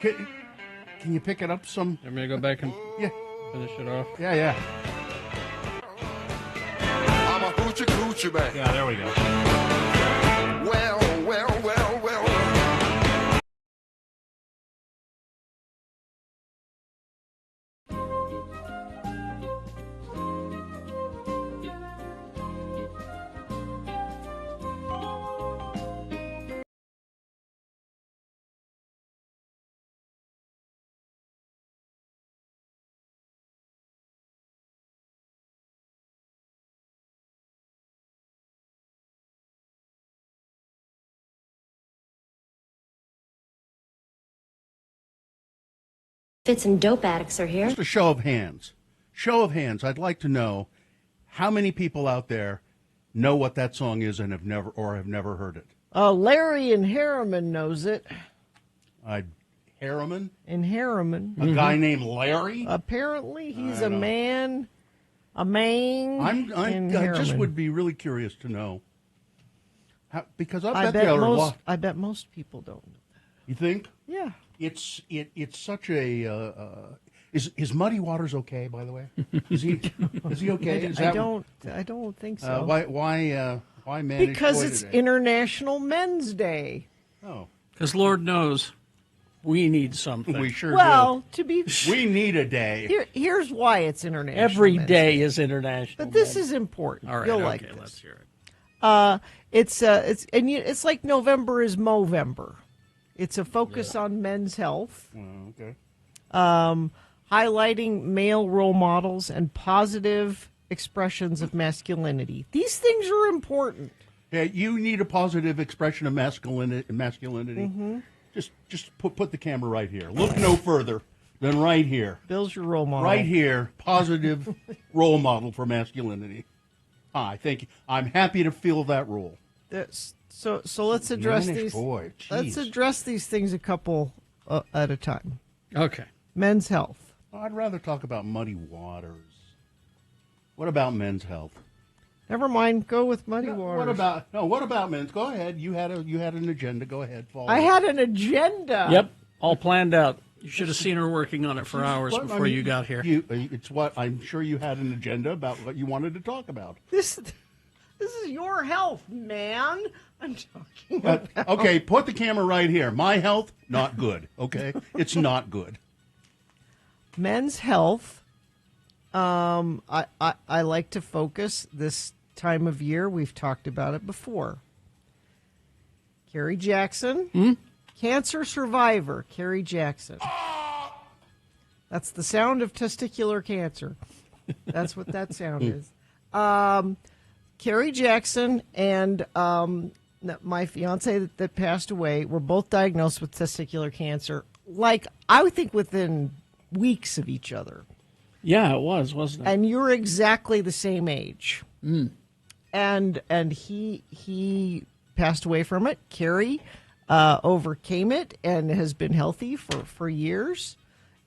Can you pick it up some? I'm going to go back and Yeah. finish it off. Yeah. I'm a hoochie coochie man. Yeah, there we go. Well. Fits and dope addicts are here. Just a show of hands. Show of hands. I'd like to know how many people out there know what that song is and have never heard it. Larry in Harriman knows it. Harriman? In Harriman. A guy named Larry? Apparently, he's a man. A man. I just would be really curious to know. Because I bet bet there are a most. lot. I bet most people don't know that. You think? Yeah. It's such a. Is Muddy Waters okay? By the way, is he okay? I don't think so. Why manage because Boy it's today? International Men's Day. Oh, Because Lord knows we need something. we sure Well, to be do. We need a day. here's why it's International. Every Men's day is international. But this Men. is important. All right. You'll Okay, like this. let's hear it. It's like November is Movember. It's a focus on men's health. Oh, okay. Highlighting male role models and positive expressions of masculinity. These things are important. Yeah, you need a positive expression of masculinity. Mm-hmm. Just put the camera right here. Look no further than right here. Bill's your role model. Right here, positive role model for masculinity. Hi, thank you. I'm happy to fill that role. So let's address Mannish these. boy, Let's jeez. address these things a couple at a time. Okay. Men's health. I'd rather talk about Muddy Waters. What about men's health? Never mind. Go with Muddy Waters. What about men's? Go ahead. You had an agenda. Go ahead. Follow I it. had an agenda. Yep. All planned out. You should have seen her working on it for hours What? before you got here. It's what I'm sure you had an agenda about what you wanted to talk about. This is your health, man. I'm talking about. Okay, put the camera right here. My health, not good. Okay, it's not good. Men's health. I like to focus this time of year. We've talked about it before. Carrie Jackson, cancer survivor. Carrie Jackson. That's the sound of testicular cancer. That's what that sound is. Carrie Jackson and my fiance that passed away were both diagnosed with testicular cancer. Like, I would think within weeks of each other. Yeah, it was, wasn't it? And you're exactly the same age. And he passed away from it. Carrie overcame it and has been healthy for years.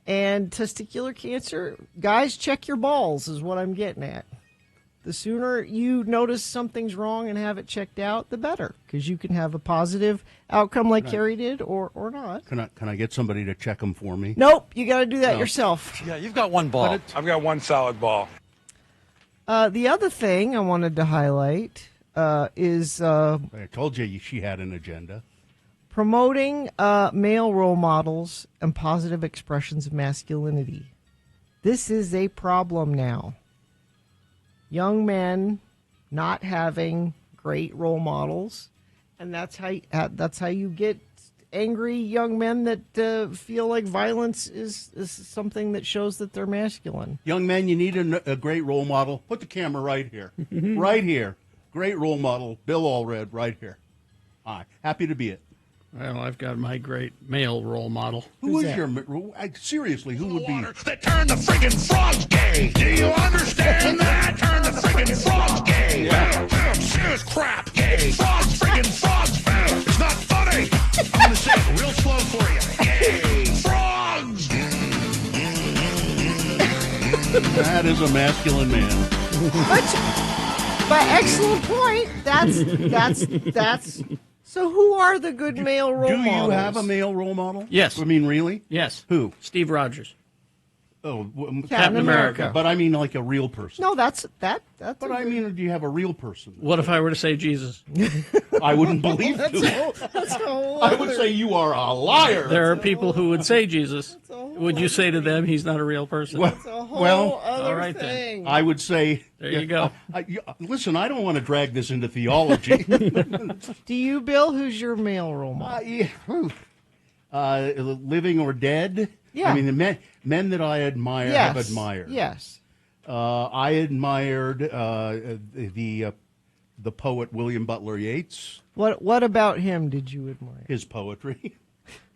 And testicular cancer, guys, check your balls is what I'm getting at. The sooner you notice something's wrong and have it checked out, the better, because you can have a positive outcome like Carrie did or not. Can I get somebody to check them for me? Nope, you got to do that yourself. Yeah, you've got one ball. I've got one solid ball. The other thing I wanted to highlight is I told you she had an agenda. promoting male role models and positive expressions of masculinity. This is a problem now. Young men not having great role models, and that's how you get angry young men that feel like violence is something that shows that they're masculine. Young man, you need a great role model. Put the camera right here. Right here. Great role model, Bill Allred, right here. Hi. Happy to be it. Well, I've got my great male role model. Who is your... Seriously, who would be... They turn the friggin' frogs gay. Do you understand that? Turn the friggin' frogs gay. Yeah. Serious crap gay. Frogs friggin' frogs. It's not funny. I'm gonna say it real slow for you. Gay. Frogs. That is a masculine man. But excellent point. That's So who are the good male role Do you models? have a male role model? Yes. I mean, really? Yes. Who? Steve Rogers. Oh, Captain America. But I mean like a real person. No, that's But I mean, do you have a real person? What if I were to say Jesus? I wouldn't believe you. that's a whole I would say you are a liar. There are people who would say Jesus. Would you say to them he's not a real person? Well, That's a whole well, other all right then. thing. I would say. There you go. Listen, I don't want to drag this into theology. Do you, Bill? Who's your male role model? Living or dead? Yeah. I mean, the men that I admire have admired. Yes. I admired the poet William Butler Yeats. What about him did you admire? His poetry,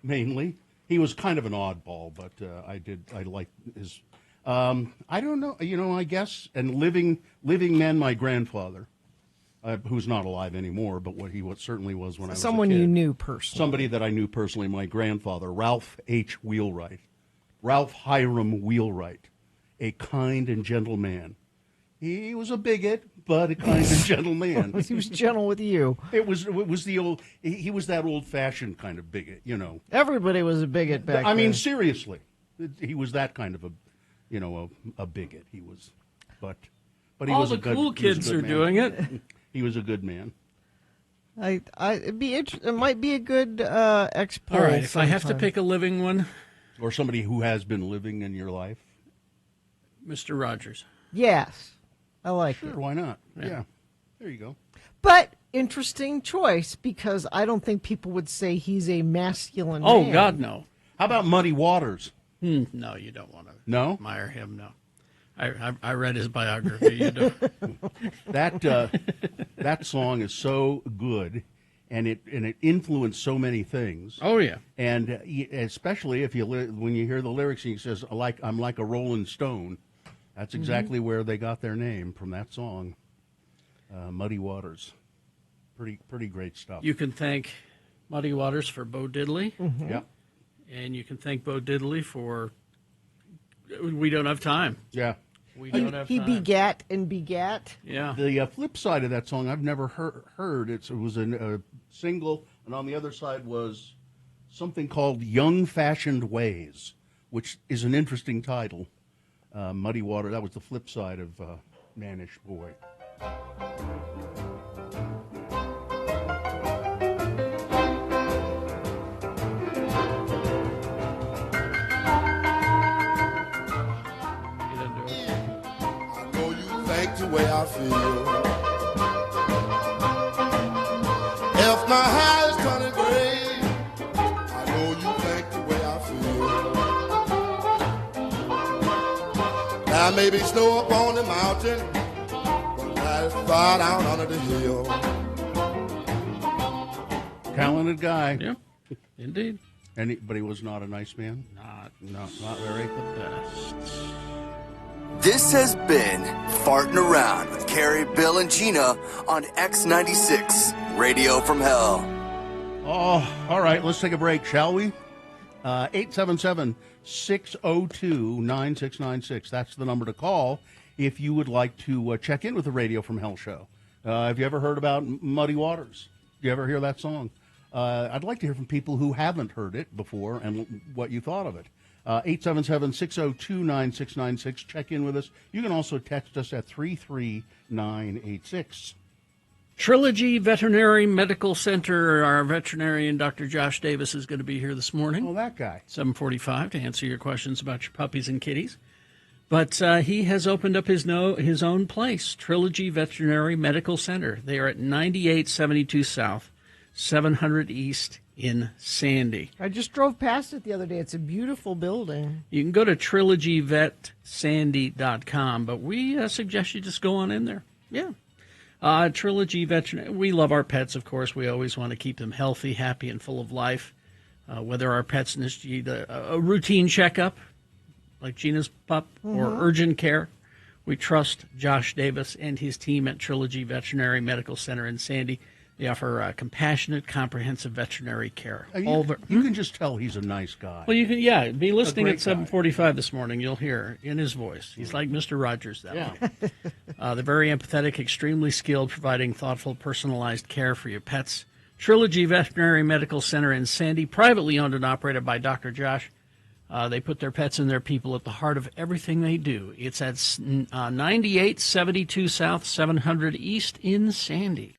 mainly. He was kind of an oddball, but I liked his. I don't know. I guess. And living men, my grandfather, who's not alive anymore, but what he certainly was when I was Someone a kid. you knew personally. Somebody that I knew personally, my grandfather, Ralph H. Wheelwright. Ralph Hiram Wheelwright, a kind and gentle man. He was a bigot, but a kind and gentle man. He was gentle with you. It was the old. He was that old-fashioned kind of bigot, Everybody was a bigot back I then. mean, seriously, he was that kind of a bigot. He was, but he All was the a good. cool he was a kids good are man. doing it. He was a good man. it might be a good X poll. All right, if I have to sometime. pick a living one, Or somebody who has been living in your life. Mr. Rogers. Yes, I like Sure, it. why not? Yeah. There you go. But interesting choice because I don't think people would say he's a masculine Oh, man. God, no. How about Muddy Waters? No, you don't want to No? admire him, no. I read his biography. You don't. That song is so good, and it influenced so many things. Oh, yeah. And especially if when you hear the lyrics, he says, "I'm like a Rolling Stone." That's exactly where they got their name, from that song, Muddy Waters. Pretty great stuff. You can thank Muddy Waters for Bo Diddley, Yeah, and you can thank Bo Diddley for We Don't Have Time. yeah. We don't have He time. begat and begat. Yeah. The flip side of that song I've never heard. It was a single, and on the other side was something called "Young Fashioned Ways," which is an interesting title. Muddy Water. That was the flip side of Mannish Boy. He didn't do it. I know you think the way I feel. If my hair is turning gray, I know you think the way I feel. There may be snow up on the mountain, but that's far down under the hill. Talented guy. Yeah, indeed. But he was not a nice man. Not very. Best. This has been Farting Around with Carrie, Bill, and Gina on X96, Radio from Hell. Oh, all right. Let's take a break, shall we? 877-602-9696. That's the number to call if you would like to check in with the Radio from Hell show. Have you ever heard about Muddy Waters? Do you ever hear that song? I'd like to hear from people who haven't heard it before and what you thought of it. 877-602-9696. Check in with us. You can also text us at 33986. Trilogy Veterinary Medical Center. Our veterinarian, Dr. Josh Davis, is going to be here this morning. Oh, that guy. 7:45 to answer your questions about your puppies and kitties. But he has opened up his own place, Trilogy Veterinary Medical Center. They are at 9872 South, 700 East in Sandy. I just drove past it the other day. It's a beautiful building. You can go to trilogyvetsandy.com, but we suggest you just go on in there. Yeah. Trilogy Veterinary. We love our pets, of course. We always want to keep them healthy, happy, and full of life. Whether our pets need a routine checkup, like Gina's pup, or urgent care, we trust Josh Davis and his team at Trilogy Veterinary Medical Center in Sandy. They offer compassionate, comprehensive veterinary care. You can just tell he's a nice guy. Well, you can, be listening at great guy. 7:45 this morning. You'll hear in his voice. He's like Mr. Rogers that way. They're very empathetic, extremely skilled, providing thoughtful, personalized care for your pets. Trilogy Veterinary Medical Center in Sandy, privately owned and operated by Dr. Josh. They put their pets and their people at the heart of everything they do. It's at 9872 South, 700 East in Sandy.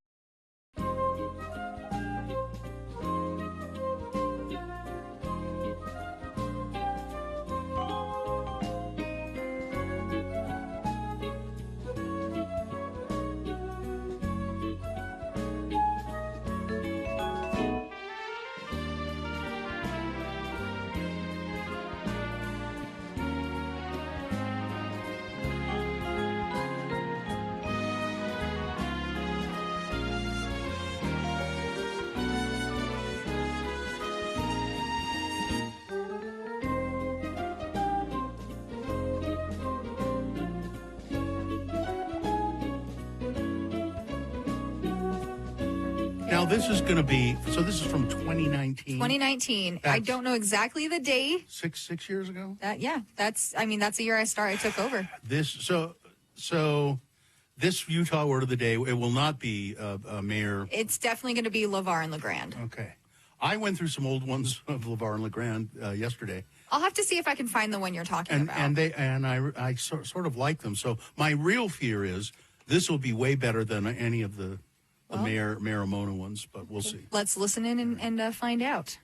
Now, this is going to be, so this is from 2019. 2019. I don't know exactly the day. Six years ago? That's the year I took over. So this Utah word of the day, it will not be Mayor. It's definitely going to be LeVar and LeGrand. Okay. I went through some old ones of LeVar and LeGrand yesterday. I'll have to see if I can find the one you're talking about. And I sort of like them. So my real fear is this will be way better than any of the Mayor Ramona ones, but we'll see. Let's listen in and find out.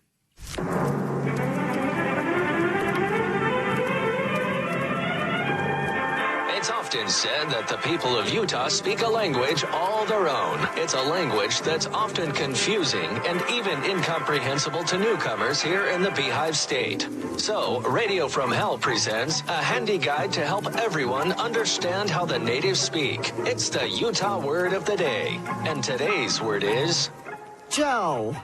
It's often said that the people of Utah speak a language all their own. It's a language that's often confusing and even incomprehensible to newcomers here in the Beehive State. So, Radio from Hell presents a handy guide to help everyone understand how the natives speak. It's the Utah word of the day. And today's word is... Gel.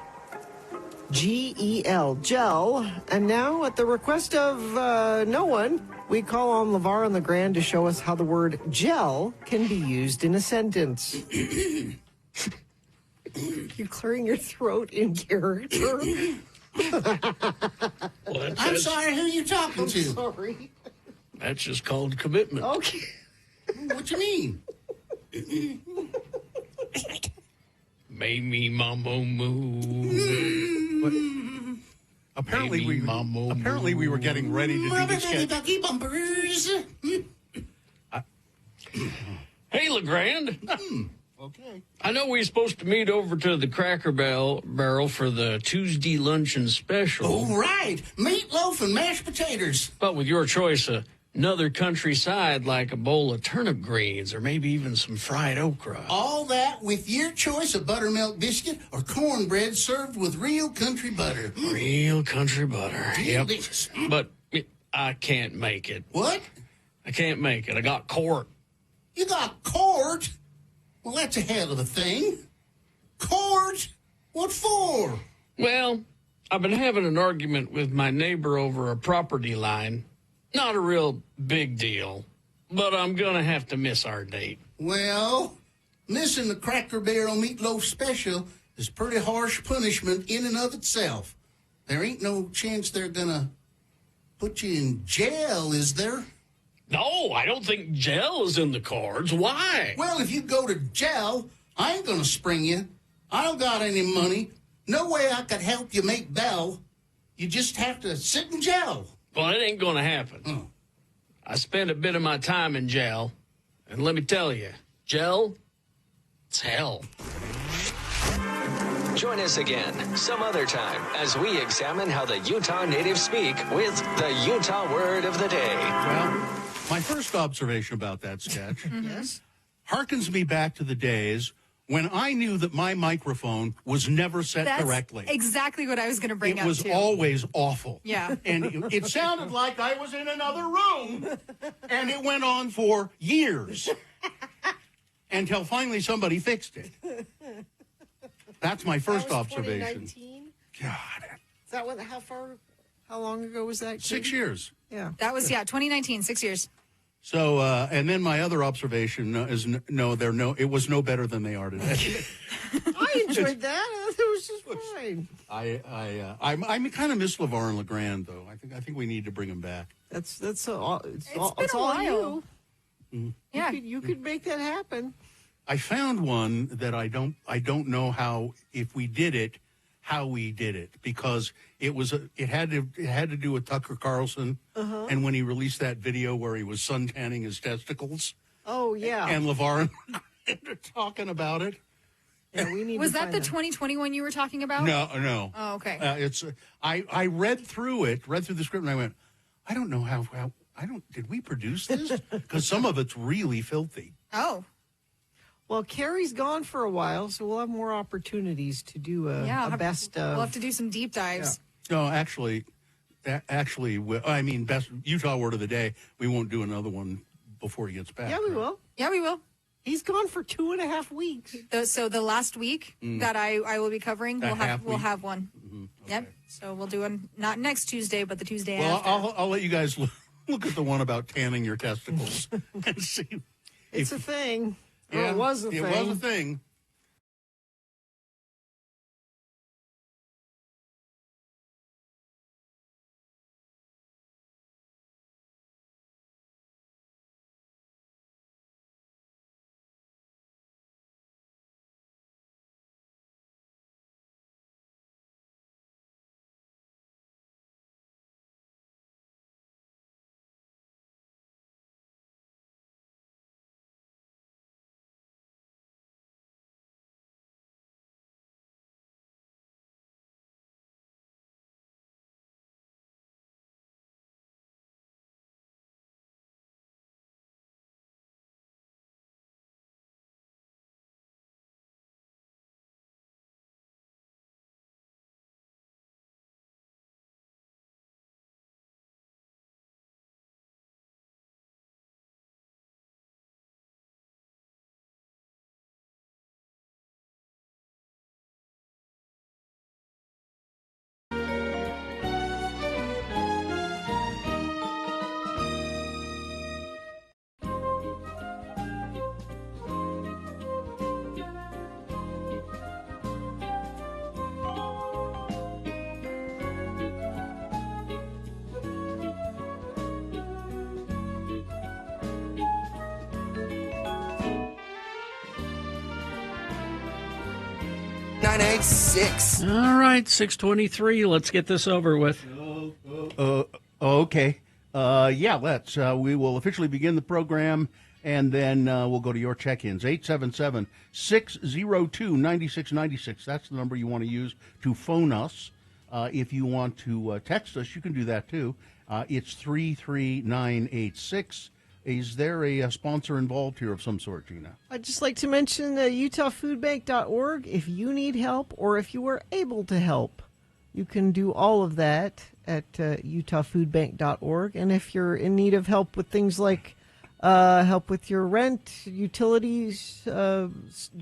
Gel. Gel. And now, at the request of no one, we call on LeVar and LeGrand to show us how the word gel can be used in a sentence. You're clearing your throat in character. I'm sorry, who you talking to? Sorry. That's just called commitment. Okay. What you mean? Made me mambo moo. Apparently we were getting ready to do this sketch. Ducky bumpers. Hey, LeGrand. Okay. I know we're supposed to meet over to the Cracker Barrel for the Tuesday luncheon special. Oh, right. Meatloaf and mashed potatoes. But with your choice, another countryside like a bowl of turnip greens or maybe even some fried okra. All that with your choice of buttermilk biscuit or cornbread served with real country butter. Real country butter. Yep. Delicious. But I can't make it. What? I can't make it. I got court. You got court? Well, that's a hell of a thing. Court? What for? Well, I've been having an argument with my neighbor over a property line. Not a real big deal, but I'm going to have to miss our date. Well, missing the Cracker Barrel Meatloaf special is pretty harsh punishment in and of itself. There ain't no chance they're gonna put you in jail, is there? No, I don't think jail is in the cards. Why? Well, if you go to jail, I ain't gonna spring you. I don't got any money. No way I could help you make bail. You just have to sit in jail. Well, it ain't going to happen. Oh. I spent a bit of my time in jail, and let me tell you, jail, it's hell. Join us again some other time as we examine how the Utah natives speak with the Utah word of the day. Well, my first observation about that sketch harkens me back to the days when I knew that my microphone was never set That's correctly. exactly what I was going to bring It up, was too. always awful. Yeah. And it sounded like I was in another room. And it went on for years. Until finally somebody fixed it. That's my first observation. 2019? God. Is that what? How long ago was that? 6 years. Yeah. That was, 2019, 6 years. So, and then my other observation is it was no better than they are today. I enjoyed that. It was just fine. I kind of miss LeVar and LeGrand though. I think we need to bring them back. It's been all a while. you. Yeah. You could make that happen. I found one that I don't know how, if we did it, how we did it, because it had to do with Tucker Carlson, and when he released that video where he was suntanning his testicles, Oh, yeah. and LeVar and they're talking about it. Yeah, we need Was to that find the 2020 one you were talking about? No. Oh, okay. I read through the script, and I went, I don't know how did we produce this? Because some of it's really filthy. Oh, Well, Carrie's gone for a while, so we'll have more opportunities to do a best of. We'll have to do some deep dives. No, actually, best Utah word of the day. We won't do another one before he gets back. Yeah, we will. Yeah, we will. He's gone for 2.5 weeks. So the last week that I will be covering, That half we'll week? have one. Okay. Yep. So we'll do one not next Tuesday, but the Tuesday Well, after. I'll let you guys look at the one about tanning your testicles and see. It's a thing. Or Yeah, it was a thing. It was a thing. Nine 986. All right, 623. Let's get this over with. Okay. Let's. We will officially begin the program, and then we'll go to your check-ins. 877-602-9696. That's the number you want to use to phone us. If you want to text us, you can do that, too. It's 33986. Is there a sponsor involved here of some sort, Gina? I'd just like to mention UtahFoodBank.org. If you need help or if you were able to help, you can do all of that at UtahFoodBank.org. And if you're in need of help with things like help with your rent, utilities,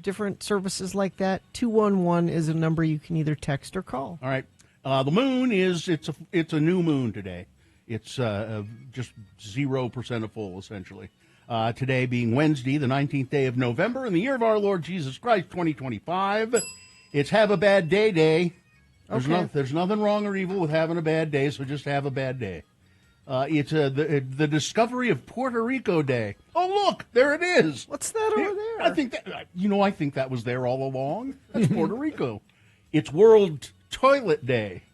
different services like that, 211 is a number you can either text or call. All right. The moon is, it's a new moon today. It's just 0% of full, essentially. Today being Wednesday, the 19th day of November, in the year of our Lord Jesus Christ, 2025. It's Have a Bad Day Day. There's nothing wrong or evil with having a bad day, so just have a bad day. It's the discovery of Puerto Rico Day. Oh, look, there it is. What's that over there? I think that was there all along. That's Puerto Rico. It's World Toilet Day.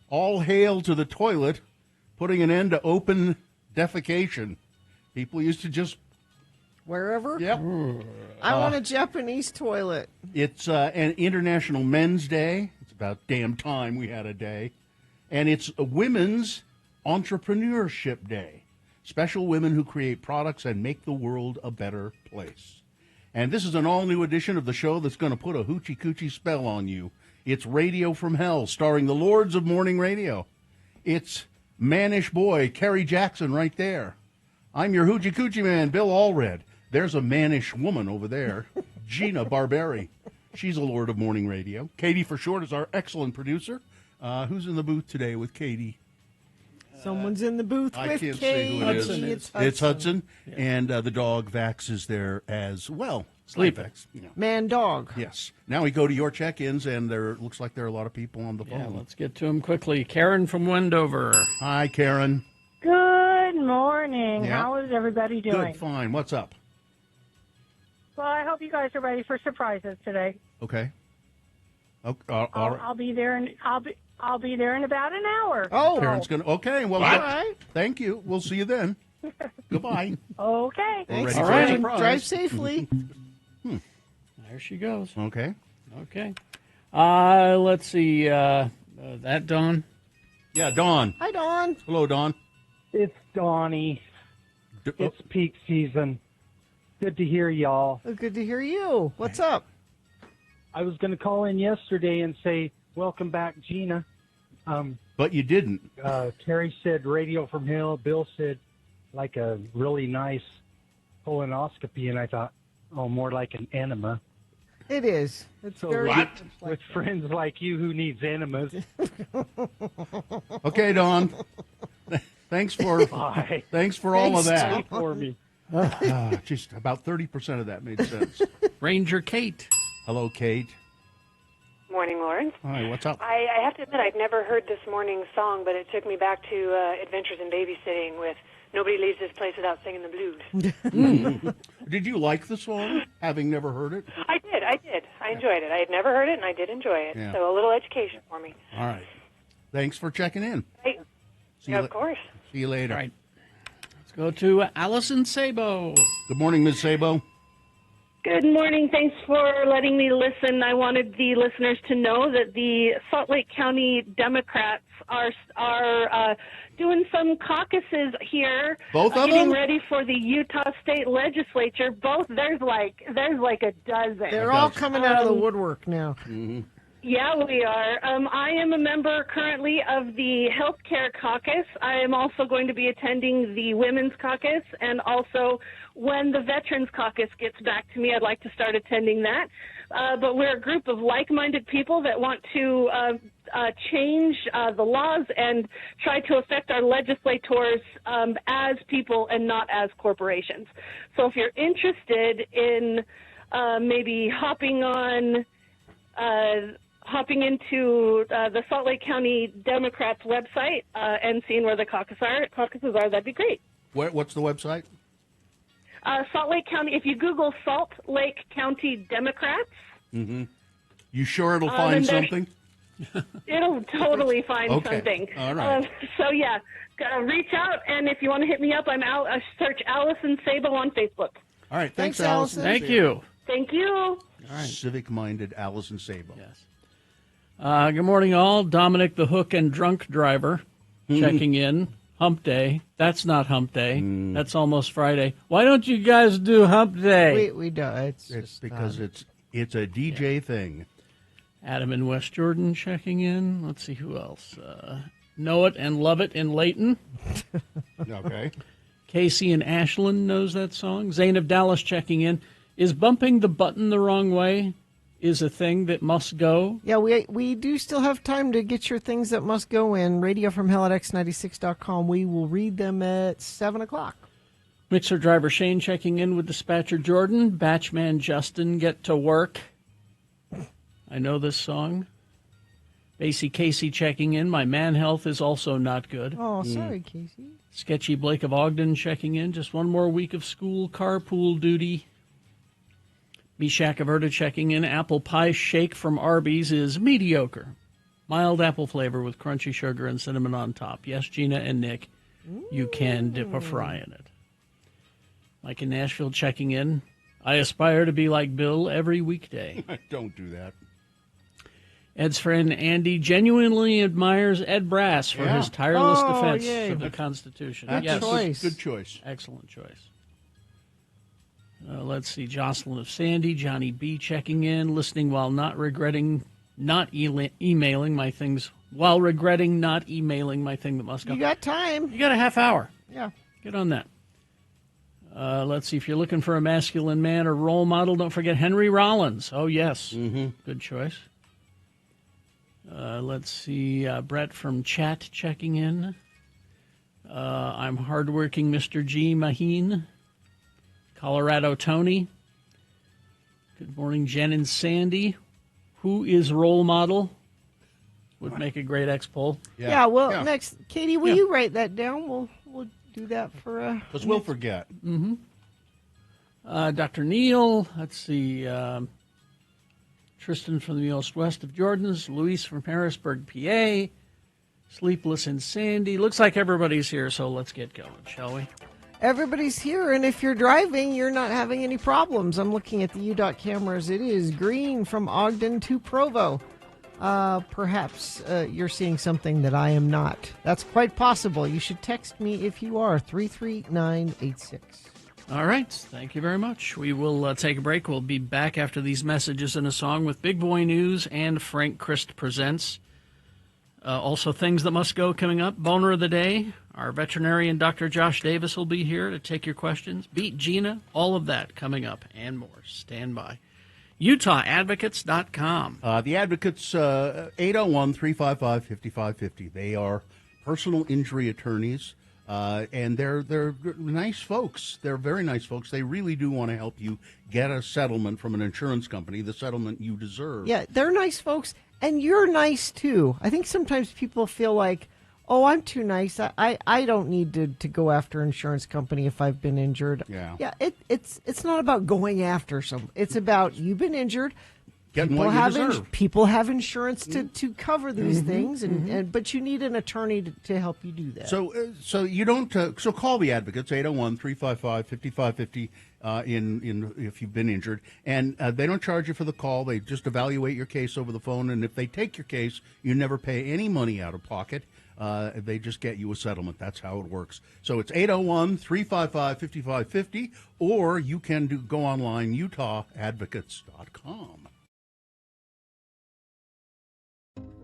All hail to the toilet, putting an end to open defecation. People used to just... Wherever? Yep. I want a Japanese toilet. It's an International Men's Day. It's about damn time we had a day. And it's a Women's Entrepreneurship Day. Special women who create products and make the world a better place. And this is an all-new edition of the show that's going to put a hoochie-coochie spell on you. It's Radio from Hell, starring the Lords of Morning Radio. It's mannish boy, Kerry Jackson, right there. I'm your hoochie-coochie man, Bill Allred. There's a mannish woman over there, Gina Barberi. She's a Lord of Morning Radio. Katie, for short, is our excellent producer. Who's in the booth today with Katie? Someone's in the booth I with can't Katie. see who it is. Hudson. It's Hudson. Yeah. And the dog Vax is there as well. Sleeping. Vax, you know. Man dog. Yes. Now we go to your check-ins, and there looks like there are a lot of people on the Yeah, phone. let's get to them quickly. Karen from Wendover. Hi, Karen. Good morning. Yeah. How is everybody doing? Good, fine. What's up? Well, I hope you guys are ready for surprises today. Okay. Okay. All right. I'll be there in I'll be there in about an hour. Oh, Karen's gonna. Okay. Well, all right. thank you. We'll see you then. Goodbye. Okay. We're ready All for a right. surprise. Drive safely. There she goes. Okay. Okay. Let's see. That Dawn. Yeah, Dawn. Hi, Dawn. Hello, Dawn. It's Donnie. D- It's peak season. Good to hear y'all. Oh, good to hear you. What's up? I was going to call in yesterday and say, welcome back, Gina. But you didn't. Terry said radio from hell. Bill said like a really nice colonoscopy, and I thought, oh, more like an enema. It is. It's So very with friends like you who needs enemas. Okay, Dawn. Thanks for Bye. thanks for all of that. Wait for me. Just about 30% of that made sense. Ranger Kate. Hello, Kate. Morning, Lawrence. Hi. What's up? I have to admit, I'd never heard this morning's song, but it took me back to Adventures in Babysitting with Nobody Leaves This Place Without Singing the Blues. Did you like the song, having never heard it? I did. I enjoyed it. I had never heard it, and I did enjoy it. Yeah. So a little education for me. All right. Thanks for checking in. Hey, See you of course. See you later. All right. Let's go to Allison Sabo. Good morning, Ms. Sabo. Good morning. Thanks for letting me listen. I wanted the listeners to know that the Salt Lake County Democrats are doing some caucuses here. Both of getting them? ready for the Utah State Legislature. Both there's like a dozen. They're all coming out of the woodwork now. Mm-hmm. Yeah, we are. I am a member currently of the Healthcare Caucus. I am also going to be attending the Women's Caucus, and also when the Veterans Caucus gets back to me, I'd like to start attending that. But we're a group of like-minded people that want to change the laws and try to affect our legislators as people and not as corporations. So if you're interested in maybe hopping into the Salt Lake County Democrats website and seeing where the caucuses are, that'd be great. What's the website? Salt Lake County, if you Google Salt Lake County Democrats, Mm-hmm. You sure it'll and find there's- something? it'll totally find Okay. something. All right. So, yeah, reach out, and if you want to hit me up, I'm out. Search Allison Sabo on Facebook. All right. Thanks, Thanks, Allison. Thank you. Thank you. All right. Civic-minded Allison Sabo. Yes. Good morning, all. Dominic the Hook and Drunk Driver checking in. Hump Day. That's not Hump Day. That's almost Friday. Why don't you guys do Hump Day? We don't. It's It's just because not. it's a DJ thing. Adam in West Jordan checking in. Let's see who else. Know It and Love It in Layton. Okay. Casey in Ashland knows that song. Zane of Dallas checking in. Is bumping the button the wrong way is a thing that must go? Yeah, we do still have time to get your things that must go in. Radio from Hell at X96.com. We will read them at 7 o'clock. Mixer driver Shane checking in with dispatcher Jordan. Batchman Justin, get to work. I know this song. Basie Casey checking in. My man health is also not good. Oh, sorry, Casey. Sketchy Blake of Ogden checking in. Just one more week of school carpool duty. Mishak Averta checking in. Apple pie shake from Arby's is mediocre. Mild apple flavor with crunchy sugar and cinnamon on top. Yes, Gina and Nick, you can dip a fry in it. Mike in Nashville checking in. I aspire to be like Bill every weekday. Don't do that. Ed's friend Andy genuinely admires Ed Brass for his tireless defense yay. of the Constitution. That's Yes. a choice. good choice. Excellent choice. Let's see. Jocelyn of Sandy, Johnny B checking in, listening while not regretting not emailing my things, while regretting not emailing my thing that must go. You got time. You got a half hour. Yeah. Get on that. Let's see. If you're looking for a masculine man or role model, don't forget Henry Rollins. Oh, yes. Good choice. Let's see. Brett from chat checking in. I'm hardworking Mr. G. Maheen. Colorado Tony. Good morning, Jen and Sandy. Who is role model? Would make a great X-poll. Yeah, well, next, Katie, will you write that down? We'll do that for Because we'll forget. Dr. Neil, let's see, Tristan from the East West of Jordans, Luis from Harrisburg, PA, Sleepless in Sandy. Looks like everybody's here, so let's get going, shall we? Everybody's here, and if you're driving, you're not having any problems. I'm looking at the UDOT cameras. It is green from Ogden to Provo. Perhaps you're seeing something that I am not. That's quite possible. You should text me if you are, 33986. All right. Thank you very much. We will take a break. We'll be back after these messages and a song with Big Boy News and Frank Christ Presents. Also, Things That Must Go coming up. Boner of the Day. Our veterinarian, Dr. Josh Davis, will be here to take your questions. Beat Gina. All of that coming up and more. Stand by. UtahAdvocates.com. The Advocates, 801-355-5550. They are personal injury attorneys, and they're nice folks. They're very nice folks. They really do want to help you get a settlement from an insurance company, the settlement you deserve. Yeah, they're nice folks, and you're nice, too. I think sometimes people feel like, oh, I'm too nice. I don't need to go after an insurance company if I've been injured. Yeah. It's not about going after someone. It's about you've been injured. Getting what you deserve. People have insurance to cover these things, but you need an attorney to help you do that. So you don't. So call the Advocates, 801-355-5550. In if you've been injured, and they don't charge you for the call. They just evaluate your case over the phone, and if they take your case, you never pay any money out of pocket. They just get you a settlement. That's how it works. So it's 801-355-5550, or you can go online, UtahAdvocates.com.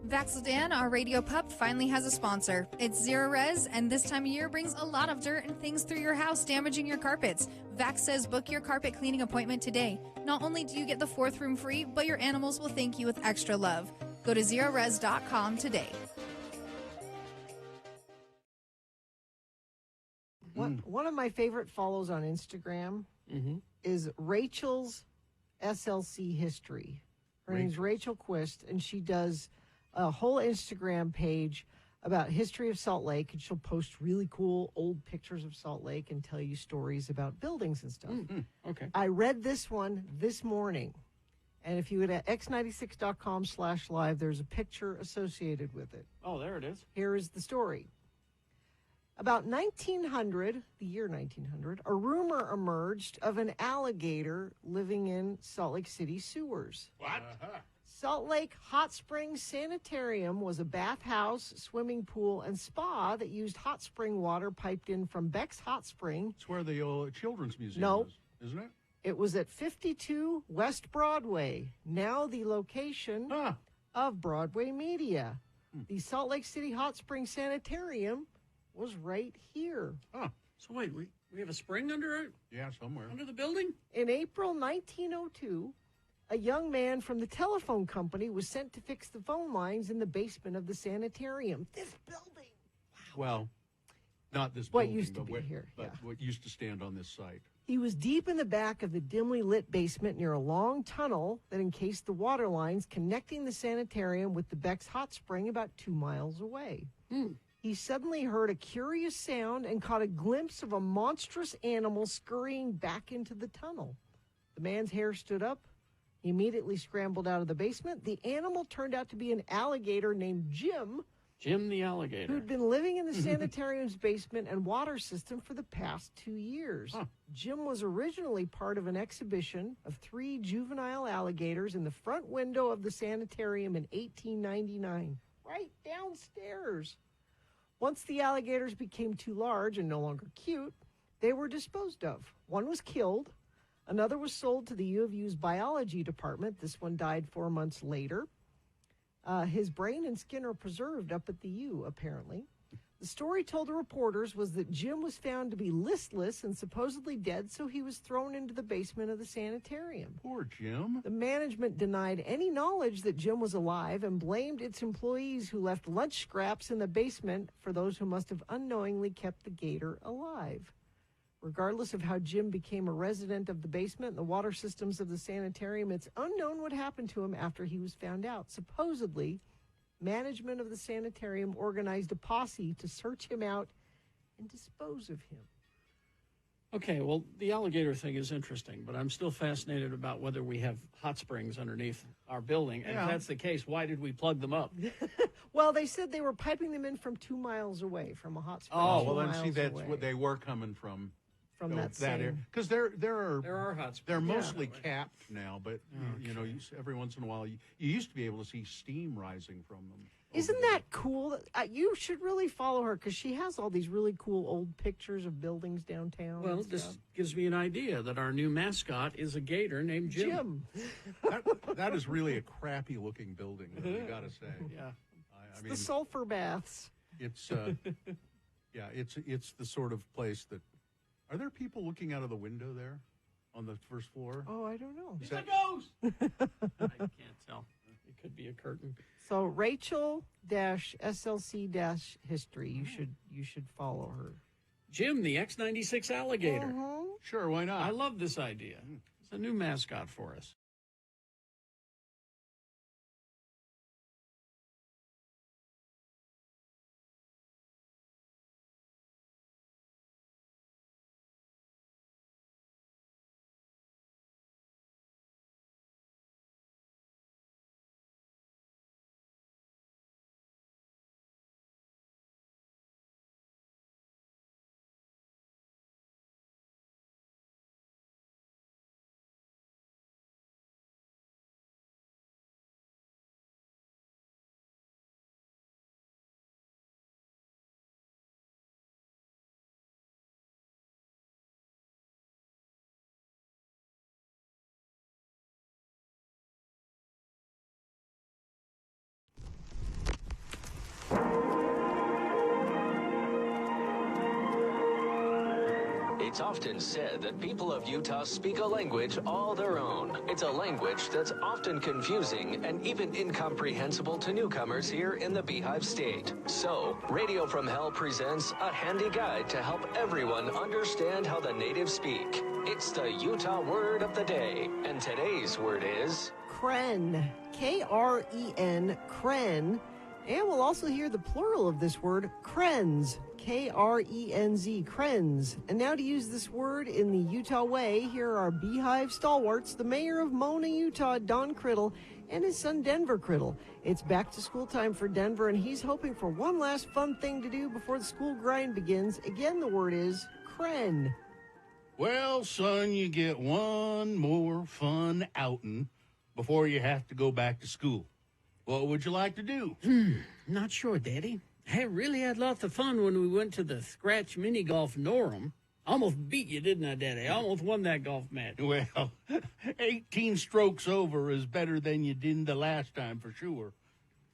Vaxildan, our radio pup, finally has a sponsor. It's Zero Res, and this time of year brings a lot of dirt and things through your house, damaging your carpets. Vax says book your carpet cleaning appointment today. Not only do you get the 4th room free, but your animals will thank you with extra love. Go to ZeroRes.com today. One of my favorite follows on Instagram is Rachel's SLC History. Her name's Rachel Quist, and she does a whole Instagram page about history of Salt Lake, and she'll post really cool old pictures of Salt Lake and tell you stories about buildings and stuff. Okay. I read this one this morning, and if you go to x96.com/live, there's a picture associated with it. Oh, there it is. Here is the story. About 1900, the year 1900, a rumor emerged of an alligator living in Salt Lake City sewers. What? Salt Lake Hot Springs Sanitarium was a bathhouse, swimming pool, and spa that used hot spring water piped in from Beck's Hot Spring. It's where the Children's Museum No. is, isn't it? It was at 52 West Broadway, now the location of Broadway Media. The Salt Lake City Hot Springs Sanitarium was right here. So wait, we have a spring under it? Yeah, somewhere. Under the building? In April 1902, a young man from the telephone company was sent to fix the phone lines in the basement of the sanitarium. This building. Well, not this What building, used to but be here, but what used to stand on this site. He was deep in the back of the dimly lit basement near a long tunnel that encased the water lines connecting the sanitarium with the Beck's Hot Spring about 2 miles away. He suddenly heard a curious sound and caught a glimpse of a monstrous animal scurrying back into the tunnel. The man's hair stood up. He immediately scrambled out of the basement. The animal turned out to be an alligator named Jim. Jim the alligator. Who'd been living in the sanitarium's basement and water system for the past 2 years. Jim was originally part of an exhibition of 3 juvenile alligators in the front window of the sanitarium in 1899, right downstairs. Once the alligators became too large and no longer cute, they were disposed of. One was killed. Another was sold to the U of U's biology department. This one died 4 months later. His brain and skin are preserved up at the U, apparently. The story told the reporters was that Jim was found to be listless and supposedly dead, so he was thrown into the basement of the sanitarium. Poor Jim. The management denied any knowledge that Jim was alive and blamed its employees who left lunch scraps in the basement for those who must have unknowingly kept the gator alive. Regardless of how Jim became a resident of the basement and the water systems of the sanitarium, it's unknown what happened to him after he was found out. Supposedly, management of the sanitarium organized a posse to search him out and dispose of him. Okay, well, the alligator thing is interesting, but I'm still fascinated about whether we have hot springs underneath our building. And Yeah. if that's the case, why did we plug them up? Well, they said they were piping them in from 2 miles away from a hot spring. Oh, 2 well, then see, miles that's away. what they were coming from. From that area. same- Because there are hot springs. They're Yeah. mostly capped now, but you know, every once in a while, you used to be able to see steam rising from them. Isn't that cool? You should really follow her because she has all these really cool old pictures of buildings downtown. Well, and this stuff. gives me an idea that our new mascot is a gator named Jim. That is really a crappy looking building, though, you got to say. Yeah. I the sulfur baths. It's yeah, it's the sort of place that. Are there people looking out of the window there on the first floor? Oh, I don't know. Is that- ghost. I can't tell. It could be a curtain. So Rachel-SLC-history. You should follow her. Jim, the X96 alligator. Mhm. Sure, why not? I love this idea. It's a new mascot for us. It's often said that people of Utah speak a language all their own. It's a language that's often confusing and even incomprehensible to newcomers here in the Beehive State. So, Radio from Hell presents a handy guide to help everyone understand how the natives speak. It's the Utah word of the day, and today's word is... Kren. K-R-E-N. Kren. And we'll also hear the plural of this word, Krenz. K-R-E-N-Z. Krenz. And now to use this word in the Utah way, here are our Beehive stalwarts, the mayor of Mona, Utah, Don Criddle, and his son, Denver Criddle. It's back to school time for Denver, and he's hoping for one last fun thing to do before the school grind begins. Again, the word is Kren. Well, son, you get one more fun outing before you have to go back to school. What would you like to do? Not sure, Daddy. I really had lots of fun when we went to the Scratch Mini Golf Norham. Almost beat you, didn't I, Daddy? I almost won that golf match. Well, 18 strokes over is better than you did the last time for sure.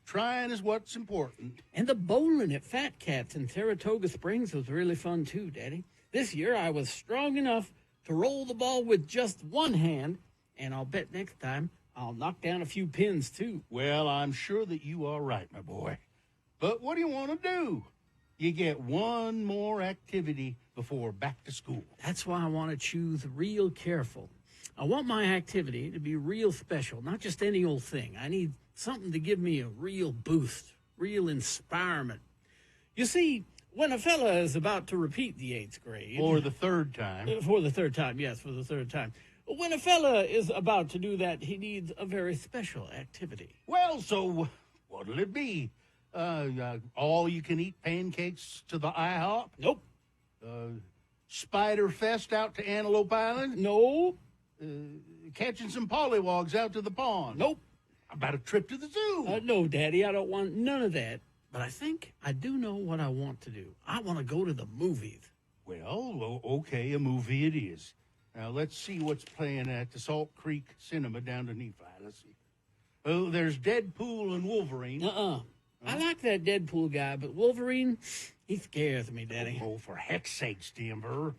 Trying is what's important. And the bowling at Fat Cats in Saratoga Springs was really fun, too, Daddy. This year I was strong enough to roll the ball with just one hand, and I'll bet next time I'll knock down a few pins, too. Well, I'm sure that you are right, my boy. But what do you want to do? You get one more activity before back to school. That's why I want to choose real careful. I want my activity to be real special, not just any old thing. I need something to give me a real boost, real inspirement. You see, when a fella is about to repeat the 8th grade... For the third time. For the third time, yes, for the third time. When a fella is about to do that, he needs a very special activity. Well, so what'll it be? All you can eat pancakes to the IHOP? Nope. Spider Fest out to Antelope Island? No. Catching some pollywogs out to the pond? Nope. How about a trip to the zoo? No, Daddy, I don't want none of that. But I think I do know what I want to do. I want to go to the movies. Well, okay, a movie it is. Now, let's see what's playing at the Salt Creek Cinema down to Nephi. Let's see. Oh, there's Deadpool and Wolverine. I like that Deadpool guy, but Wolverine, he scares me, Daddy. Oh, for heck's sakes, Denver.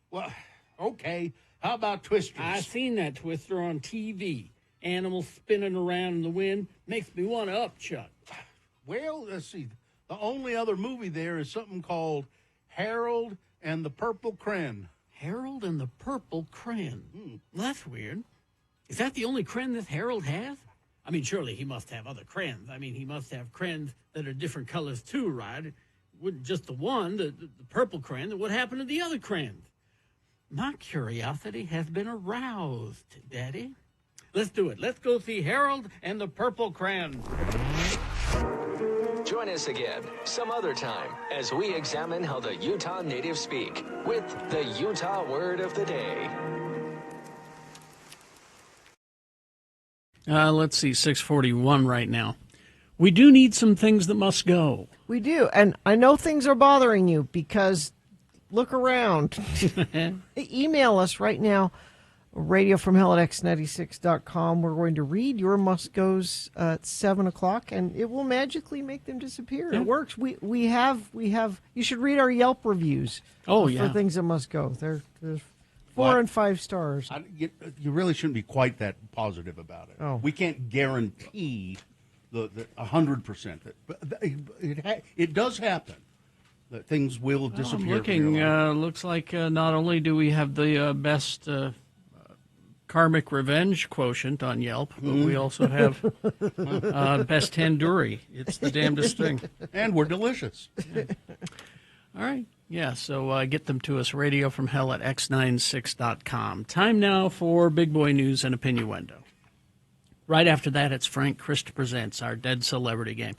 Well, okay. How about Twisters? I seen that Twister on TV. Animals spinning around in the wind makes me want to upchuck. Well, let's see. The only other movie there is something called Harold and the Purple Crayon. Harold and the Purple Crayon. Well, that's weird. Is that the only crayon that Harold has? I mean, surely he must have other crayons. I mean, he must have crayons that are different colors too, right? It wouldn't just the one, the purple crayon. What happened to the other crayons? My curiosity has been aroused, Daddy. Let's do it. Let's go see Harold and the Purple Crayon. Join us again some other time as we examine how the Utah natives speak with the Utah Word of the Day. Let's see, 6:41 right now. We do need some things that must go. We do. And I know things are bothering you because look around. Email us right now, radiofromhell@x96.com. We're going to read your must-goes at 7 o'clock, and it will magically make them disappear. Yeah. It works. We have. You should read our Yelp reviews. Oh, for yeah. things that must go. There's 4 and 5 stars. You really shouldn't be quite that positive about it. Oh. We can't guarantee the 100%. But it does happen that things will disappear. I'm looking. Looks like not only do we have the best karmic revenge quotient on Yelp, but we also have best tandoori. It's the damnedest thing. And we're delicious. All right. Yeah, so get them to us, radiofromhell@x96.com. Time now for Big Boy News and Opinioendo. Right after that, it's Frank Christ Presents, our Dead Celebrity Game.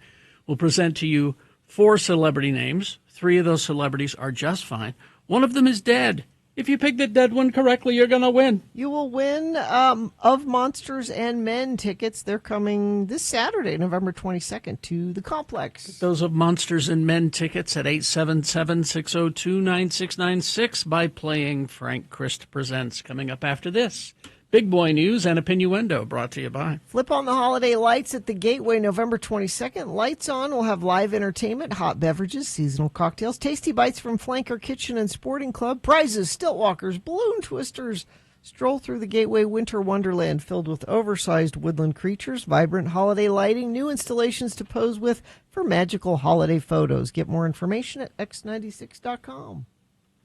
We'll present to you 4 celebrity names. 3 of those celebrities are just fine. One of them is dead. If you pick the dead one correctly, you're going to win. You will win Of Monsters and Men tickets. They're coming this Saturday, November 22nd, to the Complex. Those of Monsters and Men tickets at 877-602-9696 by playing Frank Christ Presents. Coming up after this, Big Boy News and Opinioendo, brought to you by Flip on the holiday lights at the Gateway, November 22nd. Lights on. We'll have live entertainment, hot beverages, seasonal cocktails, tasty bites from Flanker Kitchen and Sporting Club, prizes, stilt walkers, balloon twisters. Stroll through the Gateway Winter Wonderland filled with oversized woodland creatures, vibrant holiday lighting, new installations to pose with for magical holiday photos. Get more information at x96.com.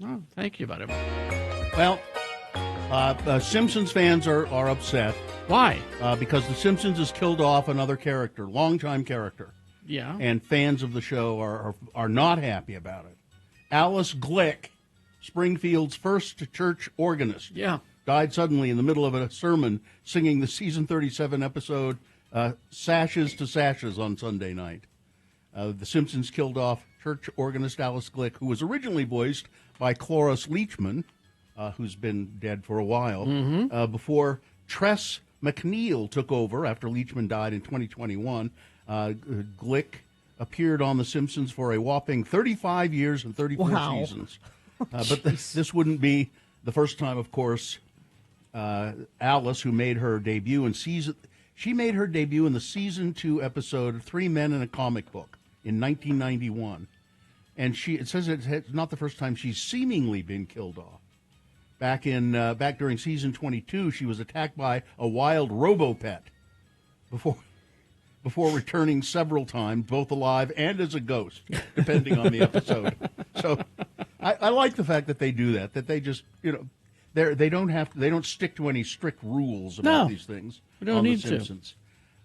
Oh, thank you, buddy. Well, Simpsons fans are upset. Why? Because The Simpsons has killed off another character, longtime character. Yeah. And fans of the show are not happy about it. Alice Glick, Springfield's first church organist, died suddenly in the middle of a sermon singing the season 37 episode Sashes to Sashes on Sunday night. The Simpsons killed off church organist Alice Glick, who was originally voiced by Cloris Leachman, who's been dead for a while, before Tress MacNeille took over after Leachman died in 2021. Glick appeared on The Simpsons for a whopping 35 years and 34 seasons. But this wouldn't be the first time, of course. Alice, who made her debut in she made her debut in the season 2 episode 3 Men in a Comic Book in 1991. And it says it's not the first time she's seemingly been killed off. Back during season 22, she was attacked by a wild robo-pet before returning several times, both alive and as a ghost, depending on the episode. So I like the fact that they do that they just, they don't stick to any strict rules about these things. We don't on need The Simpsons.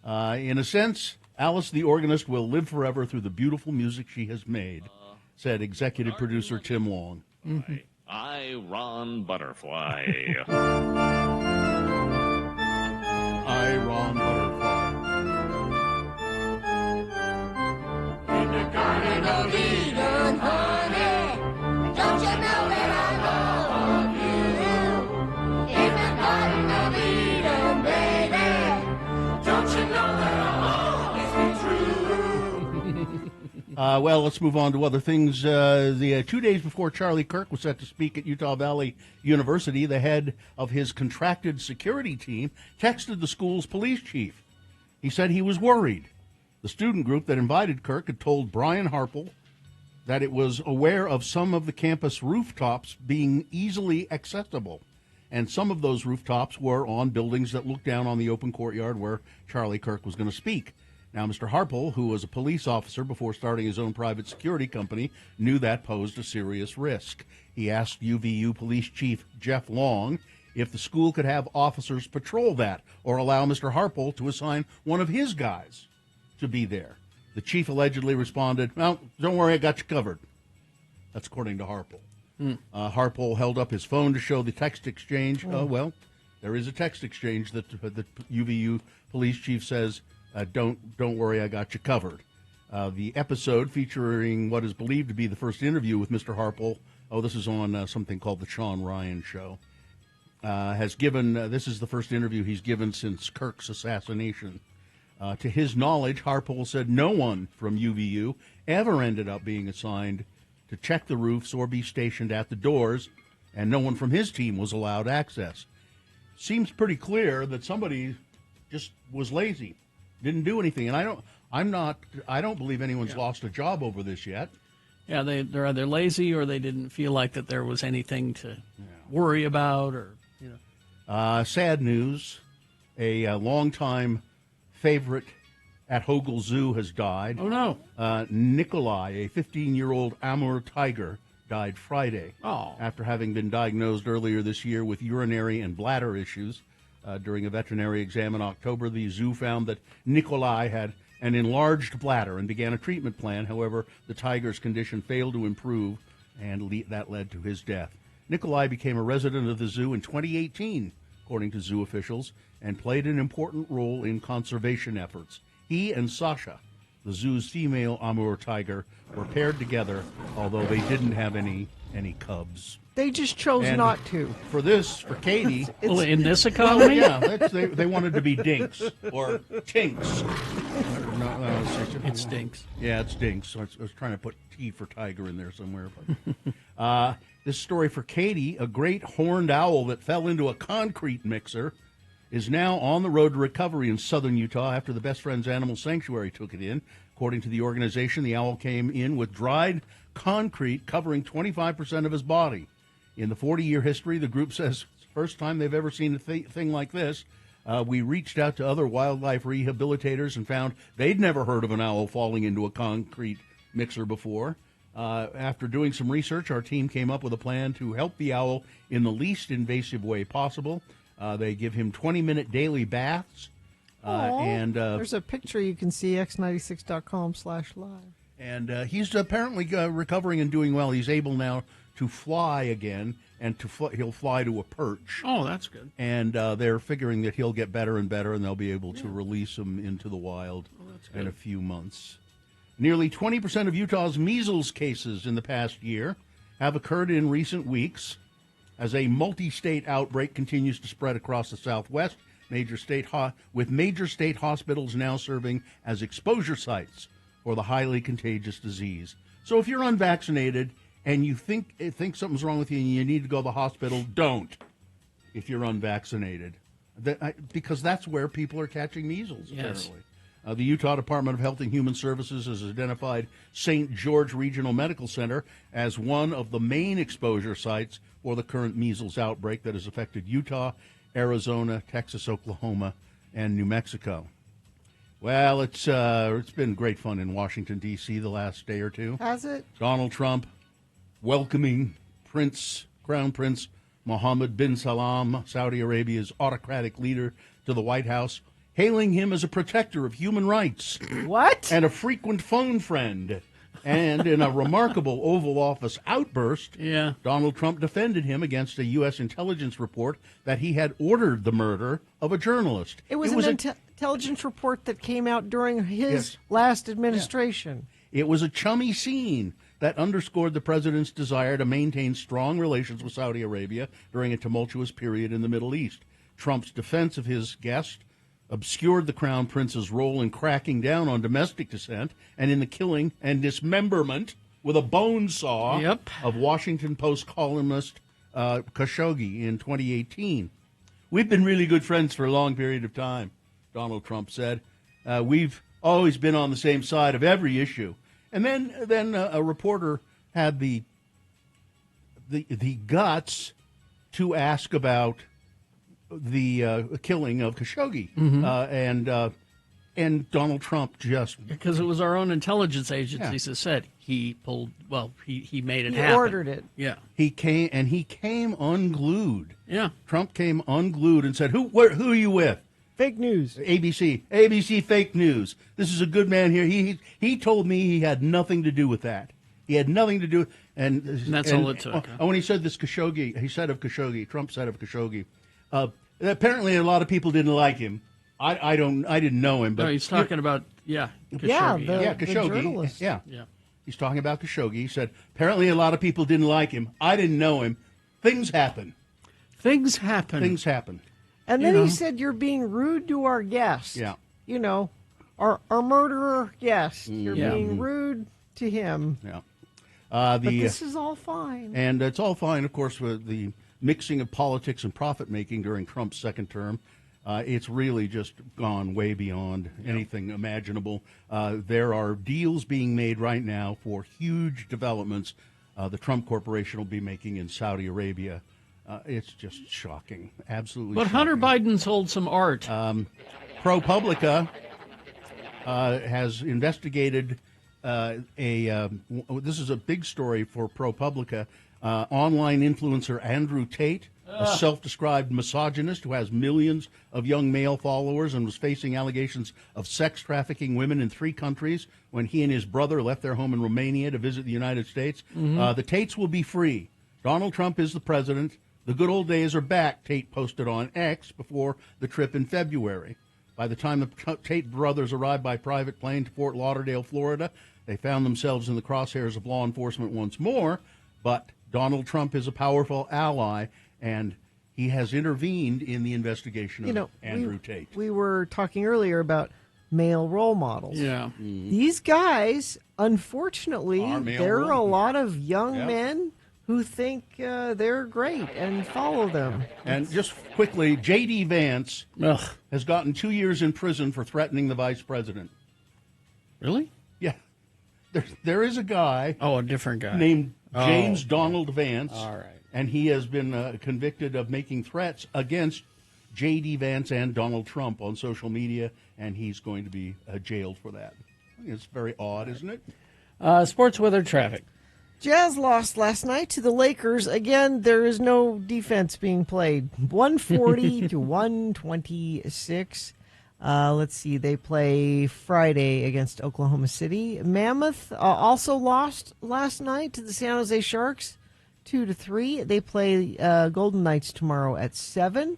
In a sense, Alice the organist will live forever through the beautiful music she has made, said executive producer Tim Long. Mm-hmm. I, Ron Butterfly. I, Ron Butterfly. In the Garden of Eden, honey, don't you know that I love you? In the Garden of Eden, baby, don't you know that I'll always be true? Well, let's move on to other things. 2 days before Charlie Kirk was set to speak at Utah Valley University, the head of his contracted security team texted the school's police chief. He said he was worried. The student group that invited Kirk had told Brian Harple that it was aware of some of the campus rooftops being easily accessible. And some of those rooftops were on buildings that looked down on the open courtyard where Charlie Kirk was going to speak. Now, Mr. Harple, who was a police officer before starting his own private security company, knew that posed a serious risk. He asked UVU Police Chief Jeff Long if the school could have officers patrol that or allow Mr. Harple to assign one of his guys to be there. The chief allegedly responded, "Well, don't worry, I got you covered." That's according to Harple. Harpole held up his phone to show the text exchange. Oh, well, there is a text exchange that the UVU police chief says, don't worry, I got you covered. The episode featuring what is believed to be the first interview with Mr. Harpole, this is on something called The Sean Ryan Show, has given, this is the first interview he's given since Kirk's assassination. To his knowledge, Harpole said no one from UVU ever ended up being assigned to check the roofs or be stationed at the doors, and no one from his team was allowed access. Seems pretty clear that somebody just was lazy, didn't do anything, and I don't believe anyone's lost a job over this yet. Yeah, they're either lazy or they didn't feel like that there was anything to worry about, or sad news: a longtime favorite at Hogle Zoo has died. Oh, no. Nikolai, a 15-year-old Amur tiger, died Friday after having been diagnosed earlier this year with urinary and bladder issues. During a veterinary exam in October, the zoo found that Nikolai had an enlarged bladder and began a treatment plan. However, the tiger's condition failed to improve, and that led to his death. Nikolai became a resident of the zoo in 2018, according to zoo officials, and played an important role in conservation efforts. He and Sasha, the zoo's female Amur tiger, were paired together, although they didn't have any cubs. They just chose And not to. For Katie... in this economy? They wanted to be dinks or tinks. It stinks. Yeah, it stinks. I was trying to put T for tiger in there somewhere. But, this story for Katie: a great horned owl that fell into a concrete mixer is now on the road to recovery in southern Utah after the Best Friends Animal Sanctuary took it in. According to the organization, the owl came in with dried concrete covering 25% of his body. In the 40-year history, the group says it's the first time they've ever seen a thing like this. We reached out to other wildlife rehabilitators and found they'd never heard of an owl falling into a concrete mixer before. After doing some research, our team came up with a plan to help the owl in the least invasive way possible. They give him 20-minute daily baths. And there's a picture you can see, x96.com/live. And he's apparently recovering and doing well. He's able now to fly again, and he'll fly to a perch. Oh, that's good. And they're figuring that he'll get better and better, and they'll be able to release him into the wild in a few months. Nearly 20% of Utah's measles cases in the past year have occurred in recent weeks. As a multi-state outbreak continues to spread across the Southwest, with major state hospitals now serving as exposure sites for the highly contagious disease. So if you're unvaccinated and you think something's wrong with you and you need to go to the hospital, don't if you're unvaccinated. Because that's where people are catching measles, apparently. The Utah Department of Health and Human Services has identified St. George Regional Medical Center as one of the main exposure sites for the current measles outbreak that has affected Utah, Arizona, Texas, Oklahoma, and New Mexico. Well, it's been great fun in Washington, D.C. the last day or two. Has it? Donald Trump welcoming Crown Prince Mohammed bin Salman, Saudi Arabia's autocratic leader, to the White House, hailing him as a protector of human rights. What? And a frequent phone friend. And in a remarkable Oval Office outburst, Donald Trump defended him against a U.S. intelligence report that he had ordered the murder of a journalist. It was an intelligence report that came out during his last administration. It was a chummy scene that underscored the president's desire to maintain strong relations with Saudi Arabia during a tumultuous period in the Middle East. Trump's defense of his guest obscured the Crown Prince's role in cracking down on domestic dissent and in the killing and dismemberment with a bone saw of Washington Post columnist Khashoggi in 2018. We've been really good friends for a long period of time, Donald Trump said. We've always been on the same side of every issue. And then a reporter had the guts to ask about the killing of Khashoggi, and Donald Trump just because it was our own intelligence agencies that said he made it happen. He ordered it. Yeah, he came unglued. Yeah, Trump came unglued and said, "Who are you with?" Fake news. ABC fake news. This is a good man here. He told me he had nothing to do with that. He had nothing to do, and that's all it took, huh? When he said this Khashoggi, Trump said of Khashoggi, apparently a lot of people didn't like him. I didn't know him, but no, he's talking about Khashoggi. Khashoggi. journalist. Yeah. He's talking about Khashoggi. He said apparently a lot of people didn't like him. I didn't know him. Things happen. Things happen. And then he said, "You're being rude to our guest." Yeah. You know, our murderer guest. You're being rude to him. Yeah. But this is all fine. And it's all fine, of course, with the mixing of politics and profit making during Trump's second term. It's really just gone way beyond anything imaginable. There are deals being made right now for huge developments the Trump Corporation will be making in Saudi Arabia. It's just shocking, absolutely But shocking. Hunter Biden sold some art. ProPublica has investigated this is a big story for ProPublica. Online influencer Andrew Tate, a self-described misogynist who has millions of young male followers and was facing allegations of sex trafficking women in 3 countries when he and his brother left their home in Romania to visit the United States. The Tates will be free. Donald Trump is the president. The good old days are back, Tate posted on X before the trip in February. By the time the Tate brothers arrived by private plane to Fort Lauderdale, Florida, they found themselves in the crosshairs of law enforcement once more. But Donald Trump is a powerful ally, and he has intervened in the investigation of Andrew Tate. We were talking earlier about male role models. Yeah. These guys, unfortunately, there are a lot of young men who think they're great and follow them. And just quickly, J.D. Vance has gotten 2 years in prison for threatening the vice president. Really? Yeah. There is a guy. Oh, a different guy. Named James Donald Vance. All right. And he has been convicted of making threats against J.D. Vance and Donald Trump on social media, and he's going to be jailed for that. It's very odd, isn't it? Sports weather traffic. Jazz lost last night to the Lakers. Again, there is no defense being played. 140 to 126. Let's see. They play Friday against Oklahoma City. Mammoth also lost last night to the San Jose Sharks, 2-3. They play Golden Knights tomorrow at 7.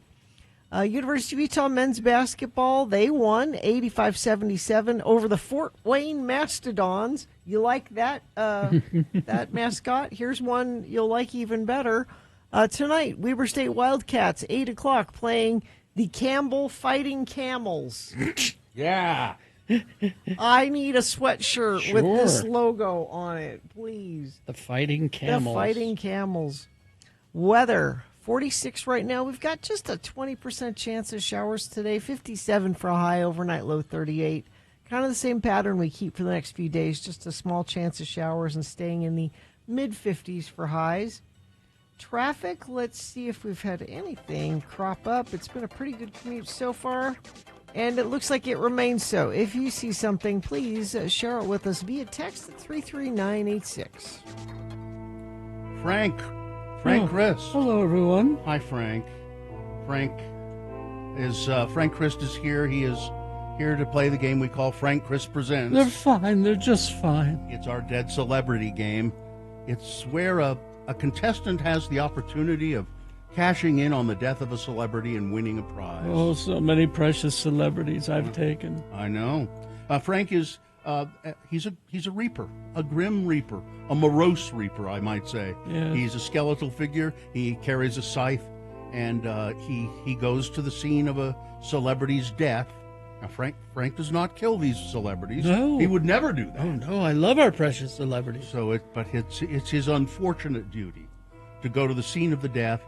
University of Utah men's basketball, they won 85-77 over the Fort Wayne Mastodons. You like that that mascot? Here's one you'll like even better. Tonight, Weber State Wildcats, 8 o'clock, playing the Campbell Fighting Camels. Yeah. I need a sweatshirt with this logo on it, please. The Fighting Camels. The Fighting Camels. Weather. 46 right now. We've got just a 20% chance of showers today. 57 for a high, overnight low 38. Kind of the same pattern we keep for the next few days. Just a small chance of showers and staying in the mid-50s for highs. Traffic, let's see if we've had anything crop up. It's been a pretty good commute so far, and it looks like it remains so. If you see something, please share it with us via text at 33986. Frank Chris. Hello, everyone. Hi, Frank. Frank Christ is here. He is here to play the game we call Frank Chris Presents. They're fine. They're just fine. It's our dead celebrity game. It's where a contestant has the opportunity of cashing in on the death of a celebrity and winning a prize. Oh, so many precious celebrities I've taken. I know. Frank is he's a reaper, a grim reaper, a morose reaper, I might say. Yes. He's a skeletal figure. He carries a scythe, and he goes to the scene of a celebrity's death. Now, Frank does not kill these celebrities. No. He would never do that. Oh, no, I love our precious celebrities. But it's his unfortunate duty to go to the scene of the death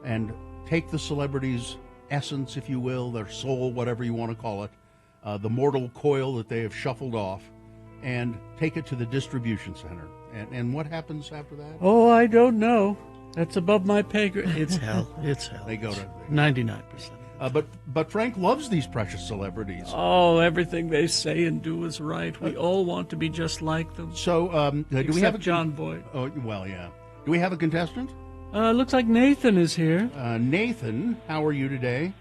and take the celebrity's essence, if you will, their soul, whatever you want to call it, the mortal coil that they have shuffled off, and take it to the distribution center. And what happens after that? Oh, I don't know. That's above my pay grade. It's hell. It's hell. They go to 99%. But Frank loves these precious celebrities. Oh, everything they say and do is right. We all want to be just like them. So, do we have John Boyd? Oh, well, yeah. Do we have a contestant? Looks like Nathan is here. Nathan, how are you today?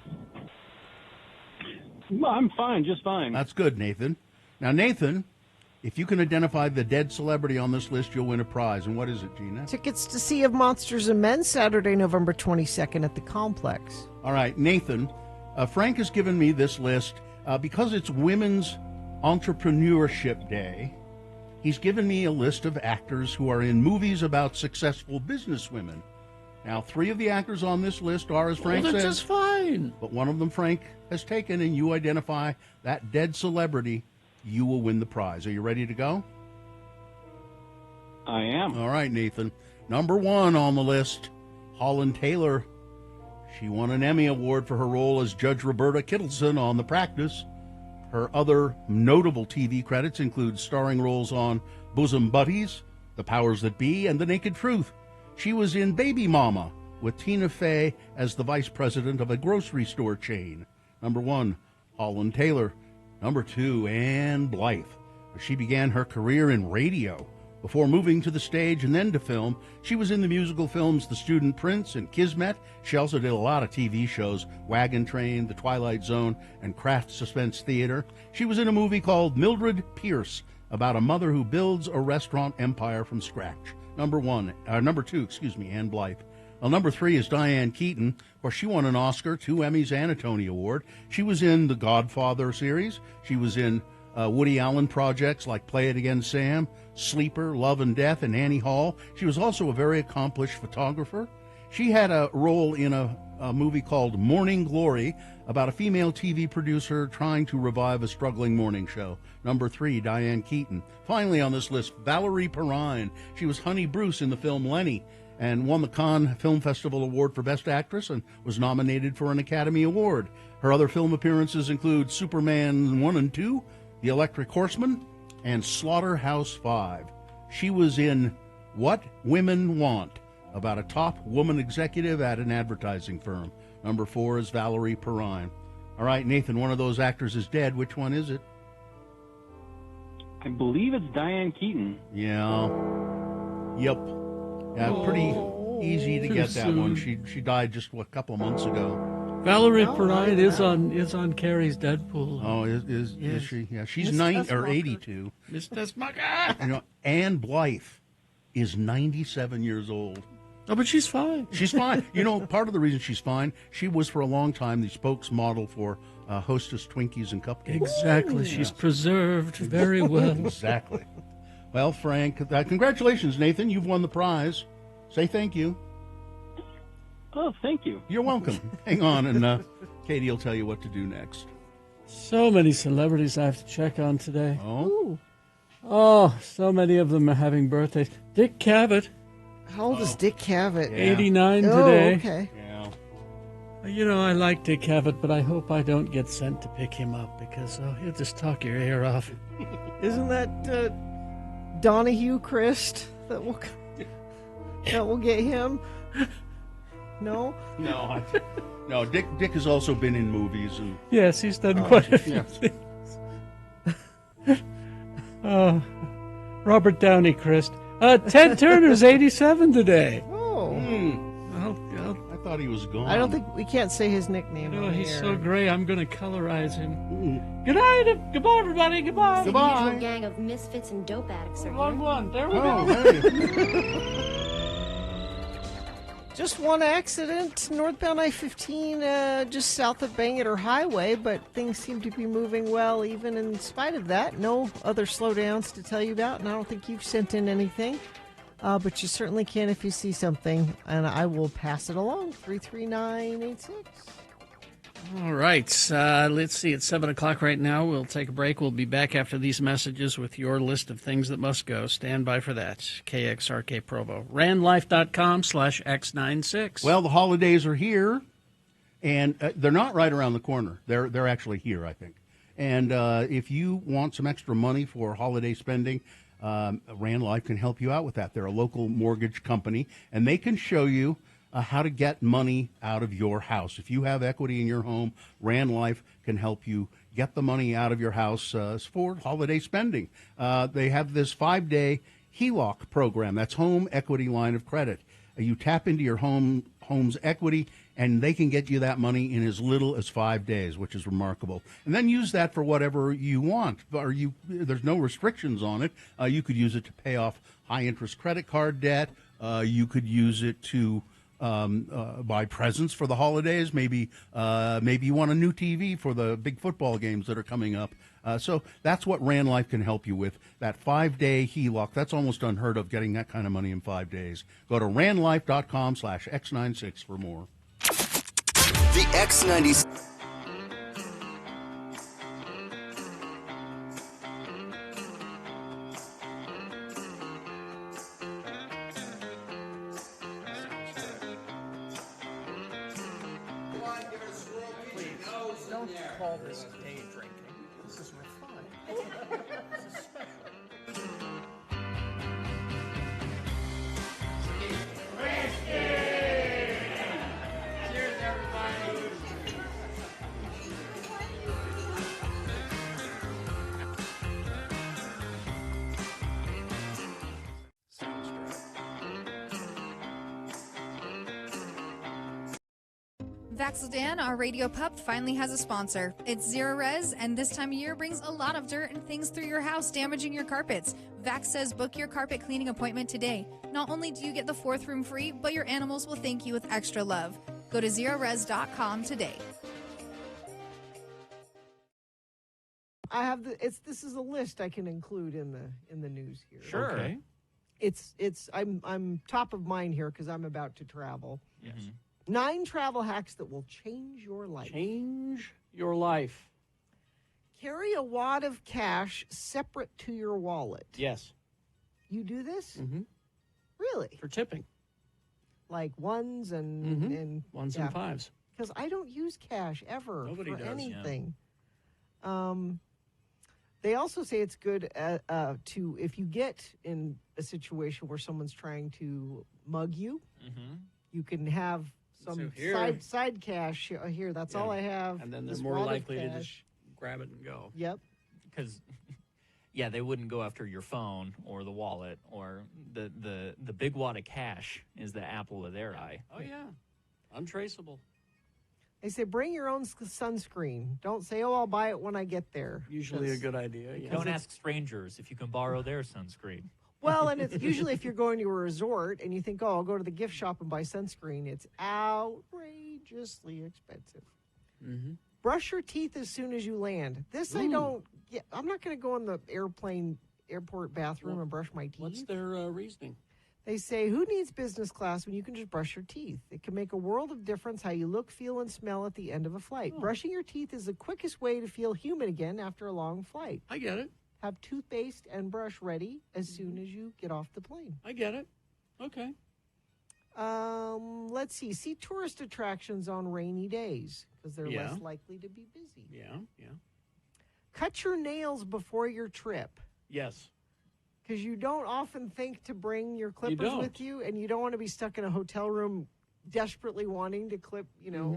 I'm fine, just fine. That's good, Nathan. Now, Nathan, If you can identify the dead celebrity on this list, you'll win a prize. And what is it, Gina? Tickets to Sea of Monsters and Men, Saturday, November 22nd at the Complex. All right, Nathan, Frank has given me this list because it's Women's Entrepreneurship Day. He's given me a list of actors who are in movies about successful businesswomen. Now, 3 of the actors on this list are, as Frank Well, that's says, just fine. but one of them Frank has taken, and you identify that dead celebrity, you will win the prize. Are you ready to go? I am. All right, Nathan. Number 1 on the list, Holland Taylor. She won an Emmy Award for her role as Judge Roberta Kittleson on The Practice. Her other notable TV credits include starring roles on Bosom Buddies, The Powers That Be, and The Naked Truth. She was in Baby Mama with Tina Fey as the vice president of a grocery store chain. Number 1, Holland Taylor. Number 2, Anne Blythe. She began her career in radio before moving to the stage and then to film. She was in the musical films The Student Prince and Kismet. She also did a lot of TV shows, Wagon Train, The Twilight Zone, and Kraft Suspense Theater. She was in a movie called Mildred Pierce about a mother who builds a restaurant empire from scratch. Number 2, Anne Blythe. Well, number 3 is Diane Keaton. Of course, she won an Oscar, 2 Emmys, and a Tony Award. She was in the Godfather series. She was in Woody Allen projects like Play It Again, Sam, Sleeper, Love and Death, and Annie Hall. She was also a very accomplished photographer. She had a role in a movie called Morning Glory about a female TV producer trying to revive a struggling morning show. Number 3, Diane Keaton. Finally on this list, Valerie Perrine. She was Honey Bruce in the film Lenny and won the Cannes Film Festival Award for Best Actress and was nominated for an Academy Award. Her other film appearances include Superman 1 and 2, The Electric Horseman, and Slaughterhouse-5. She was in What Women Want, about a top woman executive at an advertising firm. Number 4 is Valerie Perrine. All right, Nathan, one of those actors is dead. Which one is it? I believe it's Diane Keaton. Yeah. Yep. Yeah, pretty easy to too get that one. soon. She died just a couple of months ago. Valerie Perrine is on Carrie's Deadpool. Oh, is Yes. she? Yeah, she's Miss 82. Miss Desmucker. You know, Anne Blythe is 97 years old. Oh, but she's fine. She's fine. You know, part of the reason she's fine, she was for a long time the spokesmodel for Hostess Twinkies and Cupcakes. Exactly. She's preserved very well. Exactly. Well, Frank, congratulations, Nathan. You've won the prize. Say thank you. Oh, thank you. You're welcome. Hang on, and Katie will tell you what to do next. So many celebrities I have to check on today. Oh? Oh, so many of them are having birthdays. Dick Cavett. How old is Dick Cavett? Yeah. 89 today. Oh, okay. Yeah. You know, I like Dick Cavett, but I hope I don't get sent to pick him up because he'll just talk your ear off. Isn't that Donahue Christ that will get him? No? No, Dick has also been in movies. And, Yes, he's done quite a few yeah. things. Robert Downey Christ. Ted Turner's 87 today. Oh. I thought he was gone. I don't think we can't say his nickname. Oh, on he's the so air. gray, I'm going to colorize him. Good night. Goodbye, everybody. Goodbye. The usual gang of misfits and dope addicts are here. One. There we Oh, go. hey. Just one accident, northbound I-15, just south of Bangor Highway, but things seem to be moving well even in spite of that. No other slowdowns to tell you about, and I don't think you've sent in anything. But you certainly can if you see something, and I will pass it along. 33986. All right. Let's see. It's 7 o'clock right now. We'll take a break. We'll be back after these messages with your list of things that must go. Stand by for that. KXRK Provo. RandLife.com/X96. Well, the holidays are here, and they're not right around the corner. They're actually here, I think. And if you want some extra money for holiday spending, Rand Life can help you out with that. They're a local mortgage company, and they can show you how to get money out of your house. If you have equity in your home, Rand Life can help you get the money out of your house for holiday spending. They have this 5-day HELOC program. That's Home Equity Line of Credit. You tap into your home's equity and they can get you that money in as little as 5 days, which is remarkable. And then use that for whatever you want. There's no restrictions on it. You could use it to pay off high-interest credit card debt. You could use it to buy presents for the holidays. Maybe you want a new TV for the big football games that are coming up. So that's what Rand Life can help you with. That 5-day HELOC, that's almost unheard of, getting that kind of money in 5 days. Go to randlife.com/X96 for more. The X96. Don't call this day drinking. This is refined. This is special. Cheers, everybody. Vaxildan, our radio pup, finally has a sponsor. It's Zero Res, and this time of year brings a lot of dirt and things through your house, damaging your carpets. Vax says book your carpet cleaning appointment today. Not only do you get the 4th room free, but your animals will thank you with extra love. Go to zerores.com today. I have this is a list I can include in the news here. Sure. Okay. I'm top of mind here because I'm about to travel. Yes. 9 travel hacks that will change your life. Change your life. Carry a wad of cash separate to your wallet. Yes. You do this? Mm-hmm. Really? For tipping. Like ones and ones and fives. Because I don't use cash ever Nobody for does, anything. They also say it's good to, if you get in a situation where someone's trying to mug you, you can have some side cash here. That's all I have. And then they're this more wad of likely to cash. just grab it and go. Yep. Because, yeah, they wouldn't go after your phone or the wallet, or the big wad of cash is the apple of their eye. Oh, yeah. Untraceable. They say bring your own sunscreen. Don't say, oh, I'll buy it when I get there. Usually a good idea. Yeah. Don't ask strangers if you can borrow their sunscreen. Well, and it's usually if you're going to a resort and you think, oh, I'll go to the gift shop and buy sunscreen, it's outrageously expensive. Mm-hmm. Brush your teeth as soon as you land. This I don't get. I'm not going to go in the airport bathroom and brush my teeth. What's their reasoning? They say, who needs business class when you can just brush your teeth? It can make a world of difference how you look, feel, and smell at the end of a flight. Brushing your teeth is the quickest way to feel human again after a long flight. I get it. Have toothpaste and brush ready as soon as you get off the plane. I get it. Okay. Let's see. See tourist attractions on rainy days because they're less likely to be busy. Yeah, yeah. Cut your nails before your trip. Yes. Because you don't often think to bring your clippers with you, and you don't want to be stuck in a hotel room desperately wanting to clip, your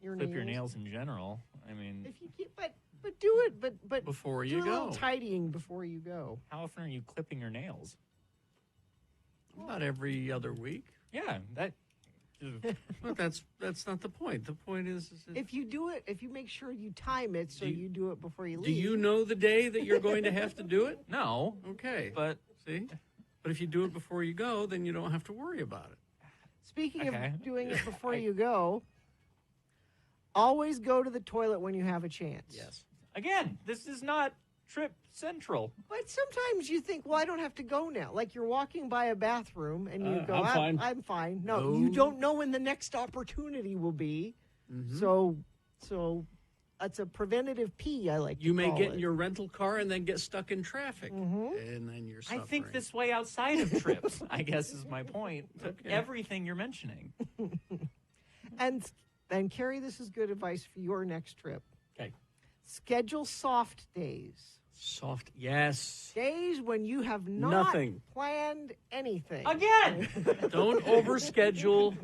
Clip your nails in general. I mean, if you keep, but do it, but before do you a little go. tidying before you go. How often are you clipping your nails? About every other week. Yeah, that. But that's not the point. The point is if you do it, if you make sure you time it so you do it before you leave. Do you know the day that you're going to have to do it? No. Okay. But see, but if you do it before you go, then you don't have to worry about it. Speaking of doing it before you go, always go to the toilet when you have a chance. Yes. Again, this is not Trip Central. But sometimes you think, well, I don't have to go now. Like you're walking by a bathroom and you go, I'm fine. No, you don't know when the next opportunity will be. Mm-hmm. So that's a preventative pee, I like to You may call get it. in your rental car and then get stuck in traffic. And then you're suffering. I think this way outside of trips, I guess is my point. Everything you're mentioning. And Carrie, this is good advice for your next trip. Okay. Schedule soft days. Soft, yes. Days when you have not Nothing. planned anything. Again! Don't overschedule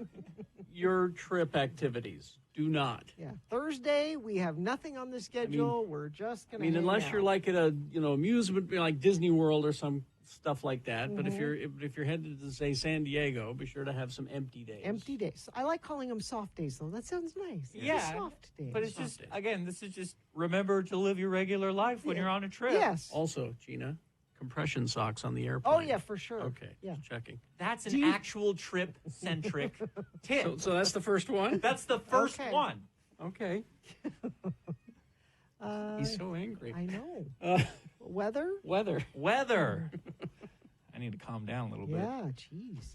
your trip activities. Do not. Yeah, Thursday we have nothing on the schedule. We're just gonna. Unless you're like at a amusement like Disney World or some stuff like that. But if you're headed to say San Diego, be sure to have some empty days. Empty days. I like calling them soft days, though. That sounds nice. Yeah, Soft days. but it's just again, this is just remember to live your regular life when you're on a trip. Yes. Also, Gina, compression socks on the airplane. Oh yeah, for sure. Okay. Yeah. Just checking. That's an actual trip centric tip. So that's the first one. That's the first Okay. one. Okay. He's so angry. I know. Weather? Weather. I need to calm down a little bit. Yeah, jeez.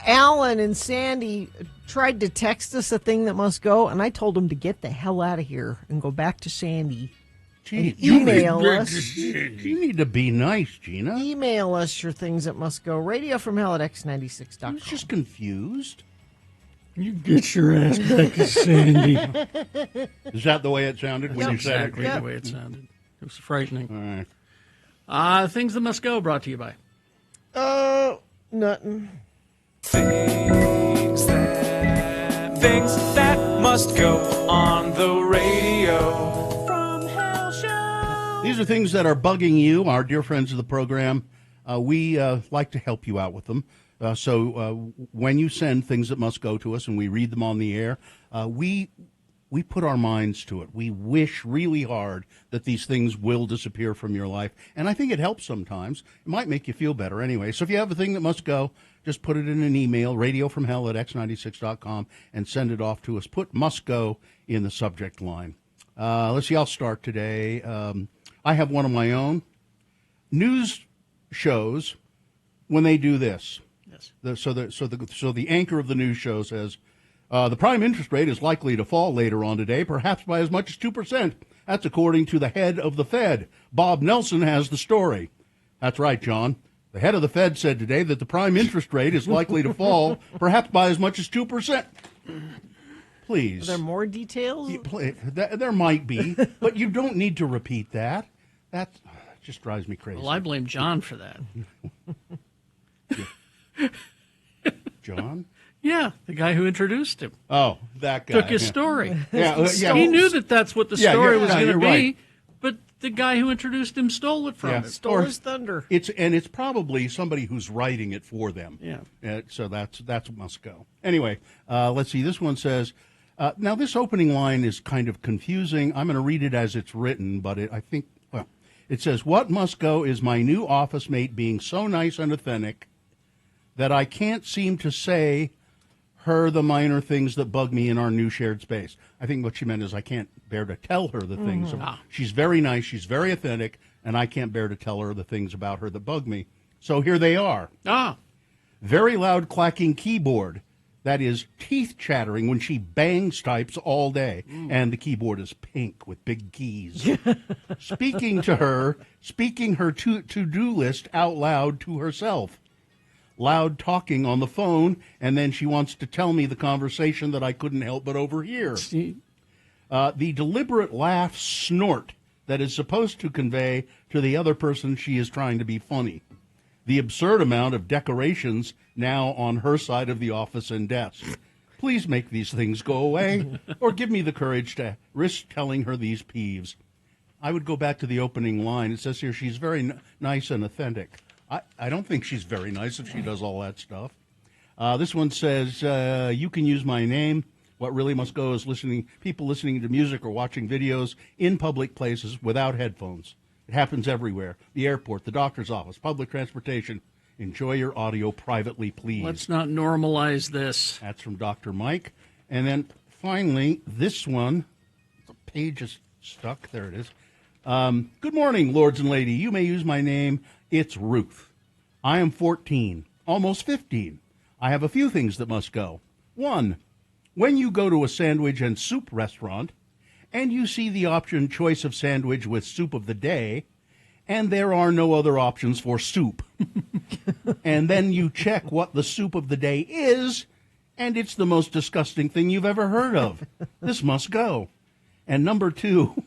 Alan and Sandy tried to text us a thing that must go, and I told them to get the hell out of here and go back to Sandy. And email us. You need to be nice, Gina. Email us your things that must go. Radio from hell at x96.com. I was just confused. You get your ass back to Sandy. Is that the way it sounded when you said it? Exactly the way it sounded. It was frightening. All right. Things that must go, brought to you by. Nothing. Things that must go on the radio. From Hell Show. These are things that are bugging you, our dear friends of the program. We like to help you out with them. So when you send things that must go to us and we read them on the air, we put our minds to it. We wish really hard that these things will disappear from your life. And I think it helps sometimes. It might make you feel better anyway. So if you have a thing that must go, just put it in an email, radiofromhell@x96.com, and send it off to us. Put must go in the subject line. Let's see, I'll start today. I have one of my own. News shows, when they do this. Yes. So the anchor of the news show says, the prime interest rate is likely to fall later on today, perhaps by as much as 2%. That's according to the head of the Fed. Bob Nelson has the story. That's right, John. The head of the Fed said today that the prime interest rate is likely to fall perhaps by as much as 2%. Please. Are there more details? There might be, but you don't need to repeat that. That just drives me crazy. Well, I blame John for that. John? Yeah, the guy who introduced him. Oh, that guy. Took his story. Yeah, He knew that that's what the story was going to be, right. but the guy who introduced him stole it from him. Stole his thunder. It's probably somebody who's writing it for them. Yeah. So that's must go. Anyway, let's see. This one says, now this opening line is kind of confusing. I'm going to read it as it's written, but it says, what must go is my new office mate being so nice and authentic that I can't seem to say her the minor things that bug me in our new shared space. I think what she meant is I can't bear to tell her the things. She's very nice, she's very authentic, and I can't bear to tell her the things about her that bug me. So here they are. Very loud clacking keyboard. That is teeth chattering when she bangs types all day. And the keyboard is pink with big keys. Speaking her to-do list out loud to herself. Loud talking on the phone, and then she wants to tell me the conversation that I couldn't help but overhear. The deliberate laugh snort that is supposed to convey to the other person she is trying to be funny. The absurd amount of decorations now on her side of the office and desk. Please make these things go away, or give me the courage to risk telling her these peeves. I would go back to the opening line. It says here she's very nice and authentic. I don't think she's very nice if she does all that stuff. This one says, you can use my name. What really must go is people listening to music or watching videos in public places without headphones. It happens everywhere. The airport, the doctor's office, public transportation. Enjoy your audio privately, please. Let's not normalize this. That's from Dr. Mike. And then finally, this one, the page is stuck. There it is. Good morning, lords and lady. You may use my name. It's Ruth. I am 14, almost 15. I have a few things that must go. 1, when you go to a sandwich and soup restaurant and you see the option choice of sandwich with soup of the day, and there are no other options for soup, and then you check what the soup of the day is, and it's the most disgusting thing you've ever heard of. This must go. And number 2,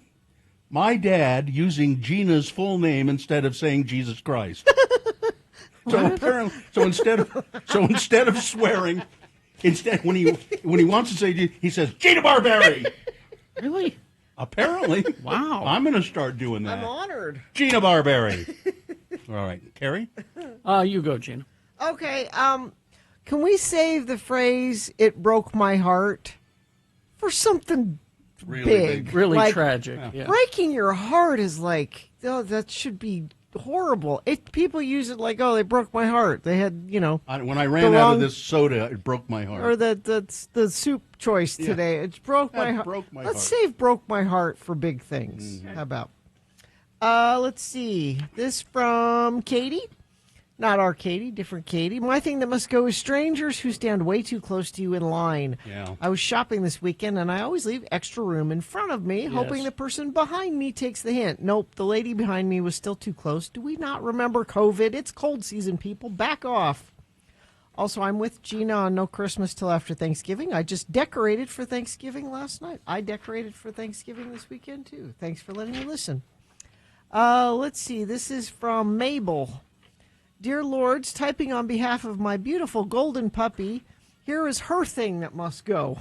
my dad using Gina's full name instead of saying Jesus Christ. So instead of swearing, when he wants to say, he says Gina Barberi. Really? Apparently. Wow. I'm going to start doing that. I'm honored. Gina Barberi. All right, Carrie. You go, Gina. Okay. Can we save the phrase "it broke my heart" for something Really big, really like, tragic? Yeah. Breaking your heart is like, oh, that should be horrible. People use it like, oh, they broke my heart. They had, When I ran out of this soda, it broke my heart. or the soup choice today. It broke my heart. Let's save "broke my heart" for big things. How about? Let's see. This from Katie. Not our Katie, different Katie. My thing that must go is strangers who stand way too close to you in line. Yeah. I was shopping this weekend, and I always leave extra room in front of me, hoping the person behind me takes the hint. Nope, the lady behind me was still too close. Do we not remember COVID? It's cold season, people. Back off. Also, I'm with Gina on No Christmas Till After Thanksgiving. I just decorated for Thanksgiving last night. I decorated for Thanksgiving this weekend, too. Thanks for letting me listen. Let's see. This is from Mabel. Dear Lords, typing on behalf of my beautiful golden puppy, here is her thing that must go.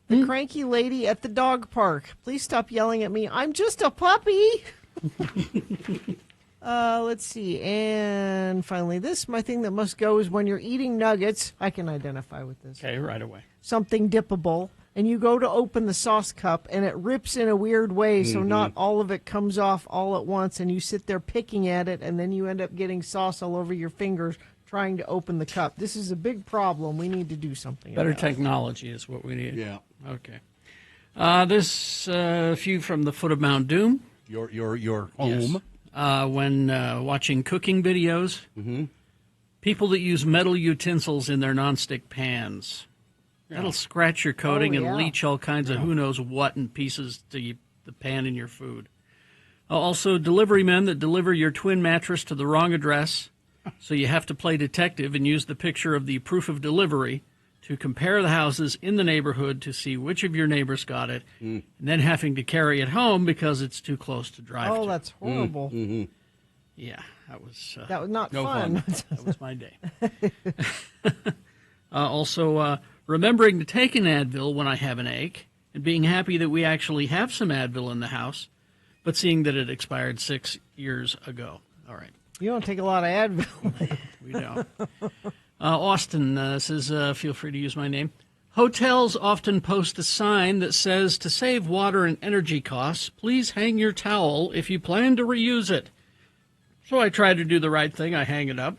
The cranky lady at the dog park. Please stop yelling at me. I'm just a puppy. Let's see. And finally, my thing that must go is when you're eating nuggets. I can identify with this. Okay, right away. Something dippable. And you go to open the sauce cup, and it rips in a weird way, so not all of it comes off all at once, and you sit there picking at it, and then you end up getting sauce all over your fingers trying to open the cup. This is a big problem. We need to do something Better about it. technology is what we need. Yeah. Okay. This few from the foot of Mount Doom. Your home. Yes. When watching cooking videos, people that use metal utensils in their nonstick pans. That'll scratch your coating and leach all kinds of who knows what in pieces to the pan in your food. Also, delivery men that deliver your twin mattress to the wrong address, so you have to play detective and use the picture of the proof of delivery to compare the houses in the neighborhood to see which of your neighbors got it, and then having to carry it home because it's too close to drive to. Oh, that's horrible. Yeah, that was not no fun. That was my day. Also, remembering to take an Advil when I have an ache, and being happy that we actually have some Advil in the house, but seeing that it expired 6 years ago. All right. You don't take a lot of Advil. We don't. Austin says, feel free to use my name. Hotels often post a sign that says, to save water and energy costs, please hang your towel if you plan to reuse it. So I try to do the right thing. I hang it up.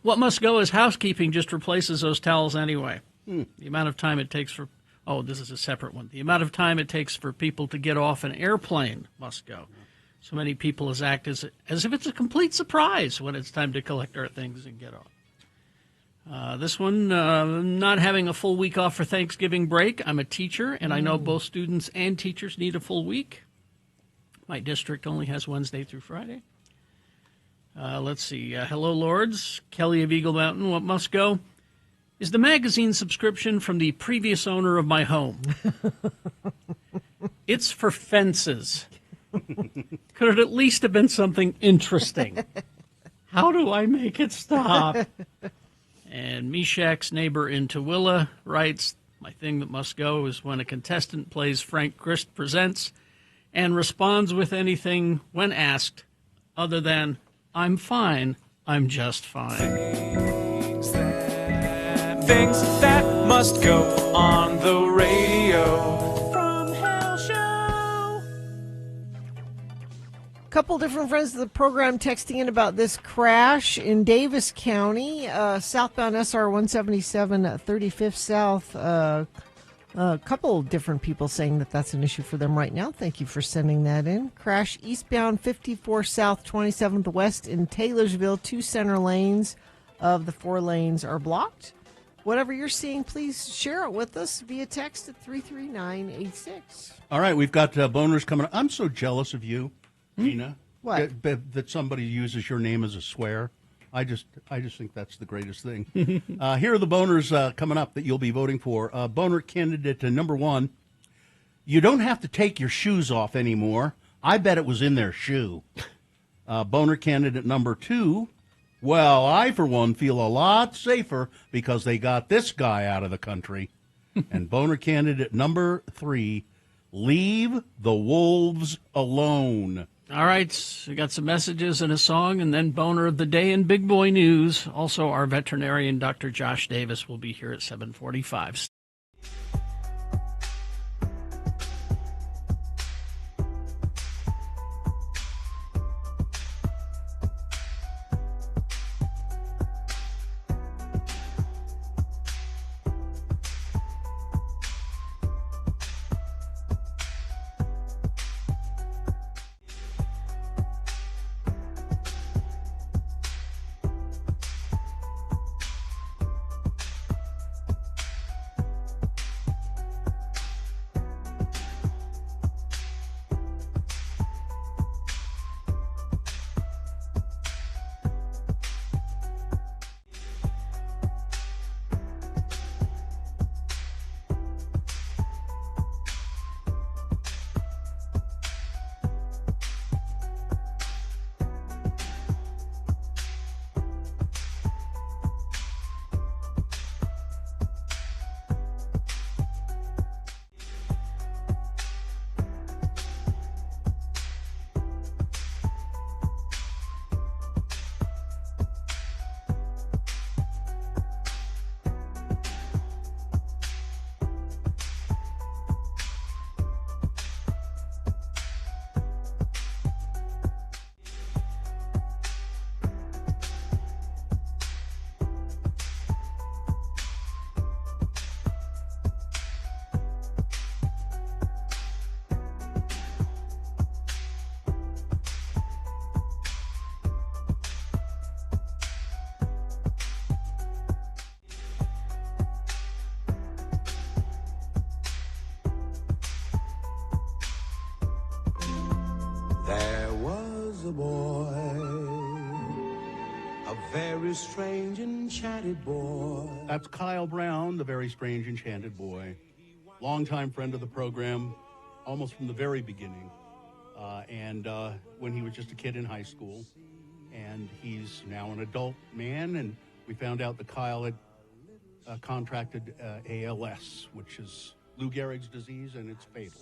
What must go is housekeeping just replaces those towels anyway. The amount of time it takes for... Oh, this is a separate one. The amount of time it takes for people to get off an airplane must go. So many people act as if it's a complete surprise when it's time to collect our things and get off. This one, not having a full week off for Thanksgiving break. I'm a teacher, and I know both students and teachers need a full week. My district only has Wednesday through Friday. Let's see. Hello, Lords. Kelly of Eagle Mountain. What must go is the magazine subscription from the previous owner of my home. It's for fences. Could it at least have been something interesting? How do I make it stop? And Meshach's neighbor in Tooele writes, my thing that must go is when a contestant plays Frank Christ Presents and responds with anything when asked other than, I'm fine, I'm just fine. Things that must go on the radio from Hell Show. Couple different friends of the program texting in about this crash in Davis County, southbound SR 177 35th South. A couple different people saying that that's an issue for them right now. Thank you for sending that in. Crash eastbound 54 South 27th West in Taylorsville. 2 center lanes of the 4 lanes are blocked. Whatever you're seeing, please share it with us via text at 33986. All right, we've got boners coming up. I'm so jealous of you, Gina. What? That somebody uses your name as a swear. I just think that's the greatest thing. Here are the boners coming up that you'll be voting for. Boner candidate to number 1. You don't have to take your shoes off anymore. I bet it was in their shoe. Boner candidate number 2. Well, I, for one, feel a lot safer because they got this guy out of the country. And boner candidate number 3, leave the wolves alone. All right, we got some messages and a song, and then boner of the day and big boy news. Also, our veterinarian, Dr. Josh Davis, will be here at 7:45. There was a boy, a very strange enchanted boy. That's Kyle Brown, the very strange enchanted boy. Longtime friend of the program, almost from the very beginning. And when he was just a kid in high school. And he's now an adult man. And we found out that Kyle had contracted ALS, which is Lou Gehrig's disease, and it's fatal.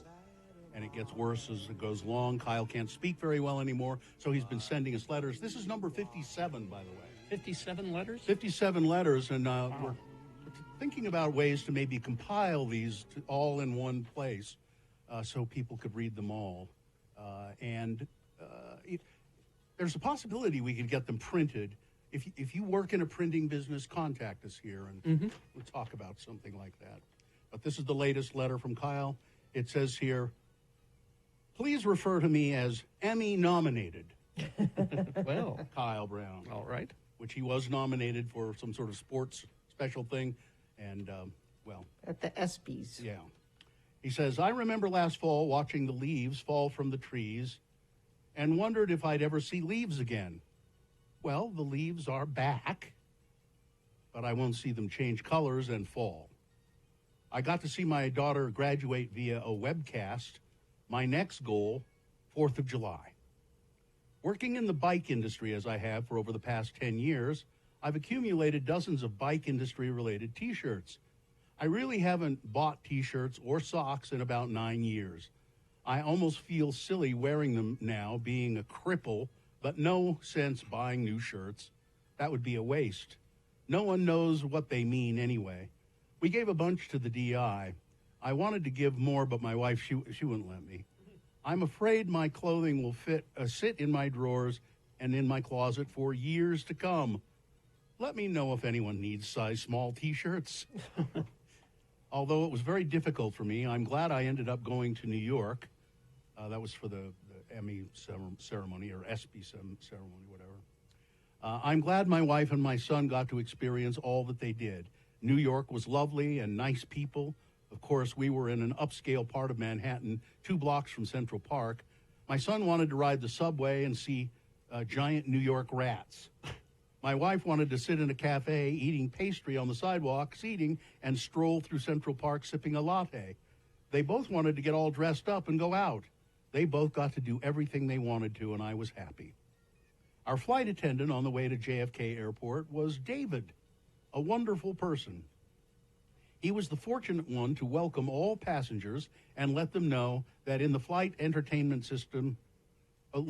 And it gets worse as it goes along. Kyle can't speak very well anymore, so he's been sending us letters. This is number 57, by the way. 57 letters? 57 letters, and we're thinking about ways to maybe compile these all in one place so people could read them all. There's a possibility we could get them printed. If you work in a printing business, contact us here, and we'll talk about something like that. But this is the latest letter from Kyle. It says here, please refer to me as Emmy nominated. Well, Kyle Brown. All right. Which he was nominated for some sort of sports special thing. And, at the ESPYs. Yeah. He says, I remember last fall watching the leaves fall from the trees and wondered if I'd ever see leaves again. Well, the leaves are back, but I won't see them change colors and fall. I got to see my daughter graduate via a webcast. My next goal, 4th of July. Working in the bike industry as I have for over the past 10 years, I've accumulated dozens of bike industry-related T-shirts. I really haven't bought T-shirts or socks in about 9 years. I almost feel silly wearing them now, being a cripple, but no sense buying new shirts. That would be a waste. No one knows what they mean anyway. We gave a bunch to the DI. I wanted to give more, but my wife, she wouldn't let me. I'm afraid my clothing will sit in my drawers and in my closet for years to come. Let me know if anyone needs size small T-shirts. Although it was very difficult for me, I'm glad I ended up going to New York. That was for the Emmy ceremony or ESPY ceremony, whatever. I'm glad my wife and my son got to experience all that they did. New York was lovely and nice people. Of course, we were in an upscale part of Manhattan, 2 blocks from Central Park. My son wanted to ride the subway and see giant New York rats. My wife wanted to sit in a cafe eating pastry on the sidewalk, seating, and stroll through Central Park sipping a latte. They both wanted to get all dressed up and go out. They both got to do everything they wanted to, and I was happy. Our flight attendant on the way to JFK Airport was David, a wonderful person. He was the fortunate one to welcome all passengers and let them know that the flight entertainment system would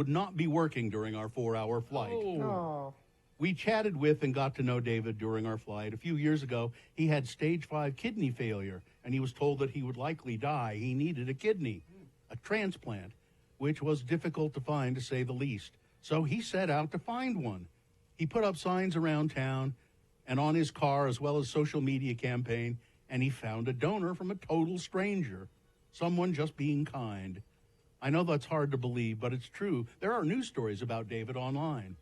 not be working during our 4-hour flight. Oh. We chatted with and got to know David during our flight. A few years ago, he had stage 5 kidney failure, and he was told that he would likely die. He needed a kidney, a transplant, which was difficult to find, to say the least. So he set out to find one. He put up signs around town and on his car, as well as social media campaign, and he found a donor from a total stranger, someone just being kind. I know that's hard to believe, but it's true. There are news stories about David online.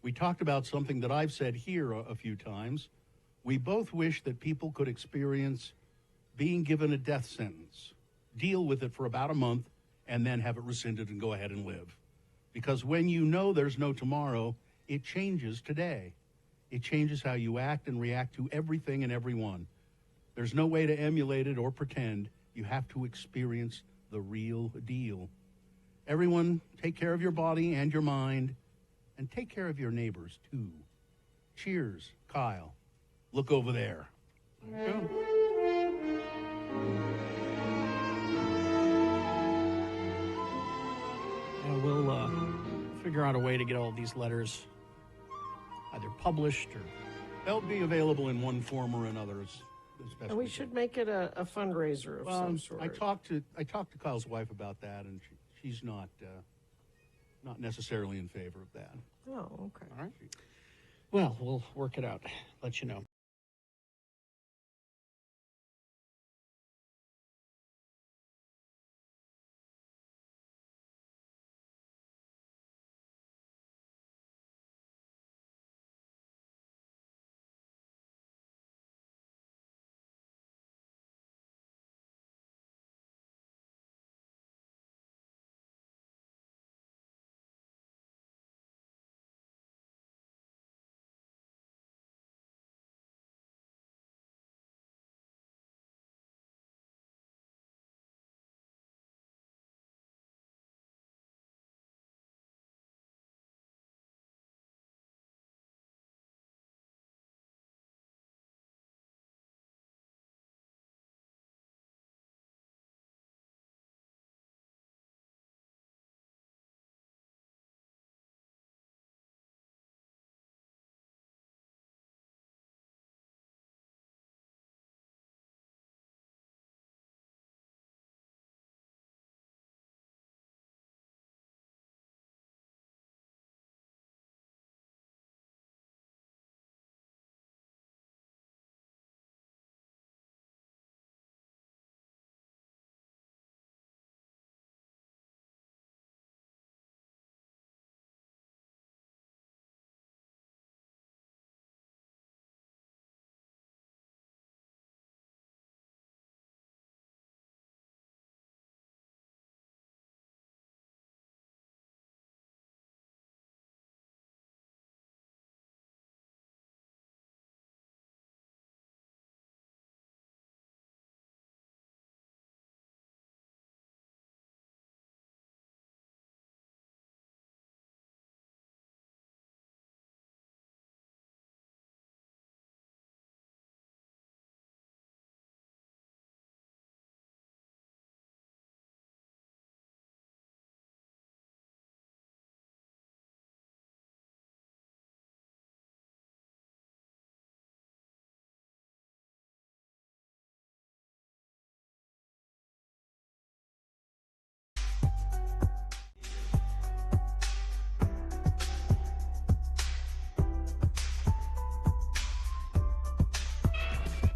We talked about something that I've said here a few times. We both wish that people could experience being given a death sentence, deal with it for about a month, and then have it rescinded and go ahead and live. Because when you know there's no tomorrow, it changes today. It changes how you act and react to everything and everyone. There's no way to emulate it or pretend. You have to experience the real deal. Everyone, take care of your body and your mind, and take care of your neighbors, too. Cheers, Kyle. Look over there. Go. And we'll figure out a way to get all these letters either published or... They'll be available in one form or another. And we should make it a fundraiser of some sort. I talked to Kyle's wife about that, and she's not necessarily in favor of that. Oh, okay. All right. Well, we'll work it out. Let you know.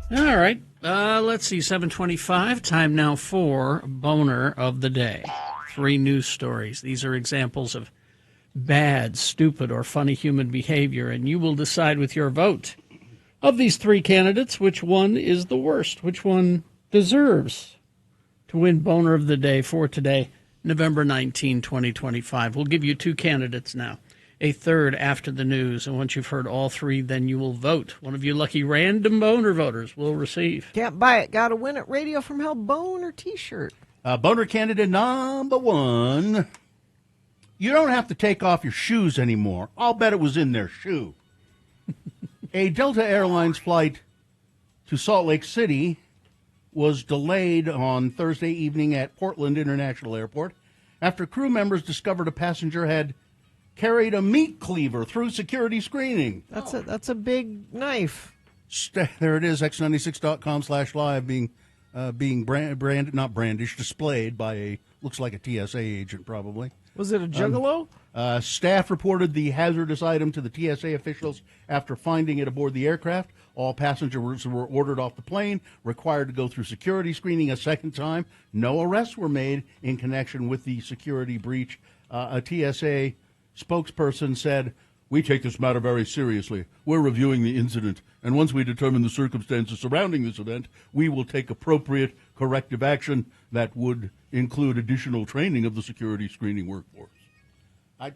All right. Let's see. 7:25. Time now for Boner of the Day. 3 news stories. These are examples of bad, stupid, or funny human behavior, and you will decide with your vote of these 3 candidates which one is the worst, which one deserves to win Boner of the Day for today, November 19, 2025. We'll give you 2 candidates now, a third after the news, and once you've heard all 3, then you will vote. One of you lucky random Boner voters will receive. Can't buy it. Got to win it. Radio from Hell Boner T-shirt. Boner candidate number 1. You don't have to take off your shoes anymore. I'll bet it was in their shoe. A Delta Airlines flight to Salt Lake City was delayed on Thursday evening at Portland International Airport after crew members discovered a passenger had carried a meat cleaver through security screening. That's a big knife. There it is, x96.com/live being branded, not brandished, displayed by looks like a TSA agent probably. Was it a juggalo? Staff reported the hazardous item to the TSA officials after finding it aboard the aircraft. All passengers were ordered off the plane, required to go through security screening a second time. No arrests were made in connection with the security breach. A TSA spokesperson said, "We take this matter very seriously. We're reviewing the incident, and once we determine the circumstances surrounding this event, we will take appropriate corrective action that would include additional training of the security screening workforce."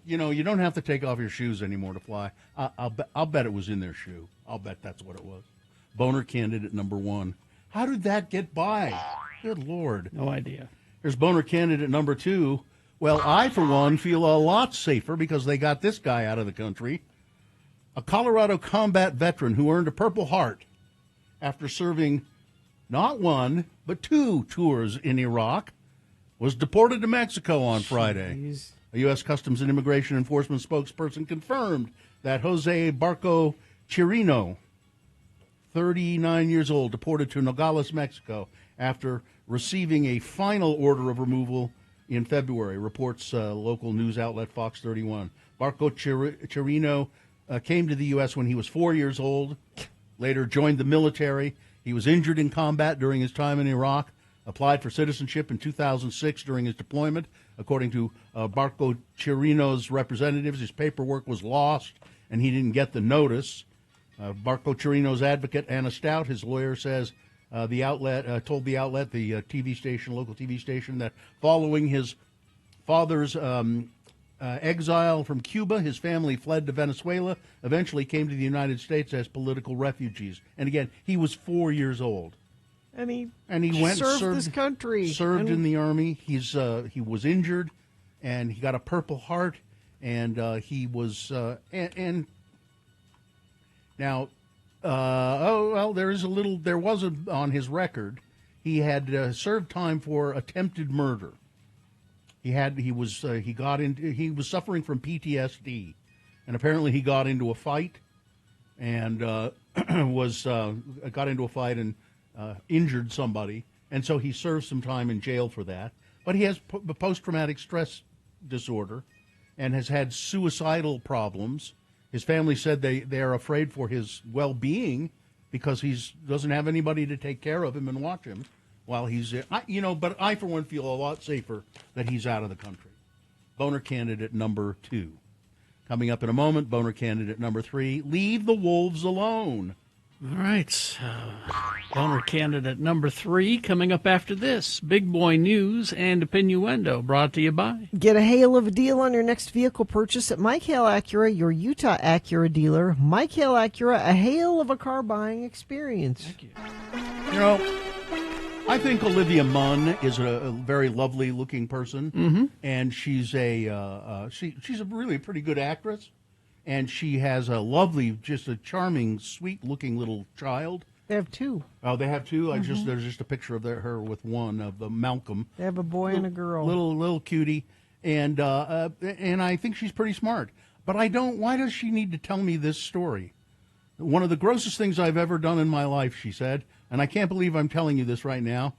You don't have to take off your shoes anymore to fly. I'll bet it was in their shoe. I'll bet that's what it was. Boner candidate number 1. How did that get by? Good Lord. No idea. Here's Boner candidate number 2. Well, I, for one, feel a lot safer because they got this guy out of the country. A Colorado combat veteran who earned a Purple Heart after serving not 1, but 2 tours in Iraq was deported to Mexico on Friday. Jeez. A U.S. Customs and Immigration Enforcement spokesperson confirmed that Jose Barco Chirino, 39 years old, deported to Nogales, Mexico, after receiving a final order of removal in February, reports local news outlet Fox 31. Barco Chirino came to the U.S. when he was 4 years old, later joined the military. He was injured in combat during his time in Iraq, applied for citizenship in 2006 during his deployment. According to Barco Chirino's representatives, his paperwork was lost and he didn't get the notice. Barco Chirino's advocate, Anna Stout, his lawyer, says the outlet told the outlet, the TV station, local TV station, that following his father's exile from Cuba, his family fled to Venezuela, eventually came to the United States as political refugees. And again, he was 4 years old. And he went served this country. Served in the Army. He was injured, and he got a Purple Heart, and he was and now there was on his record. He had served time for attempted murder. He was suffering from PTSD, and apparently he got into a fight, and injured somebody, and so he served some time in jail for that. But he has post-traumatic stress disorder and has had suicidal problems. His family said they are afraid for his well-being because he doesn't have anybody to take care of him and watch him while he's but I, for one, feel a lot safer that he's out of the country. Boner candidate number 2. Coming up in a moment, Boner candidate number 3, leave the wolves alone. All right. Boner candidate number 3 coming up after this. Big Boy News and Opinioendo brought to you by. Get a hail of a deal on your next vehicle purchase at Mike Hale Acura, your Utah Acura dealer. Mike Hale Acura, a hail of a car buying experience. Thank you. I think Olivia Munn is a very lovely looking person, and she's she's a really pretty good actress. And she has a lovely, just a charming, sweet-looking little child. They have 2. Oh, they have 2? There's just a picture of her with one, of Malcolm. They have a boy and a girl. Little cutie. And I think she's pretty smart. But why does she need to tell me this story? One of the grossest things I've ever done in my life, she said, and I can't believe I'm telling you this right now.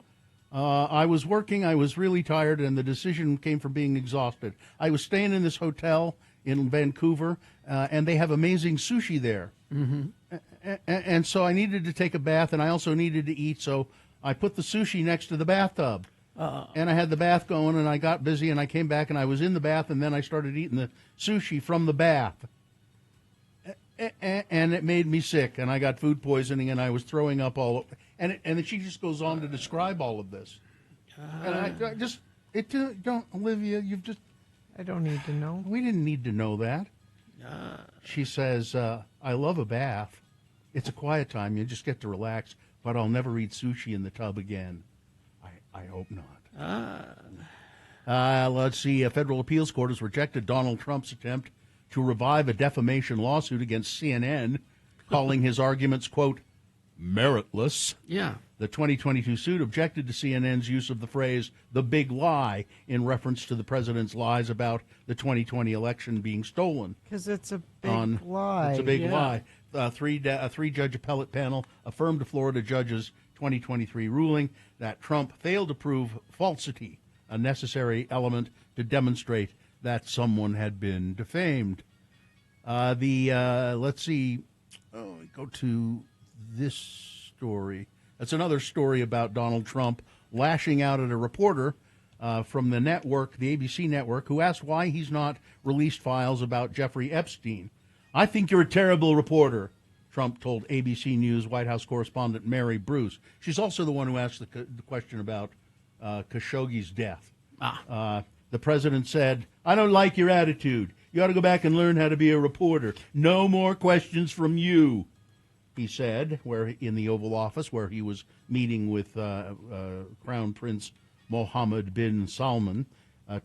I was working, I was really tired, and the decision came from being exhausted. I was staying in this hotel in Vancouver, and they have amazing sushi there. And so I needed to take a bath, and I also needed to eat, so I put the sushi next to the bathtub. And I had the bath going, and I got busy, and I came back, and I was in the bath, and then I started eating the sushi from the bath. And it made me sick, and I got food poisoning, and I was throwing up all over. And then she just goes on to describe all of this. And I just, don't, Olivia, you've just... I don't need to know. We didn't need to know that. She says, I love a bath. It's a quiet time. You just get to relax, but I'll never eat sushi in the tub again. I hope not. Let's see. A federal appeals court has rejected Donald Trump's attempt to revive a defamation lawsuit against CNN, calling his arguments, quote, meritless. Yeah. The 2022 suit objected to CNN's use of the phrase "the big lie" in reference to the president's lies about the 2020 election being stolen. Because it's a big lie. It's a big lie. A three-judge appellate panel affirmed a Florida judge's 2023 ruling that Trump failed to prove falsity, a necessary element to demonstrate that someone had been defamed. Let's see. Go to this story. That's another story about Donald Trump lashing out at a reporter from the network, the ABC network, who asked why he's not released files about Jeffrey Epstein. I think you're a terrible reporter, Trump told ABC News White House correspondent Mary Bruce. She's also the one who asked the question about Khashoggi's death. The president said, I don't like your attitude. You ought to go back and learn how to be a reporter. No more questions from you, he said, where in the Oval Office, where he was meeting with Crown Prince Mohammed bin Salman.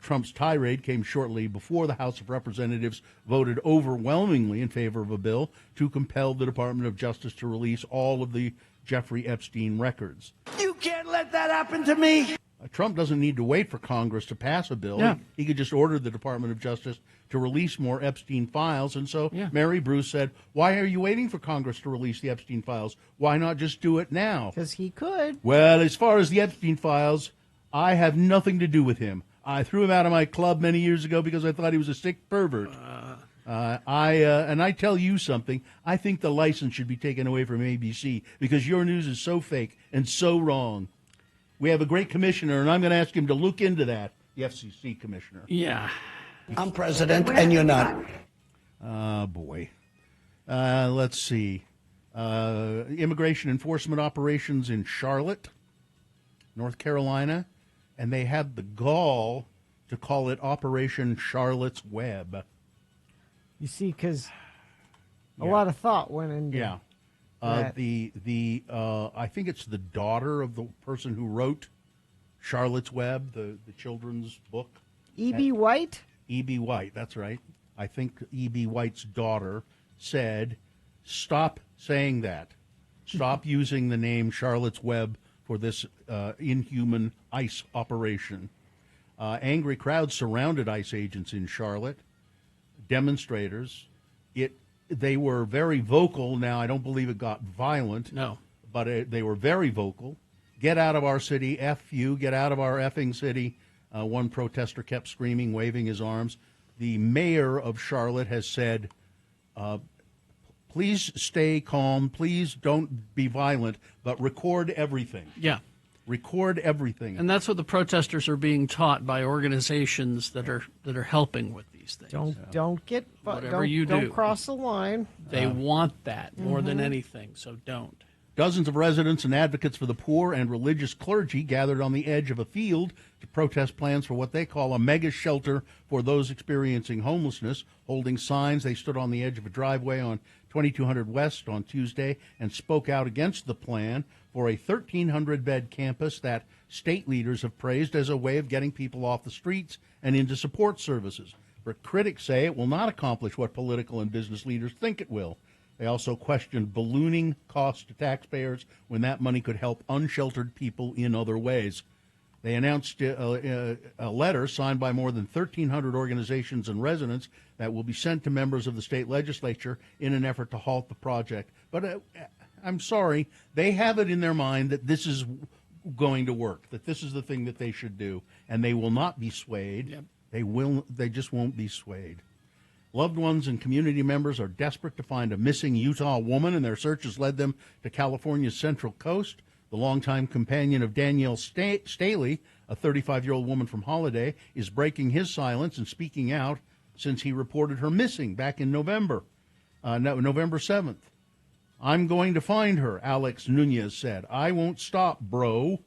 Trump's tirade came shortly before the House of Representatives voted overwhelmingly in favor of a bill to compel the Department of Justice to release all of the Jeffrey Epstein records. You can't let that happen to me. Trump doesn't need to wait for Congress to pass a bill. Yeah. He could just order the Department of Justice to release more Epstein files. And so Mary Bruce said, why are you waiting for Congress to release the Epstein files? Why not just do it now? Because he could. Well, as far as the Epstein files, I have nothing to do with him. I threw him out of my club many years ago because I thought he was a sick pervert. And I tell you something, I think the license should be taken away from ABC because your news is so fake and so wrong. We have a great commissioner, and I'm going to ask him to look into that, the FCC commissioner. Yeah. I'm president, and you're not. Boy. Let's see. Immigration enforcement operations in Charlotte, North Carolina, and they had the gall to call it Operation Charlotte's Web. You see, because a lot of thought went into that. I think it's the daughter of the person who wrote Charlotte's Web, the children's book. E.B. White? E.B. White, that's right. I think E.B. White's daughter said, stop saying that. Stop using the name Charlotte's Web for this inhuman ICE operation. Angry crowds surrounded ICE agents in Charlotte, demonstrators. They were very vocal. Now, I don't believe it got violent. No. But they were very vocal. Get out of our city, F you, get out of our effing city. One protester kept screaming, waving his arms. The mayor of Charlotte has said, please stay calm, please don't be violent, but record everything. Yeah. Record everything. And that's what the protesters are being taught by organizations that are helping with these things. Don't cross the line. They want that more than anything, so don't. Dozens of residents and advocates for the poor and religious clergy gathered on the edge of a field to protest plans for what they call a mega shelter for those experiencing homelessness. Holding signs, they stood on the edge of a driveway on 2200 West on Tuesday and spoke out against the plan for a 1,300-bed campus that state leaders have praised as a way of getting people off the streets and into support services. But critics say it will not accomplish what political and business leaders think it will. They also questioned ballooning costs to taxpayers when that money could help unsheltered people in other ways. They announced a letter signed by more than 1,300 organizations and residents that will be sent to members of the state legislature in an effort to halt the project. But I'm sorry, they have it in their mind that this is going to work, that this is the thing that they should do, and they will not be swayed. Yep. They just won't be swayed. Loved ones and community members are desperate to find a missing Utah woman, and their search has led them to California's Central Coast. The longtime companion of Danielle Staley, a 35-year-old woman from Holiday, is breaking his silence and speaking out since he reported her missing back in November 7th. I'm going to find her, Alex Nunez said. I won't stop, bro.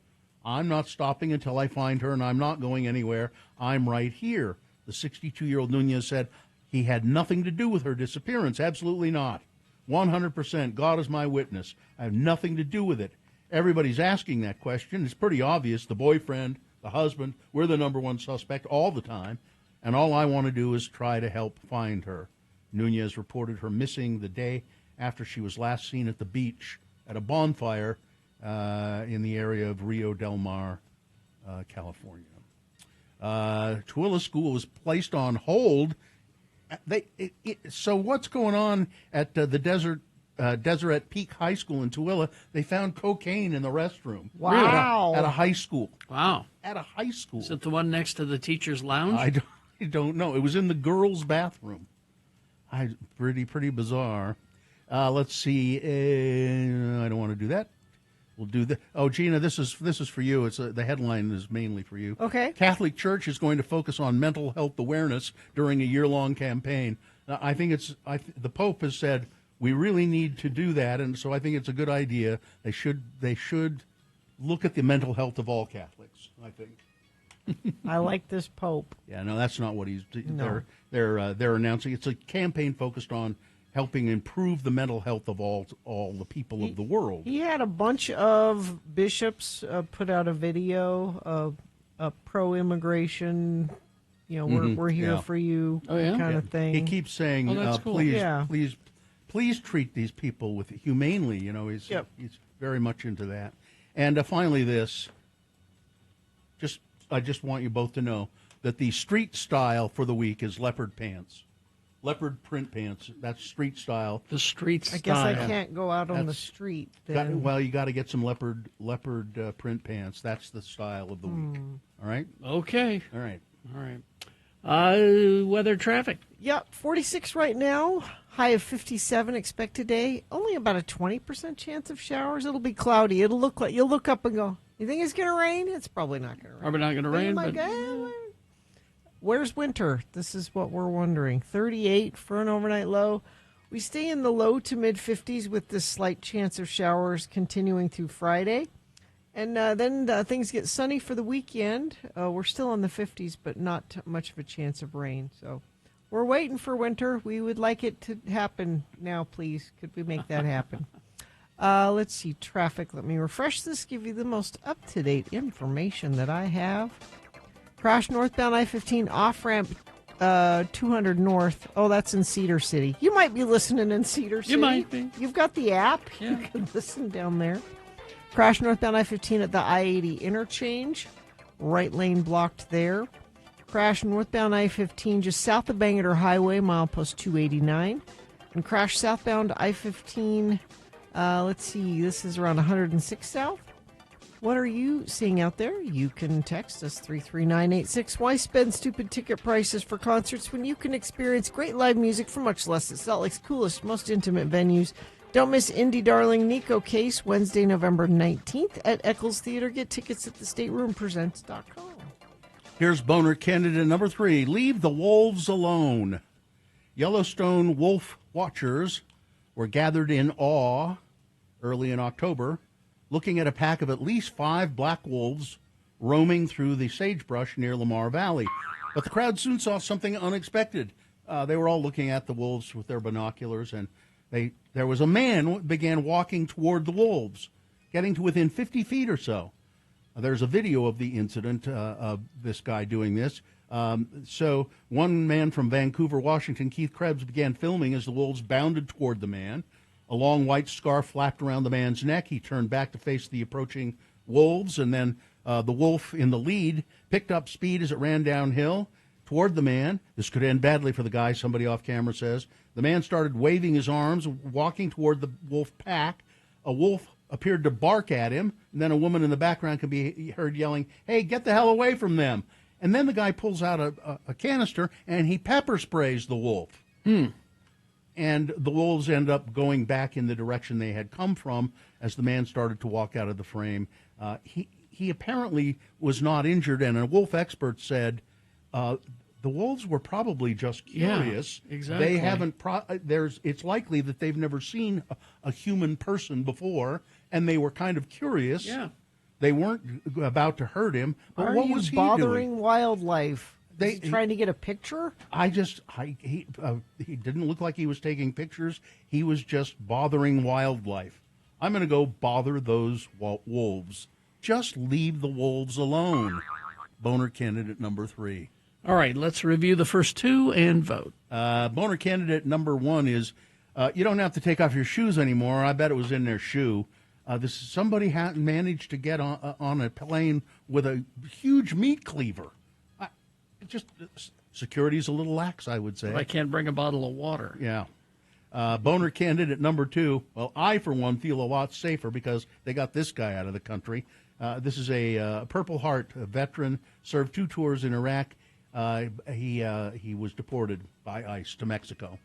I'm not stopping until I find her, and I'm not going anywhere. I'm right here. The 62-year-old Nunez said he had nothing to do with her disappearance. Absolutely not. 100%. God is my witness. I have nothing to do with it. Everybody's asking that question. It's pretty obvious. The boyfriend, the husband, we're the number one suspect all the time, and all I want to do is try to help find her. Nunez reported her missing the day after she was last seen at the beach at a bonfire in the area of Rio Del Mar, California. Tooele School was placed on hold. So what's going on at the Deseret Peak High School in Tooele? They found cocaine in the restroom. Wow. At a high school. Wow. At a high school. Is it the one next to the teacher's lounge? I don't know. It was in the girls' bathroom. Pretty bizarre. Let's see. I don't want to do that. We'll do that. Oh, Gina, this is for you. It's the headline is mainly for you. Okay. Catholic Church is going to focus on mental health awareness during a year-long campaign. I think the Pope has said we really need to do that, and so I think it's a good idea. They should look at the mental health of all Catholics. I think. I like this Pope. Yeah, no, that's not what he's. No. They're announcing. It's a campaign focused on helping improve the mental health of all the people of the world. He had a bunch of bishops put out a video of pro-immigration. You know, we're here for you, kind of thing. He keeps saying, cool. please treat these people humanely. You know, he's very much into that. And finally, this. I just want you both to know that the street style for the week is leopard pants. Leopard print pants. That's street style. The street style. I guess I can't go out on the street. Then. You got to get some leopard print pants. That's the style of the week. All right? Okay. All right. All right. Weather, traffic. Yeah, 46 right now. High of 57 expected today. Only about a 20% chance of showers. It'll be cloudy. It'll look like you'll look up and go, you think it's going to rain? It's probably not going to rain. Probably not going to rain. But where's winter? This is what we're wondering. 38 for an overnight low. We stay in the low to mid 50s with this slight chance of showers continuing through Friday. And then things get sunny for the weekend. We're still in the 50s, but not much of a chance of rain. So we're waiting for winter. We would like it to happen now, please. Could we make that happen? Let's see, traffic. Let me refresh this, give you the most up-to-date information that I have. Crash northbound I-15 off-ramp 200 north. Oh, that's in Cedar City. You might be listening in Cedar City. You might be. You've got the app. Yeah. You can listen down there. Crash northbound I-15 at the I-80 interchange. Right lane blocked there. Crash northbound I-15 just south of Bangerter Highway, milepost 289. And crash southbound I-15, let's see, this is around 106 south. What are you seeing out there? You can text us 33986. Why spend stupid ticket prices for concerts when you can experience great live music for much less at Salt Lake's coolest, most intimate venues? Don't miss indie darling Nico Case Wednesday, November 19th at Eccles Theater. Get tickets at thestateroompresents.com. Here's boner candidate number 3. Leave the wolves alone. Yellowstone wolf watchers were gathered in awe early in October, looking at a pack of at least 5 black wolves roaming through the sagebrush near Lamar Valley. But the crowd soon saw something unexpected. They were all looking at the wolves with their binoculars, and there was a man who began walking toward the wolves, getting to within 50 feet or so. There's a video of the incident of this guy doing this. So one man from Vancouver, Washington, Keith Krebs, began filming as the wolves bounded toward the man. A long white scarf flapped around the man's neck. He turned back to face the approaching wolves, and then the wolf in the lead picked up speed as it ran downhill toward the man. This could end badly for the guy, somebody off camera says. The man started waving his arms, walking toward the wolf pack. A wolf appeared to bark at him, and then a woman in the background could be heard yelling, "Hey, get the hell away from them." And then the guy pulls out a canister, and he pepper sprays the wolf. And the wolves end up going back in the direction they had come from as the man started to walk out of the frame. He apparently was not injured, and a wolf expert said the wolves were probably just curious. Yeah, exactly. They haven't. It's likely that they've never seen a human person before, and they were kind of curious. Yeah. They weren't about to hurt him. But Are what you was he bothering doing? wildlife? Is he trying to get a picture? He didn't look like he was taking pictures. He was just bothering wildlife. I'm going to go bother those wolves. Just leave the wolves alone. Boner candidate number 3. All right, let's review the first two and vote. Boner candidate number 1 is you don't have to take off your shoes anymore. I bet it was in their shoe. Somebody managed to get on a plane with a huge meat cleaver. Security's a little lax, I would say. I can't bring a bottle of water. Yeah. Boner candidate number 2. Well, I, for one, feel a lot safer because they got this guy out of the country. This is a Purple Heart veteran, served 2 tours in Iraq. He was deported by ICE to Mexico.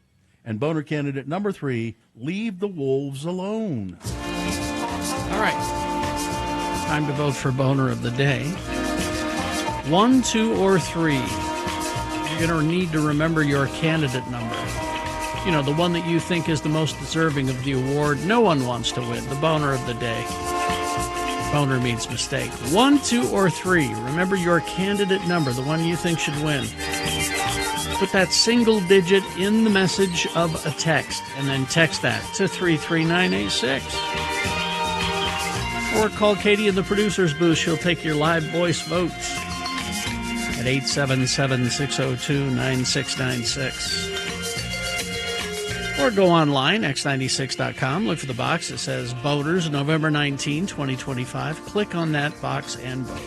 And boner candidate number 3, leave the wolves alone. All right. Time to vote for boner of the day. 1, 2, or 3. You're going to need to remember your candidate number. You know, the one that you think is the most deserving of the award. No one wants to win. The boner of the day. Boner means mistake. 1, 2, or 3. Remember your candidate number, the one you think should win. Put that single digit in the message of a text, and then text that to 33986. Or call Katie in the producer's booth. She'll take your live voice votes at 877-602-9696. Or go online, x96.com. Look for the box that says Voters, November 19, 2025. Click on that box and vote.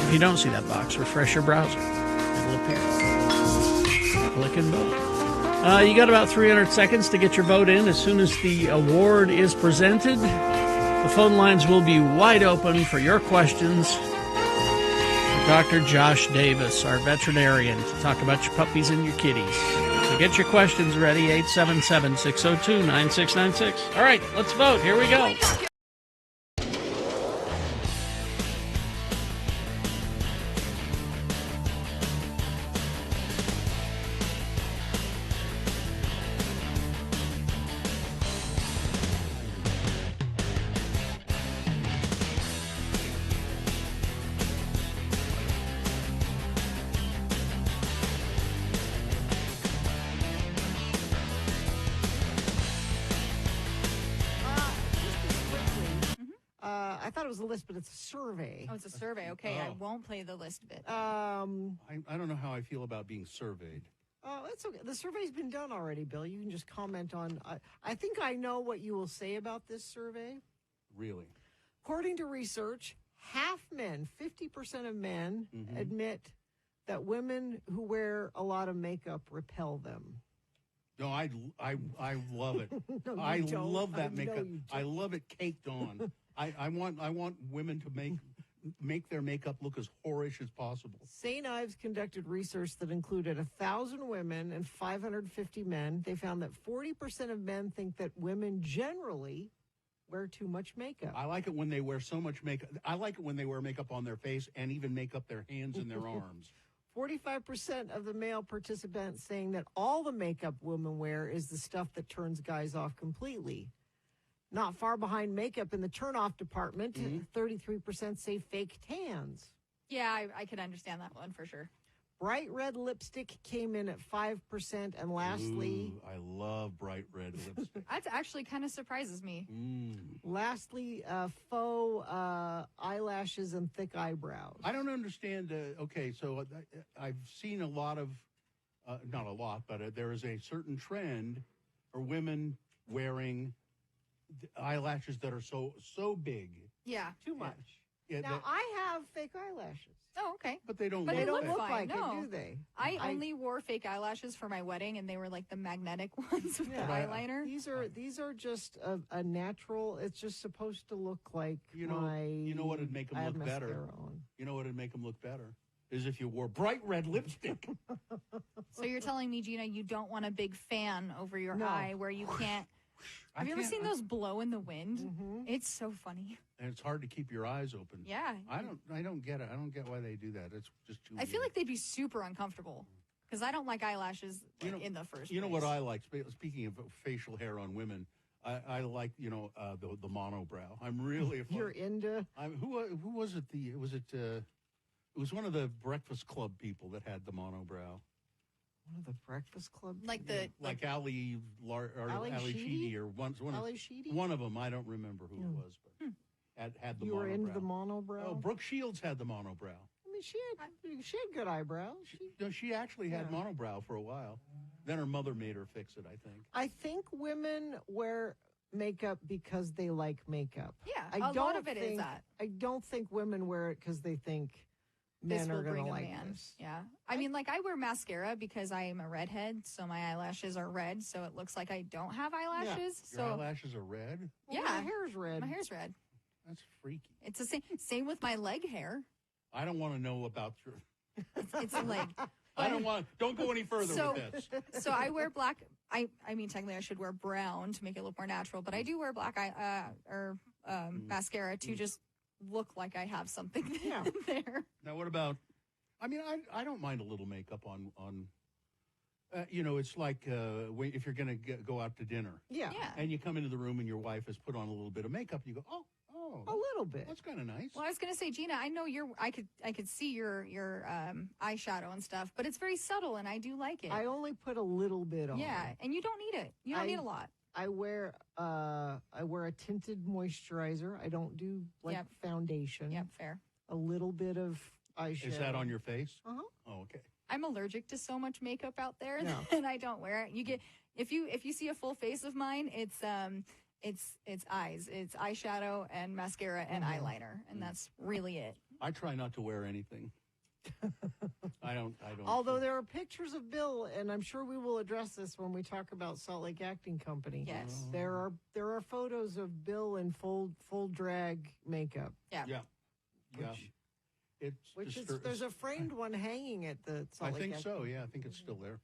If you don't see that box, refresh your browser. It'll appear. Click and vote. You got about 300 seconds to get your vote in. As soon as the award is presented, the phone lines will be wide open for your questions. Dr. Josh Davis, our veterinarian, to talk about your puppies and your kitties. So get your questions ready, 877-602-9696. All right, let's vote. Here we go. I thought it was a list, but it's a survey. Oh, it's a survey. Okay, I won't play the list bit. I don't know how I feel about being surveyed. Oh, that's okay. The survey's been done already, Bill. You can just comment on. I think I know what you will say about this survey. Really? According to research, half men, 50% of men, admit that women who wear a lot of makeup repel them. No, I love it. No, you I don't. love that I know makeup. you I love it caked on. I want women to make their makeup look as whorish as possible. St. Ives conducted research that included 1,000 women and 550 men. They found that 40% of men think that women generally wear too much makeup. I like it when they wear so much makeup. I like it when they wear makeup on their face and even make up their hands and their arms. 45% of the male participants saying that all the makeup women wear is the stuff that turns guys off completely. Not far behind makeup in the turn-off department, 33% say fake tans. Yeah, I could understand that one for sure. Bright red lipstick came in at 5%, and lastly... Ooh, I love bright red lipstick. That actually kind of surprises me. Lastly, faux eyelashes and thick eyebrows. I don't understand. Okay, so I've seen a lot of, not a lot, but there is a certain trend for women wearing eyelashes that are so big. Yeah. Too much. Yeah, now, I have fake eyelashes. Oh, okay. But they don't But look they look fake. fine. Like No. it, do they? I only wore fake eyelashes for my wedding, and they were like the magnetic ones with the eyeliner. These are just a natural. It's just supposed to look like You know what would make them I look have better? mascara on. You know what would make them look better? is if you wore bright red lipstick. So you're telling me, Gina, you don't want a big fan over your No. eye where you can't. Have you ever seen those blow in the wind? It's so funny. And it's hard to keep your eyes open. Yeah. I don't get it. I don't get why they do that. It's just too I feel like they'd be super uncomfortable because I don't like eyelashes in the first You know place. what I like? Speaking of facial hair on women, I like, the monobrow. I'm really You're into. who was it? It was one of the Breakfast Club people that had the monobrow. One of the Breakfast Club. Like Ali Sheedy or Ali Sheedy? one of them. I don't remember who it was, but had the You monobrow. were into the monobrow. Oh, Brooke Shields had the monobrow. I mean, she had good eyebrows. She actually had monobrow for a while. Then her mother made her fix it, I think. I think women wear makeup because they like makeup. Yeah, I a don't lot of it is think, that. I don't think women wear it because they think This men will are going bring to a like man. this. Yeah. I mean, like, I wear mascara because I am a redhead, so my eyelashes are red, so it looks like I don't have eyelashes. Your So eyelashes are red? Well, yeah, my hair's red. My hair's red. That's freaky. It's the same with my leg hair. I don't want to know about your... It's a leg. Don't go any further with this. So I wear black. I mean, technically, I should wear brown to make it look more natural, but I do wear black mascara to just look like I have something there. Now, what about? I mean, I don't mind a little makeup on. It's like if you're going to go out to dinner. Yeah. And you come into the room and your wife has put on a little bit of makeup. You go, oh, a little bit. That's kind of nice. Well, I was going to say, Gina, I know I could see your eyeshadow and stuff, but it's very subtle, and I do like it. I only put a little bit on. Yeah, and you don't need it. You don't need a lot. I wear a tinted moisturizer. I don't do foundation. Yep, fair. A little bit of eyeshadow. Is that on your face? Uh-huh. Oh, okay. I'm allergic to so much makeup out there, No. and I don't wear it. You get if you see a full face of mine, it's eyes, it's eyeshadow and mascara and eyeliner, and that's really it. I try not to wear anything. I don't. Although there are pictures of Bill, and I'm sure we will address this when we talk about Salt Lake Acting Company. Yes. There are photos of Bill in full drag makeup. Yeah. Yeah. There's a framed one hanging at the Salt I Lake think Acting so. Yeah, I think it's still there.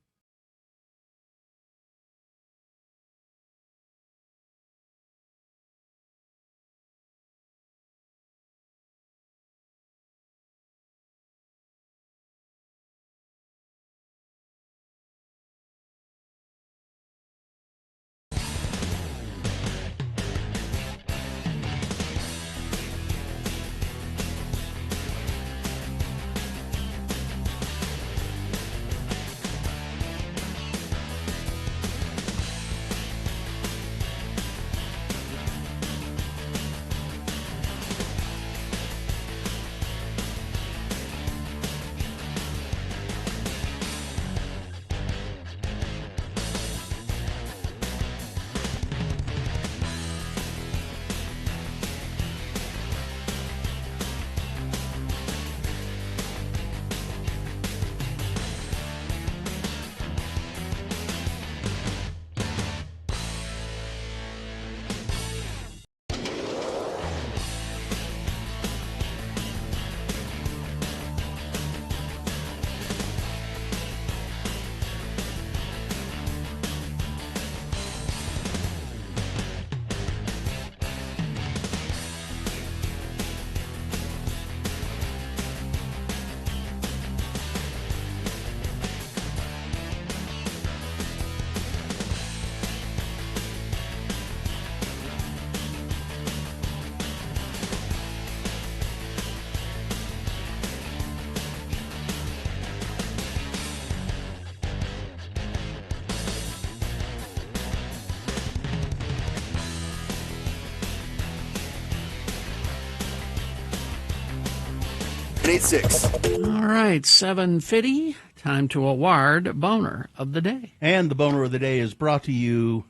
All right, 7:50. Time to award Boner of the Day. And the Boner of the Day is brought to you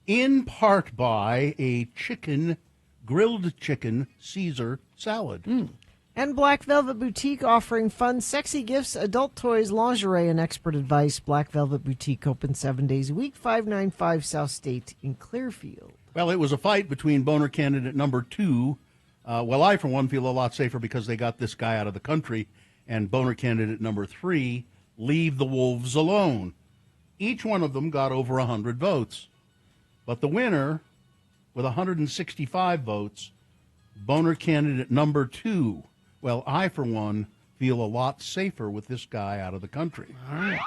in part by a grilled chicken Caesar salad. And Black Velvet Boutique offering fun, sexy gifts, adult toys, lingerie, and expert advice. Black Velvet Boutique open 7 days a week, 595 South State in Clearfield. Well, it was a fight between Boner candidate number 2. I, for one, feel a lot safer because they got this guy out of the country. and boner candidate number 3, Leave the Wolves Alone. Each one of them got over 100 votes. But the winner, with 165 votes, boner candidate number 2. Well, I, for one, feel a lot safer with this guy out of the country. All right.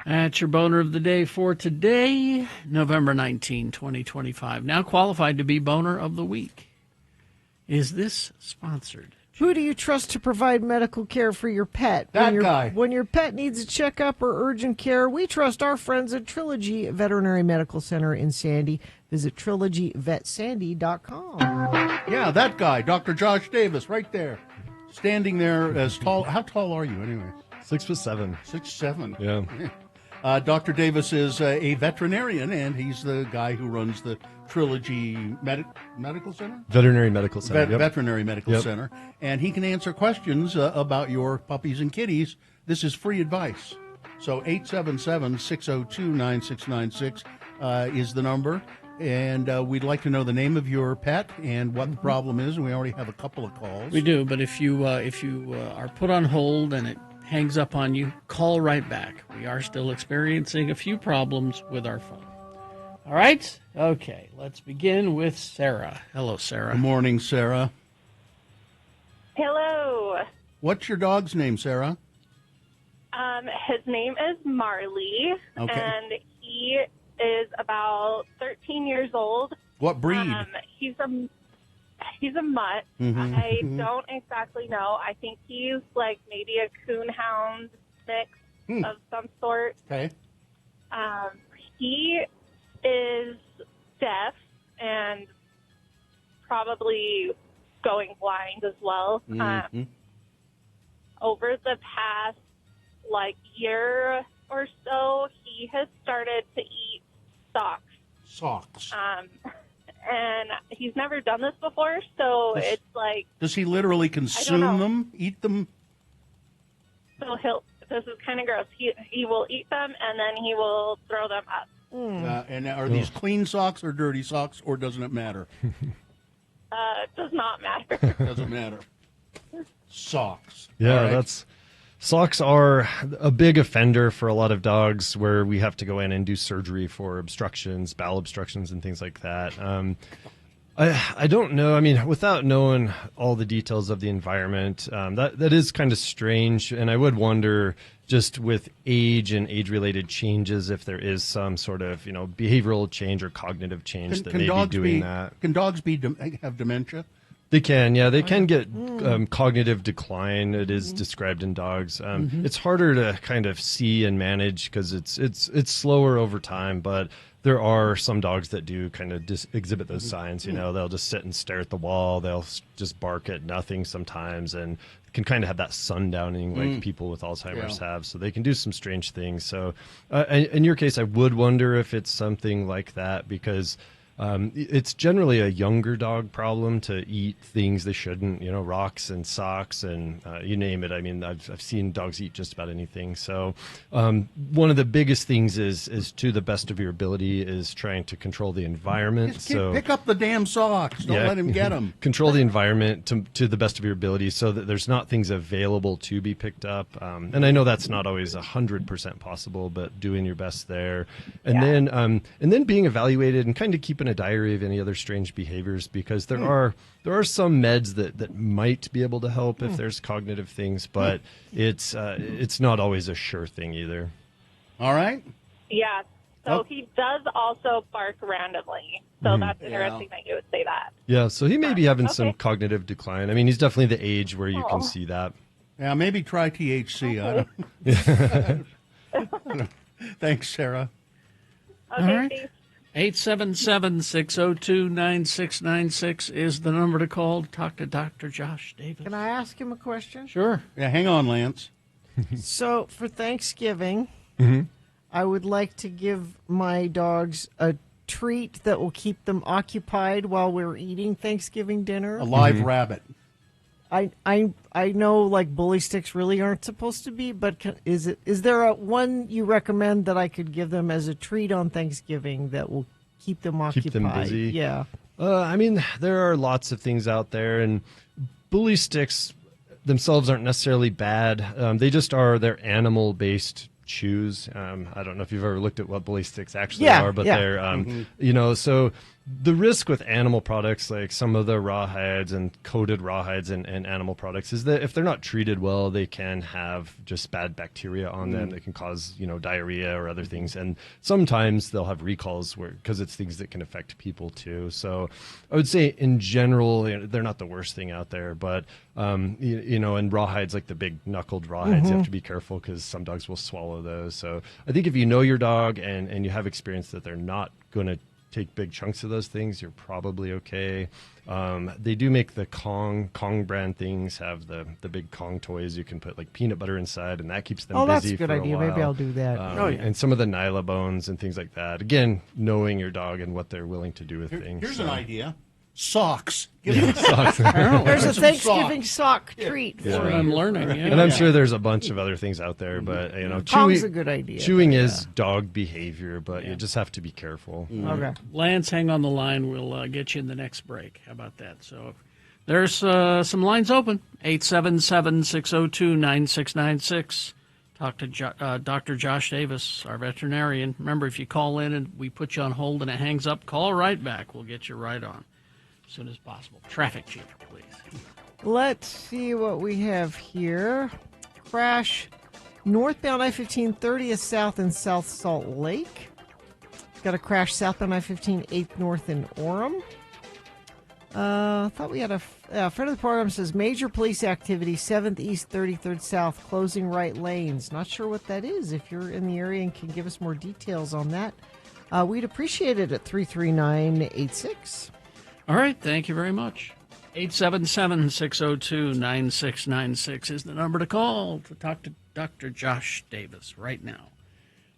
That's your boner of the day for today, November 19, 2025. Now qualified to be boner of the week. Is this sponsored? Who do you trust to provide medical care for your pet? That guy. When your pet needs a checkup or urgent care, we trust our friends at Trilogy Veterinary Medical Center in Sandy. Visit trilogyvetsandy.com. Yeah, that guy, Dr. Josh Davis, right there. Standing there as tall. How tall are you anyway? 6'7". 6'7". Yeah. Dr. Davis is a veterinarian, and he's the guy who runs the Trilogy Medical Center? Veterinary Medical Center. Yep. Veterinary Medical Yep. Center. And he can answer questions about your puppies and kitties. This is free advice. So 877-602-9696 is the number. And we'd like to know the name of your pet and what the problem is. And we already have a couple of calls. We do, but if you are put on hold and it hangs up on you, call right back. We are still experiencing a few problems with our phone. All right? Okay, let's begin with Sarah. Hello, Sarah. Good morning, Sarah. Hello. What's your dog's name, Sarah? His name is Marley, Okay. and he is about 13 years old. What breed? He's a mutt. Mhm, I mhm. don't exactly know. I think he's like maybe a coonhound mix of some sort. Okay. He is deaf and probably going blind as well. Mhm. Over the past year or so, he has started to eat socks. Socks. And he's never done this before, so it's like, Does he literally consume know. them, eat them? so this is kind of gross. He will eat them and then he will throw them up. And are these clean socks or dirty socks, or doesn't it matter? It does not matter. Doesn't matter. Socks. Yeah, All right. Socks are a big offender for a lot of dogs where we have to go in and do surgery for obstructions, bowel obstructions, and things like that. I don't know. I mean, without knowing all the details of the environment, that is kind of strange. And I would wonder, just with age and age-related changes, if there is some sort of behavioral change or cognitive change that may be doing that. Can dogs have dementia? They can, yeah. They can get cognitive decline. It is described in dogs. It's harder to kind of see and manage because it's slower over time. But there are some dogs that do kind of exhibit those signs. They'll just sit and stare at the wall. They'll just bark at nothing sometimes, and can kind of have that sundowning like people with Alzheimer's have. So they can do some strange things. So in your case, I would wonder if it's something like that because it's generally a younger dog problem to eat things they shouldn't, rocks and socks and you name it. I mean, I've seen dogs eat just about anything. So one of the biggest things is to the best of your ability is trying to control the environment. Just So pick up the damn socks. Don't let him get them. Control the environment to the best of your ability so that there's not things available to be picked up. And I know that's not always 100% possible, but doing your best there. And then being evaluated and kind of keeping a diary of any other strange behaviors because there are some meds that might be able to help if there's cognitive things, but it's not always a sure thing either. All right. Yeah. So he does also bark randomly. So that's interesting that you would say that. Yeah, so he may be having some cognitive decline. I mean, he's definitely the age where you can see that. Yeah, maybe try THC. I don't. Thanks, Sarah. Okay, All right. thanks. 877-602-9696 is the number to call to talk to Dr. Josh Davis. Can I ask him a question? Sure. Yeah, hang on, Lance. So for Thanksgiving, Mhm. I would like to give my dogs a treat that will keep them occupied while we're eating Thanksgiving dinner. A live rabbit. I know like bully sticks really aren't supposed to be, but is there a one you recommend that I could give them as a treat on Thanksgiving that will keep them occupied? Keep them busy. Yeah. I mean, there are lots of things out there, and bully sticks themselves aren't necessarily bad. They just are, they're animal-based chews. I don't know if you've ever looked at what ballistics actually are, but they're, you know, so the risk with animal products, like some of the rawhides and coated rawhides and animal products, is that if they're not treated well, they can have just bad bacteria on them that can cause, you know, diarrhea or other things. And sometimes they'll have recalls because it's things that can affect people too. So I would say in general, you know, they're not the worst thing out there, but you know, and rawhides, like the big knuckled rawhides, you have to be careful because some dogs will swallow those. So I think if you know your dog and you have experience that they're not going to take big chunks of those things, you're probably okay. They do make the Kong brand things, have the big Kong toys. You can put like peanut butter inside, and that keeps them busy. That's a good for idea. a while. Maybe I'll do that. And some of the Nyla bones and things like that. Again, knowing your dog and what they're willing to do with things. Here's an idea. Socks. Socks. There's a Thanksgiving sock treat for That's what I'm learning. Yeah. And I'm sure there's a bunch of other things out there, but you know, Kong's a good idea. Chewing is dog behavior, but you just have to be careful. Okay. Lance, hang on the line. We'll get you in the next break. How about that? So there's some lines open. 877-602-9696. Talk to Dr. Josh Davis, our veterinarian. Remember, if you call in and we put you on hold and it hangs up, call right back. We'll get you right on as soon as possible. Traffic chief, please. Let's see what we have here. Crash northbound I-15 30th South in South Salt Lake. Got a crash southbound I-15 8th North in Orem. I thought we had a friend of the program says major police activity 7th East 33rd South closing right lanes. Not sure what that is. If you're in the area and can give us more details on that, we'd appreciate it at 33986. All right. Thank you very much. 877-602-9696 is the number to call to talk to Dr. Josh Davis right now.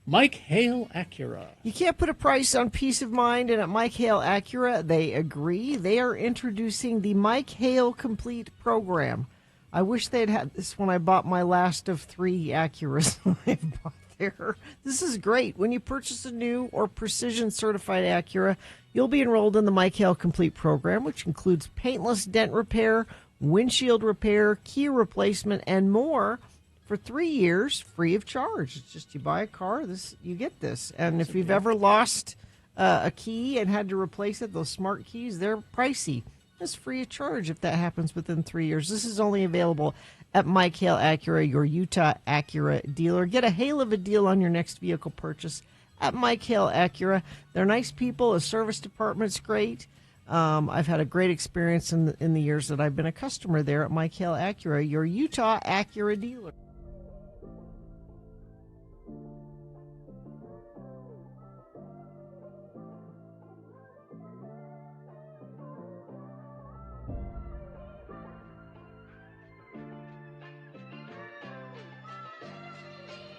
Mike Hale Acura. You can't put a price on peace of mind, and at Mike Hale Acura, they agree. They are introducing the Mike Hale Complete program. I wish they'd had this when I bought my last of 3 Acuras I've bought there. This is great. When you purchase a new or precision certified Acura, you'll be enrolled in the Mike Hale Complete program, which includes paintless dent repair, windshield repair, key replacement, and more. For 3 years, free of charge. It's just you buy a car, you get this. And if you've ever lost a key and had to replace it, those smart keys, they're pricey. It's free of charge if that happens within 3 years. This is only available at Mike Hale Acura, your Utah Acura dealer. Get a hail of a deal on your next vehicle purchase at Mike Hale Acura. They're nice people. The service department's great. I've had a great experience in the years that I've been a customer there at Mike Hale Acura, your Utah Acura dealer.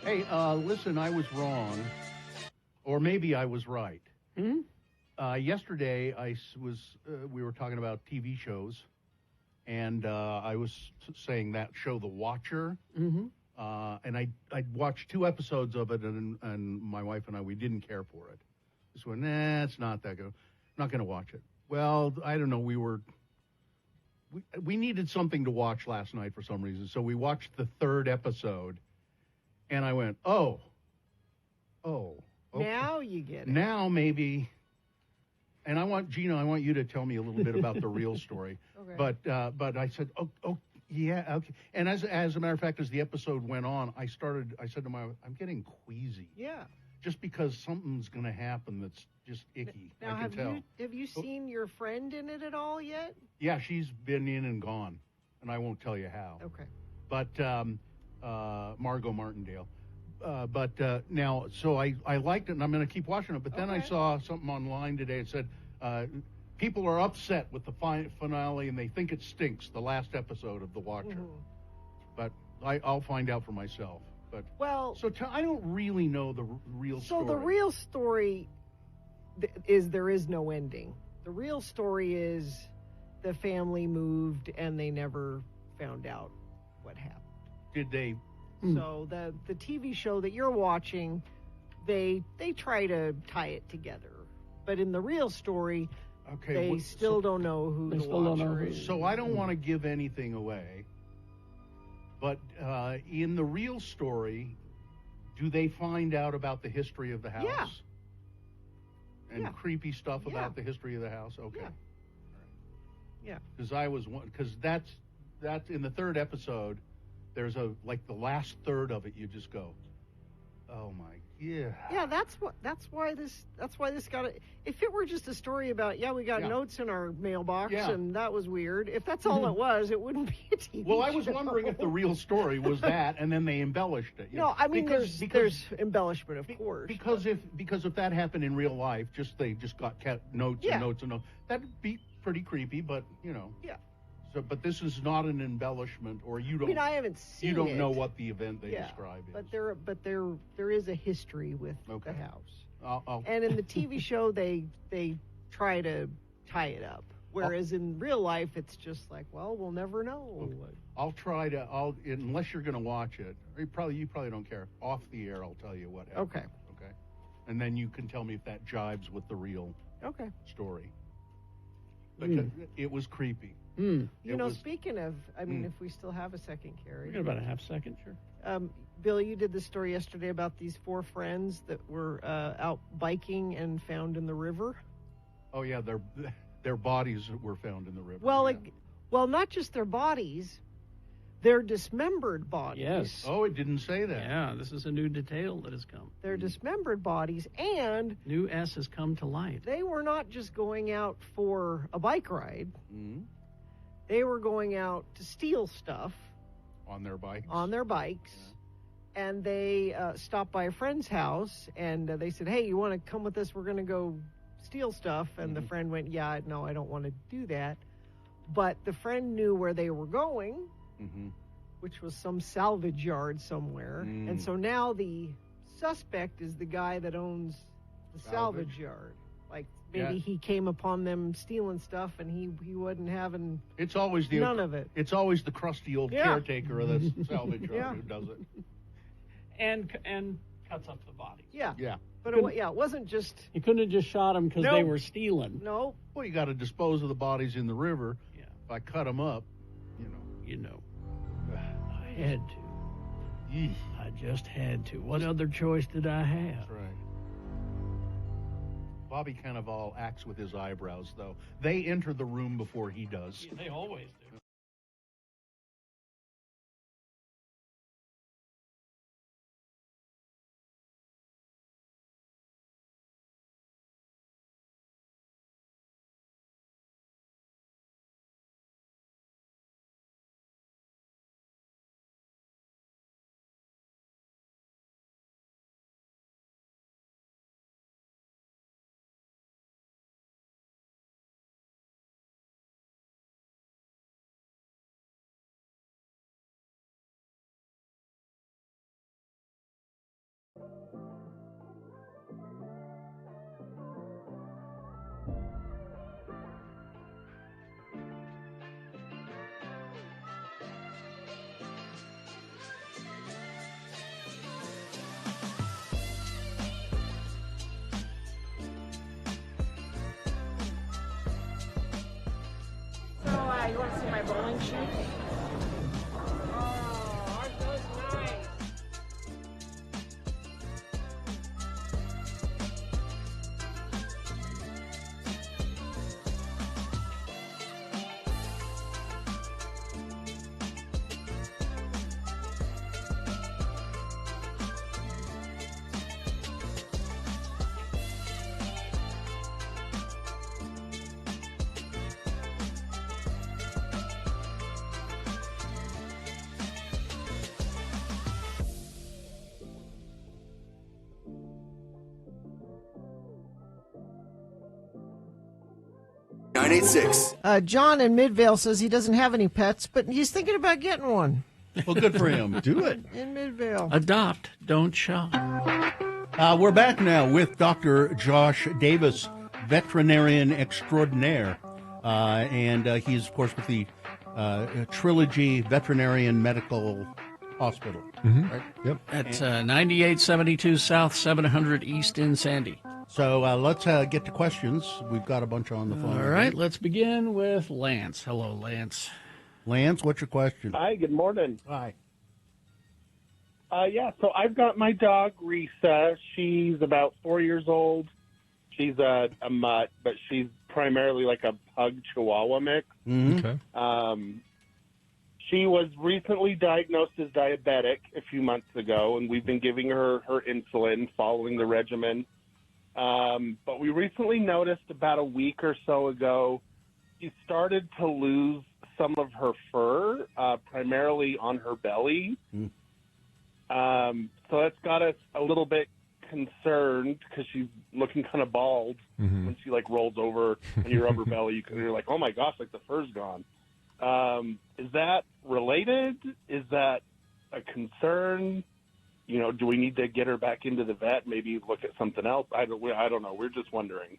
Hey, listen, I was wrong, or maybe I was right. Yesterday, we were talking about TV shows, and I was saying that show, The Watcher, and I watched 2 episodes of it, and my wife and I, we didn't care for it. Just went, nah, it's not that good. Not going to watch it. Well, I don't know. We needed something to watch last night for some reason, so we watched the 3rd episode. And I went, oh. Okay. Now you get it. Now maybe. And I want you to tell me a little bit about the real story. Okay. But I said, oh, yeah, okay. And as a matter of fact, as the episode went on, I said to my wife, I'm getting queasy. Yeah. Just because something's going to happen that's just icky. Now, I can tell. Have you seen your friend in it at all yet? Yeah, she's been in and gone, and I won't tell you how. Okay. But Margot Martindale. Now, so I liked it, and I'm going to keep watching it. But then I saw something online today. It said people are upset with the finale, and they think it stinks, the last episode of The Watcher. But I'll find out for myself. But I don't really know the real story. So the real story is there is no ending. The real story is the family moved, and they never found out what happened. Did they? So the TV show that you're watching, they try to tie it together, but in the real story, they still don't know who the Watcher is. So I don't want to give anything away, But in the real story, do they find out about the history of the house? Yeah. And creepy stuff about the history of the house? Okay. Yeah. Because that's in the third episode, there's the last third of it, you just go, oh my, yeah. Yeah, that's why this got it. If it were just a story about, we got notes in our mailbox and that was weird. If that's all it was, it wouldn't be a TV Well, I was show. wondering if the real story was that, and then they embellished it. No, I mean, there's embellishment, of course. Because if that happened in real life, they just got notes and notes and notes, that'd be pretty creepy. But Yeah. So, but this is not an embellishment, or you don't. I mean, I haven't seen. You don't it. know what the event they describe is. But there is a history with the house. And in the TV show, they try to tie it up. Whereas in real life, it's just like, well, we'll never know. I'll try to. Unless you're going to watch it, or you probably don't care. Off the air, I'll tell you what happened. Okay. Okay. And then you can tell me if that jives with the real story. Because it was creepy. Speaking of, I mean, if we still have a second, Carrie. We got about a half second, sure. Bill, you did the story yesterday about these 4 friends that were out biking and found in the river. Oh yeah, their bodies were found in the river. Well, not just their bodies, their dismembered bodies. Yes. Oh, it didn't say that. Yeah, this is a new detail that has come. Their dismembered bodies, and new S has come to light. They were not just going out for a bike ride. Mm-hmm. They were going out to steal stuff. On their bikes? On their bikes. Yeah. And they stopped by a friend's house, and they said, hey, you want to come with us? We're going to go steal stuff. And the friend went, yeah, no, I don't want to do that. But the friend knew where they were going, which was some salvage yard somewhere. And so now the suspect is the guy that owns the salvage yard. Like, maybe he came upon them stealing stuff, and he wasn't having none of it. It's always the crusty old caretaker of the salvage yard who does it. And cuts up the bodies. Yeah. Yeah. But it wasn't just... You couldn't have just shot them because they were stealing. No. Well, you got to dispose of the bodies in the river. Yeah. If I cut them up, I had to. I just had to. What other choice did I have? That's right. Bobby kind of all acts with his eyebrows, though. They enter the room before he does. Yeah, they always do. So, you want to see my bowling shoes? Oh, aren't those nice? John in Midvale says he doesn't have any pets, but he's thinking about getting one. Well, good for him. Do it. In Midvale. Adopt, don't shop. We're back now with Dr. Josh Davis, veterinarian extraordinaire. And he's, of course, with the Trilogy Veterinarian Medical Hospital. Right? Yep. At 9872 South, 700 East in Sandy. So let's get to questions. We've got a bunch on the phone. All right, let's begin with Lance. Hello, Lance. Lance, what's your question? Hi, good morning. Hi. Yeah, so I've got my dog, Risa. She's about 4 years old. She's a mutt, but she's primarily like a pug chihuahua mix. Okay. She was recently diagnosed as diabetic a few months ago, and we've been giving her insulin following the regimen. But we recently noticed about a week or so ago, she started to lose some of her fur, primarily on her belly. So that's got us a little bit concerned because she's looking kind of bald when she like rolls over on your rubber belly. You're like, oh my gosh, like the fur's gone. Is that related? Is that a concern? You know, do we need to get her back into the vet? Maybe look at something else. I don't know. We're just wondering.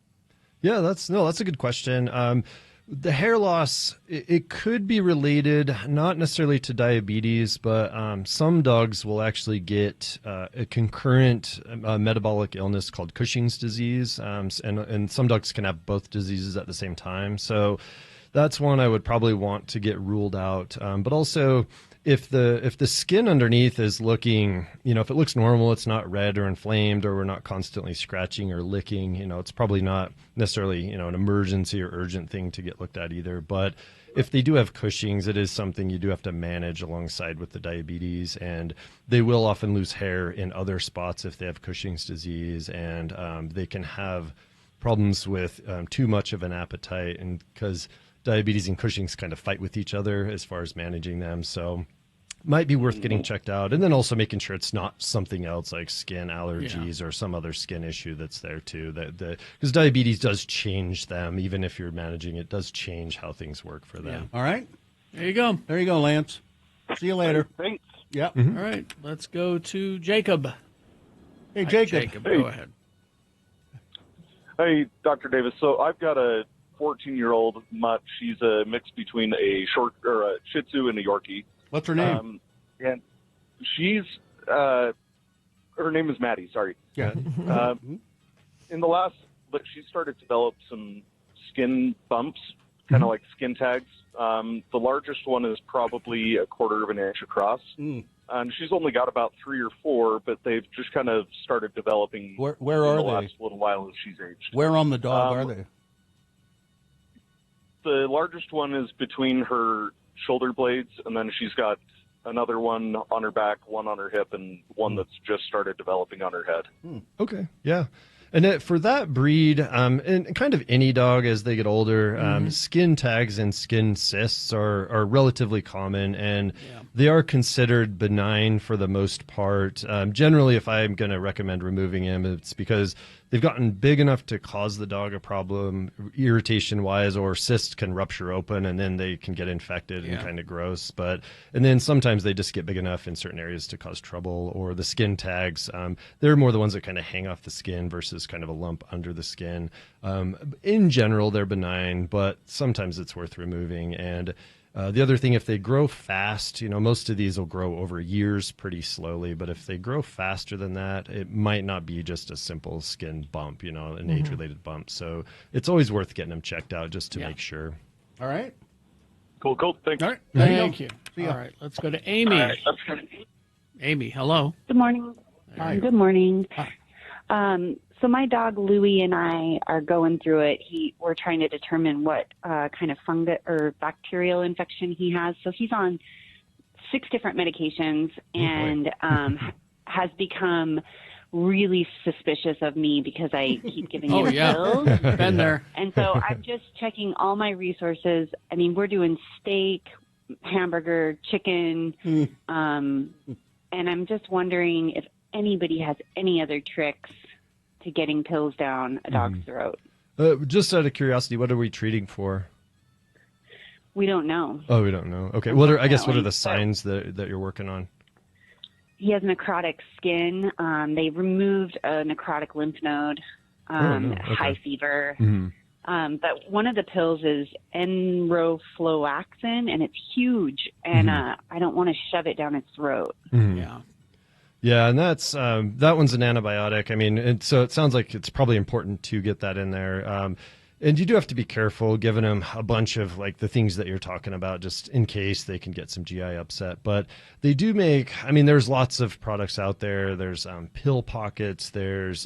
Yeah, that's a good question. The hair loss, it could be related, not necessarily to diabetes, but some dogs will actually get a concurrent metabolic illness called Cushing's disease, and some dogs can have both diseases at the same time. So that's one I would probably want to get ruled out. But also, if the skin underneath is looking, if it looks normal, it's not red or inflamed, or we're not constantly scratching or licking, it's probably not necessarily, an emergency or urgent thing to get looked at either. But if they do have Cushing's, it is something you do have to manage alongside with the diabetes, and they will often lose hair in other spots if they have Cushing's disease, and they can have problems with too much of an appetite, and because diabetes and Cushing's kind of fight with each other as far as managing them. So might be worth getting checked out. And then also making sure it's not something else like skin allergies or some other skin issue that's there too. Because diabetes does change them. Even if you're managing it, does change how things work for them. All right. There you go. There you go, Lance. See you later. Thanks. Yeah. All right. Let's go to Jacob. Hey, Hi, Jacob. Jacob, go ahead. Hey, Dr. Davis. So I've got a 14-year-old mutt. She's a mix between a Shih Tzu and a Yorkie. What's her name? And she's her name is Maddie. Sorry. Yeah. In the last, but she started to develop some skin bumps, kind of like skin tags. The largest one is probably 1/4 inch across. And she's only got about 3 or 4, but they've just kind of started developing. Where in are the they? last little while as she's aged. Where on the dog are they? The largest one is between her shoulder blades, and then she's got another one on her back, one on her hip, and one that's just started developing on her head. Okay. Yeah. And for that breed, and kind of any dog as they get older, skin tags and skin cysts are relatively common, and they are considered benign for the most part. Generally, if I'm going to recommend removing them, it's because they've gotten big enough to cause the dog a problem, irritation-wise, or cysts can rupture open, and then they can get infected and kind of gross. And then sometimes they just get big enough in certain areas to cause trouble, or the skin tags. They're more the ones that kind of hang off the skin versus kind of a lump under the skin. In general, they're benign, but sometimes it's worth removing. And the other thing, if they grow fast, most of these will grow over years pretty slowly, but if they grow faster than that, it might not be just a simple skin bump, an age-related bump. So it's always worth getting them checked out just to make sure. All right. Cool. Thanks. All right. Thank you. See ya. All right. Let's go to Amy. All right, that's good. Amy, hello. Good morning. Hi. Good morning. Hi. So my dog Louie and I are going through it. We're trying to determine what kind of fungal or bacterial infection he has. So he's on 6 different medications and has become really suspicious of me because I keep giving him pills. Been there. And so I'm just checking all my resources. I mean, we're doing steak, hamburger, chicken, and I'm just wondering if anybody has any other tricks to getting pills down a dog's throat. Just out of curiosity, what are we treating for? We don't know. Oh, we don't know. Okay. What are the signs that you're working on? He has necrotic skin. They removed a necrotic lymph node, high fever. But one of the pills is enrofloxacin, and it's huge, and I don't want to shove it down his throat. Yeah, and that's that one's an antibiotic. I mean, so it sounds like it's probably important to get that in there. And you do have to be careful giving them a bunch of like the things that you're talking about, just in case they can get some GI upset. But they do make, I mean, there's lots of products out there. There's pill pockets. There's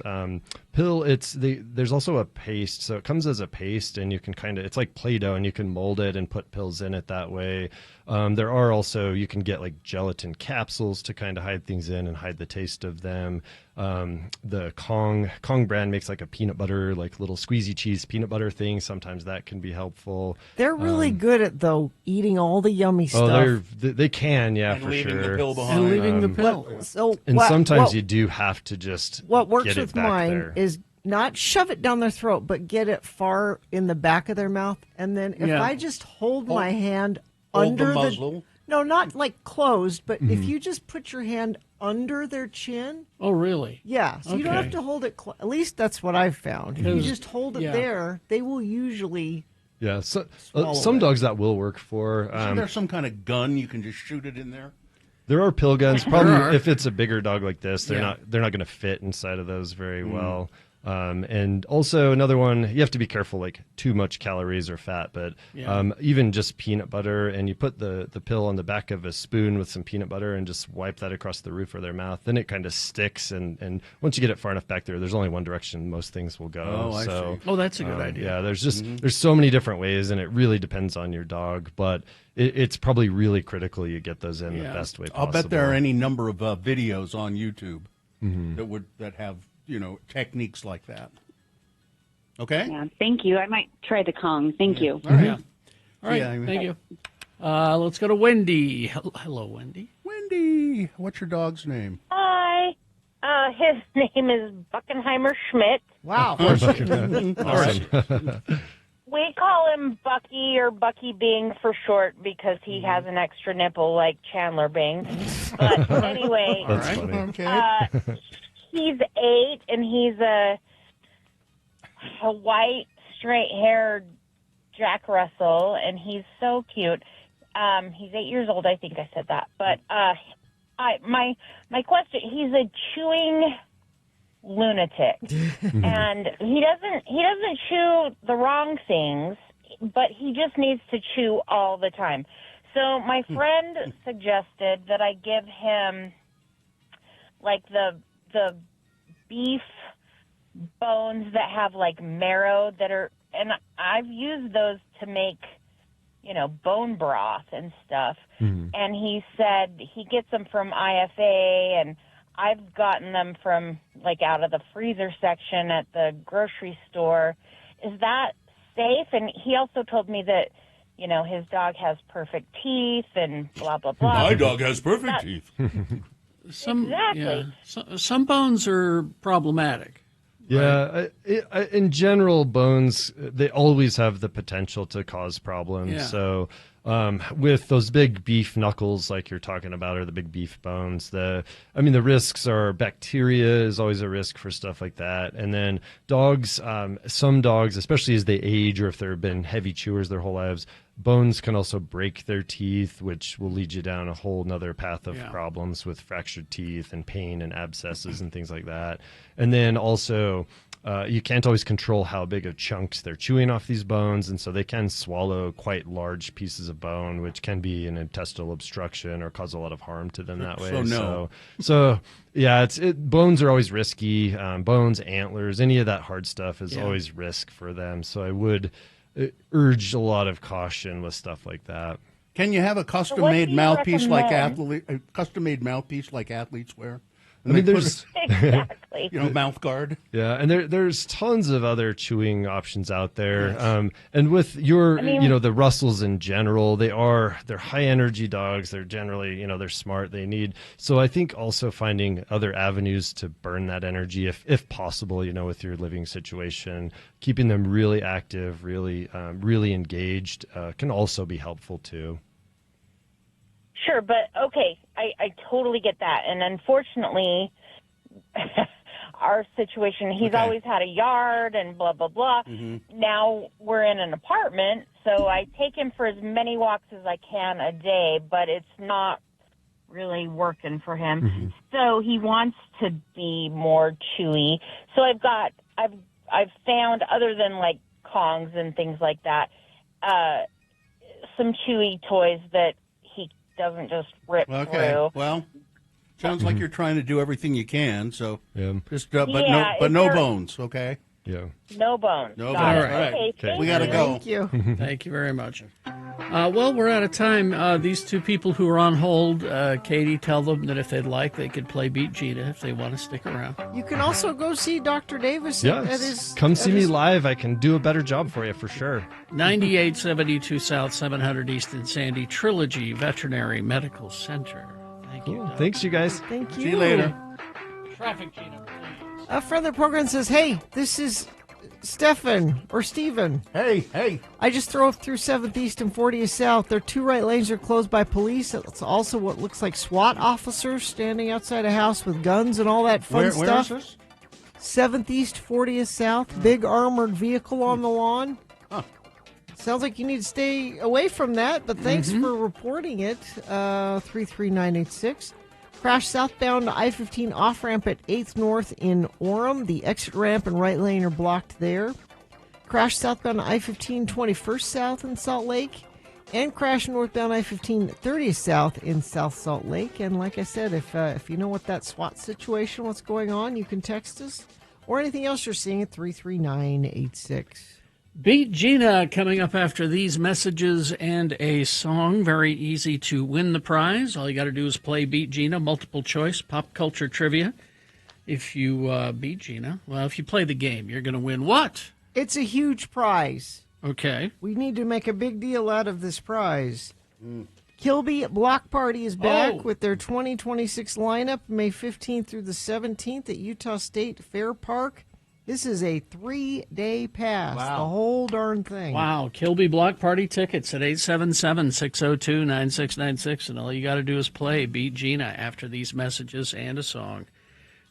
there's also a paste. So it comes as a paste, and you can it's like Play-Doh, and you can mold it and put pills in it that way. There are also, you can get like gelatin capsules to kind of hide things in and hide the taste of them. The Kong brand makes like a peanut butter, like little squeezy cheese peanut butter thing. Sometimes that can be helpful. They're really good at, though, eating all the yummy stuff. Oh, they can, yeah, and for leaving sure. the pill behind. And leaving the pill. Sometimes you do have to just what works get it with back mine there. is not shove it down their throat, but get it far in the back of their mouth. And then if I just hold my hand under the muzzle. no, not like closed, but if you just put your hand under their chin. Oh, really? Yeah, so you don't have to hold it. At least that's what I've found. If you just hold it there, they will usually. Yeah, so, swallow some it. dogs that will work for. Isn't there some kind of gun you can just shoot it in there? There are pill guns. Probably are. if it's a bigger dog like this, they're Yeah. not going to fit inside of those very well. And also another one, you have to be careful, like too much calories or fat, but even just peanut butter, and you put the pill on the back of a spoon with some peanut butter and just wipe that across the roof of their mouth. Then it kind of sticks, and once you get it far enough back there's only one direction most things will go. Oh, I so, see. Oh, that's a good idea. Yeah, there's just there's so many different ways, and it really depends on your dog, but it's probably really critical you get those in the best way possible. I'll bet there are any number of videos on YouTube that have techniques like that. Okay. Yeah, thank you. I might try the Kong. Thank you. All right. Yeah. All right. Yeah, Thank you. Let's go to Wendy. Hello, Wendy. Wendy, what's your dog's name? Hi. His name is Buckenheimer Schmidt. Wow. All right. We call him Bucky or Bucky Bing for short because he has an extra nipple like Chandler Bing. But anyway, That's funny. Okay. He's 8 and he's a white, straight-haired Jack Russell, and he's so cute. He's 8 years old. I think I said that. But my question: he's a chewing lunatic, and he doesn't chew the wrong things, but he just needs to chew all the time. So my friend suggested that I give him like the beef bones that have like marrow that are, and I've used those to make, bone broth and stuff. And he said he gets them from IFA, and I've gotten them from like out of the freezer section at the grocery store. Is that safe? And he also told me that, his dog has perfect teeth and blah, blah, blah. My dog has perfect teeth. Exactly. Some bones are problematic. Yeah, in general, bones, they always have the potential to cause problems. Yeah. So with those big beef knuckles like you're talking about, or the big beef bones, the risks are bacteria is always a risk for stuff like that. And then dogs, some dogs, especially as they age or if they've been heavy chewers their whole lives, bones can also break their teeth, which will lead you down a whole nother path of problems with fractured teeth and pain and abscesses and things like that. And then also, you can't always control how big of chunks they're chewing off these bones, and so they can swallow quite large pieces of bone, which can be an intestinal obstruction or cause a lot of harm to them that way. So no. So yeah, bones are always risky. Bones, antlers, any of that hard stuff is always risk for them. So I would urge a lot of caution with stuff like that. Can you have a custom-made mouthpiece like athletes wear? And there's exactly. Mouth guard. Yeah, and there's tons of other chewing options out there. Yes. And with your, the Russells in general, they're high energy dogs. They're generally, they're smart. So I think also finding other avenues to burn that energy, if possible, with your living situation, keeping them really active, really engaged, can also be helpful too. Sure, but okay, I totally get that. And unfortunately, our situation, he's always had a yard and blah, blah, blah. Mm-hmm. Now we're in an apartment, so I take him for as many walks as I can a day, but it's not really working for him. Mm-hmm. So he wants to be more chewy. So I've found, other than like Kongs and things like that. Some chewy toys that he doesn't just rip Okay. through. Well, sounds like you're trying to do everything you can. So just but Yeah, no is there- bones. Okay. Yeah. No bones. No Got bones. it. All right. Okay, thank We got to go. Thank you. Thank you very much. Well, we're out of time. These two people who are on hold, Katie, tell them that if they'd like, they could play Beat Gina if they want to stick around. You can also go see Dr. Davis Yeah. at his. Come see at me his- live. I can do a better job for you for sure. 9872 South, 700 East in Sandy, Trilogy Veterinary Medical Center. Thank you. Doc. Thanks, you guys. Thank you. See you later. Traffic, Gina, please. A friend of the program says, "Hey, this is Stefan or Steven. Hey. I just drove through 7th East and 40th South. Their two right lanes are closed by police. It's also what looks like SWAT officers standing outside a house with guns and all that fun Where stuff. is this? 7th East, 40th South. Big armored vehicle on the lawn. Huh. Sounds like you need to stay away from that, but thanks for reporting it. 33986. Crash southbound I-15 off-ramp at 8th North in Orem. The exit ramp and right lane are blocked there. Crash southbound I-15 21st South in Salt Lake. And crash northbound I-15 30th South in South Salt Lake. And like I said, if you know what that SWAT situation, what's going on, you can text us. Or anything else you're seeing at 33986. Beat Gina coming up after these messages and a song. Very easy to win the prize. All you got to do is play Beat Gina, multiple choice, pop culture trivia. If you beat Gina, well, if you play the game, you're going to win what? It's a huge prize. Okay. We need to make a big deal out of this prize. Kilby Block Party is back with their 2026 lineup, May 15th through the 17th at Utah State Fair Park. This is a 3-day pass, the whole darn thing. Wow. Kilby Block Party tickets at 877-602-9696. And all you got to do is play Beat Gina after these messages and a song.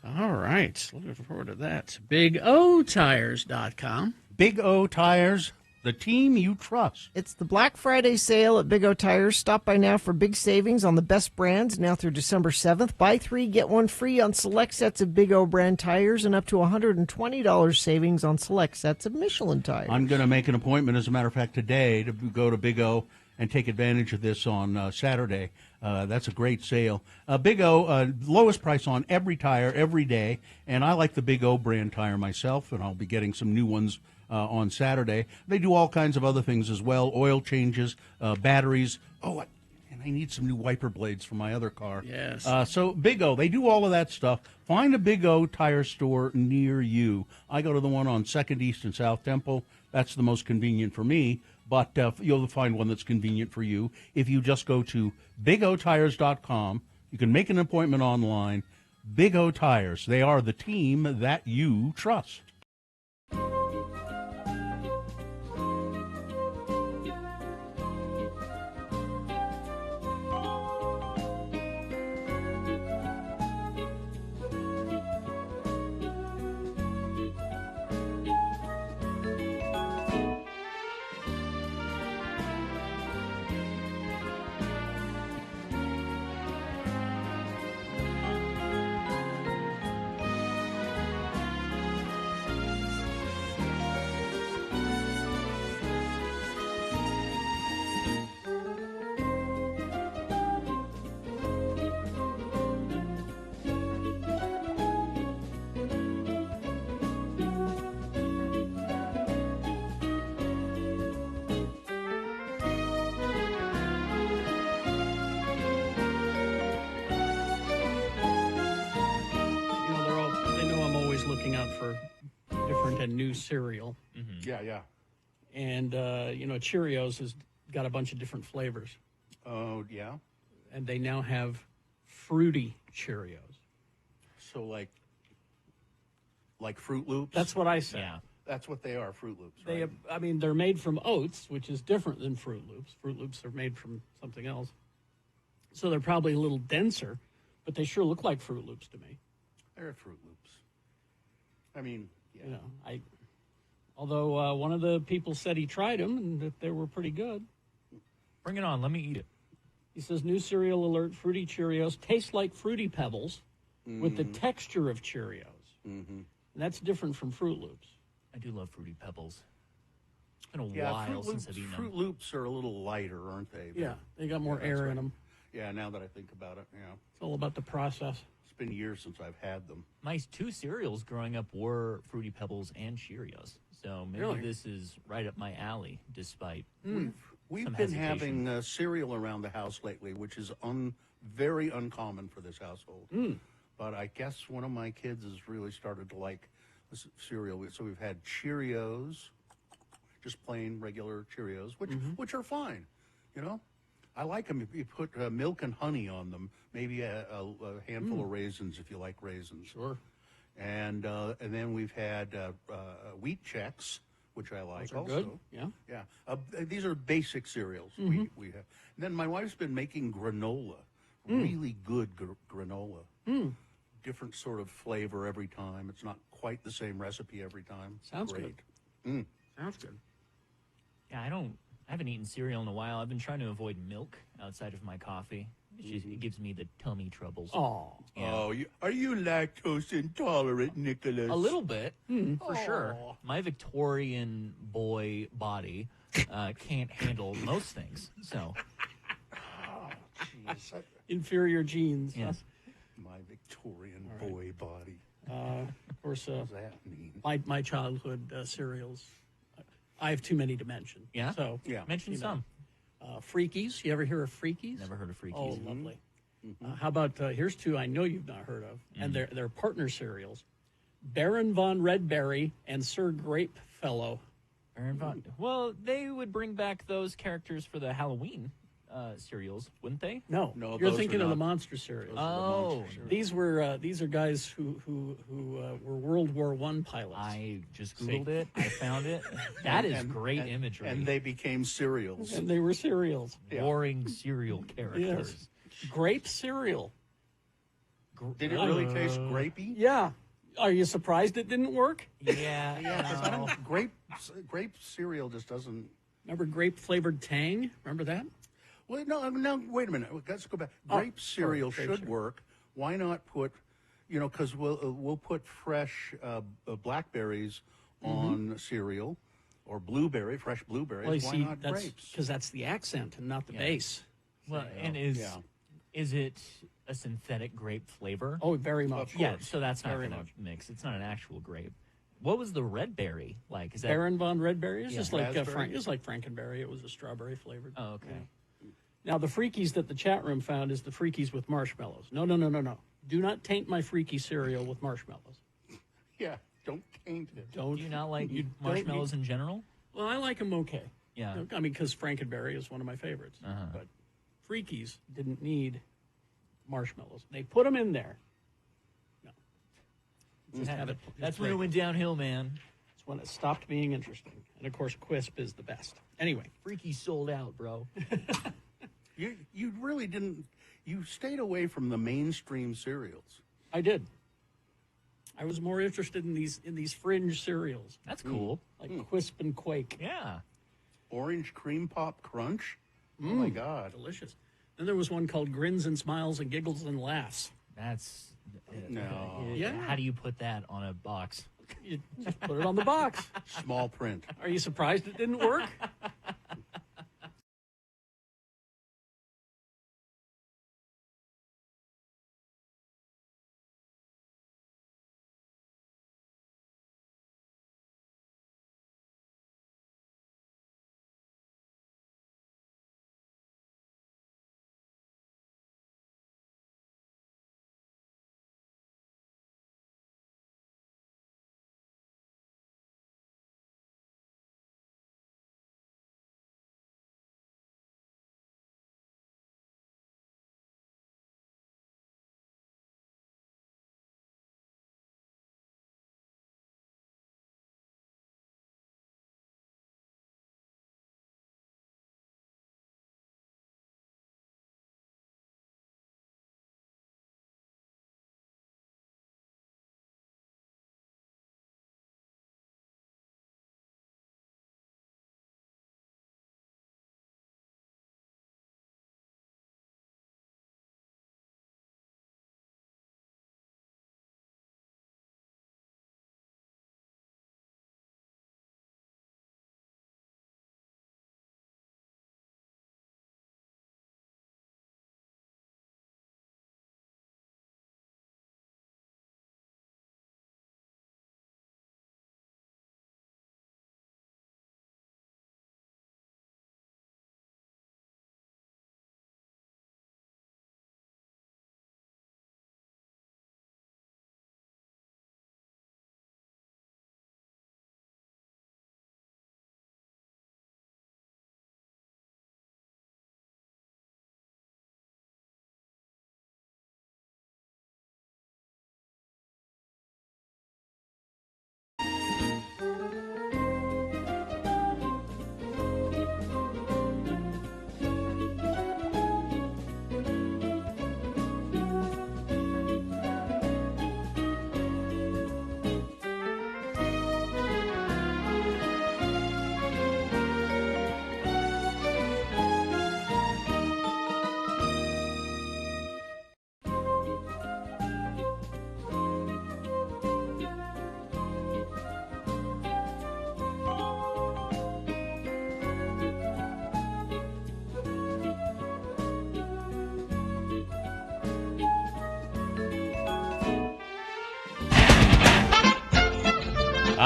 All right. Looking forward to that. BigOTires.com. Big O Tires, the team you trust. It's the Black Friday sale at Big O Tires. Stop by now for big savings on the best brands now through December 7th. Buy 3, get 1 free on select sets of Big O brand tires and up to $120 savings on select sets of Michelin tires. I'm going to make an appointment, as a matter of fact, today to go to Big O and take advantage of this on Saturday. That's a great sale. Big O, lowest price on every tire every day, and I like the Big O brand tire myself, and I'll be getting some new ones on Saturday. They do all kinds of other things as well, oil changes, batteries. And I need some new wiper blades for my other car. Yes. So Big O, they do all of that stuff. Find a Big O tire store near you. I go to the one on 2nd East and South Temple. That's the most convenient for me, but you'll find one that's convenient for you. If you just go to BigOTires.com, you can make an appointment online. Big O Tires, they are the team that you trust. Looking out for different and new cereal. Yeah. And, Cheerios has got a bunch of different flavors. Oh, yeah? And they now have fruity Cheerios. So like Fruit Loops? That's what I said. Yeah. That's what they are, Fruit Loops, right? They're made from oats, which is different than Fruit Loops. Fruit Loops are made from something else. So they're probably a little denser, but they sure look like Fruit Loops to me. They're Fruit Loops. I mean, yeah. Although one of the people said he tried them and that they were pretty good. Bring it on. Let me eat it. He says, new cereal alert, Fruity Cheerios taste like Fruity Pebbles with the texture of Cheerios. Mm-hmm. And that's different from Fruit Loops. I do love Fruity Pebbles. been a Yeah, while Fruit since Loops, I've eaten Fruit them. Loops are a little lighter, aren't they? Yeah, they got more that's air in right. them. Yeah, now that I think about it, yeah. It's all about the process. It's been years since I've had them. My two cereals growing up were Fruity Pebbles and Cheerios. So maybe Really? this is right up my alley, despite We've some been hesitation. having cereal around the house lately, which is very uncommon for this household. But I guess one of my kids has really started to like this cereal. So we've had Cheerios, just plain regular Cheerios, which are fine, you know. I like them. You put milk and honey on them, maybe a handful of raisins if you like raisins. Sure. And then we've had Wheat Chex, which I like Those are also. good. Yeah. Yeah. These are basic cereals we have. And then my wife's been making granola, really good granola. Different sort of flavor every time. It's not quite the same recipe every time. Sounds Great. Sounds good. Yeah, I haven't eaten cereal in a while. I've been trying to avoid milk outside of my coffee. It gives me the tummy troubles. Oh. Yeah. Oh, are you lactose intolerant, Nicholas? A little bit, for sure. My Victorian boy body can't handle most things. So, Jeez. Inferior genes. yes. My Victorian boy body. Of course, What does that mean? my childhood cereals. I have too many to mention. Yeah? So Yeah. Mention you know. some. Freakies. You ever hear of Freakies? Never heard of Freakies. Oh, lovely. How about here's two I know you've not heard of, and they're partner cereals: Baron von Redberry and Sir Grapefellow. Baron von. Well, they would bring back those characters for the Halloween cereals, wouldn't they? No, No, you're those thinking are of the not- monster cereals. Oh, These are guys who were World War I pilots. I just Googled it. I found it. That is great and, imagery. And they became cereals. and they were cereals. Warring cereal characters. Yes, grape cereal. Did it really taste grapey? Yeah. Are you surprised it didn't work? Yeah. Yeah, 'cause I don't. Grape cereal just doesn't. Remember grape flavored Tang? Remember that? Well, no. Wait a minute. Let's go back. Oh, Grape cereal sorry, should grape work. Why not put? Because we'll put fresh blackberries on cereal, or fresh blueberries. Well, you Why see, not that's grapes? because that's the accent and not the Yeah. base. Well, and is it a synthetic grape flavor? Oh, very much. Yeah, so that's not Very going much. to mix. It's not an actual grape. What was the red berry like? Is that Baron von Redberry. It's Yeah. just like Raspberry? it's like Frankenberry. It was a strawberry flavored. Oh, okay. Now the Freakies that the chat room found is the Freakies with marshmallows. No. Do not taint my Freaky cereal with marshmallows. Yeah, don't taint it. Don't. Do you not like you marshmallows don't- in general? Well, I like them okay. Yeah. I mean, because Frankenberry is one of my favorites. Uh-huh. But Freakies didn't need marshmallows. They put them in there. No. Just have it. That's when it went downhill, man. That's when it stopped being interesting. And of course, Quisp is the best. Anyway, Freaky sold out, bro. You really didn't. You stayed away from the mainstream cereals. I did. I was more interested in these fringe cereals That's cool. like Quisp and Quake. Yeah. Orange cream pop crunch. Oh my God! Delicious. Then there was one called Grins and Smiles and Giggles and Laughs. That's No. Yeah. How do you put that on a box? You just put it on the box. Small print. Are you surprised it didn't work?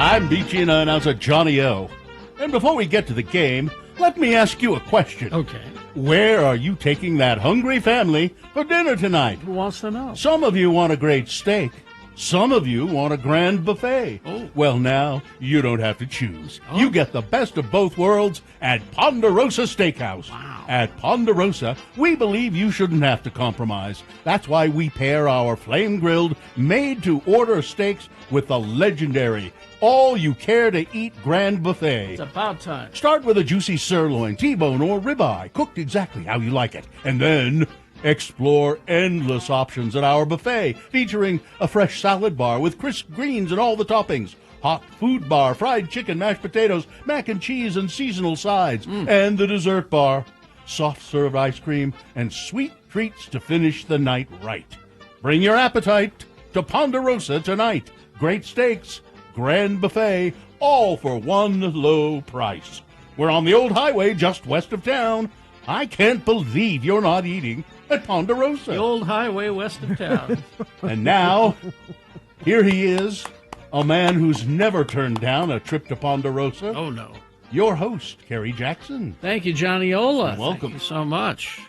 I'm Beachina announcer Johnny O. And before we get to the game, let me ask you a question. Okay. Where are you taking that hungry family for dinner tonight? Who wants to know? Some of you want a great steak. Some of you want a grand buffet. Oh. Well, now, you don't have to choose. You get the best of both worlds at Ponderosa Steakhouse. Wow. At Ponderosa, we believe you shouldn't have to compromise. That's why we pair our flame-grilled, made-to-order steaks with the legendary all-you-care-to-eat grand buffet. It's about time. Start with a juicy sirloin, T-bone, or ribeye, cooked exactly how you like it. And then explore endless options at our buffet, featuring a fresh salad bar with crisp greens and all the toppings, hot food bar, fried chicken, mashed potatoes, mac and cheese, and seasonal sides, and the dessert bar, soft-served ice cream, and sweet treats to finish the night right. Bring your appetite to Ponderosa tonight. Great steaks, grand buffet, all for one low price. We're on the old highway just west of town. I can't believe you're not eating at Ponderosa. The old highway west of town. And now, here he is, a man who's never turned down a trip to Ponderosa. Oh, no. Your host, Kerry Jackson. Thank you, Johnny Ola. Welcome. Thank you so much.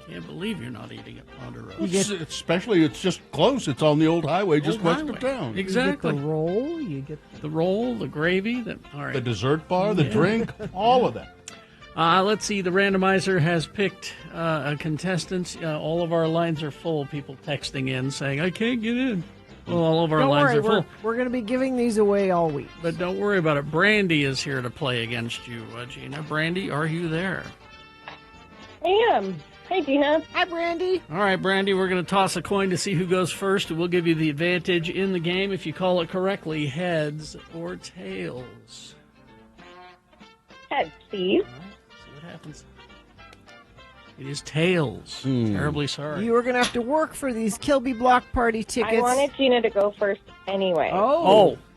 Can't believe you're not eating at Ponderosa. Especially, it's just close. It's on the old highway just Old west highway. of town. Exactly. You get the roll, you get The roll, the gravy, all right. The dessert bar, the Yeah. drink, all of that. Let's see. The randomizer has picked a contestant. All of our lines are full. People texting in saying, I can't get in. Well, all of our Don't lines worry, are full. we're going to be giving these away all week. But don't worry about it. Brandy is here to play against you, Gina. Brandy, are you there? I am. Hi, Gina. Hi, Brandy. All right, Brandy, we're going to toss a coin to see who goes first. We'll give you the advantage in the game if you call it correctly, heads or tails. Heads, please. See what happens. It is tails. Terribly sorry. You are going to have to work for these Kilby Block Party tickets. I wanted Gina to go first anyway.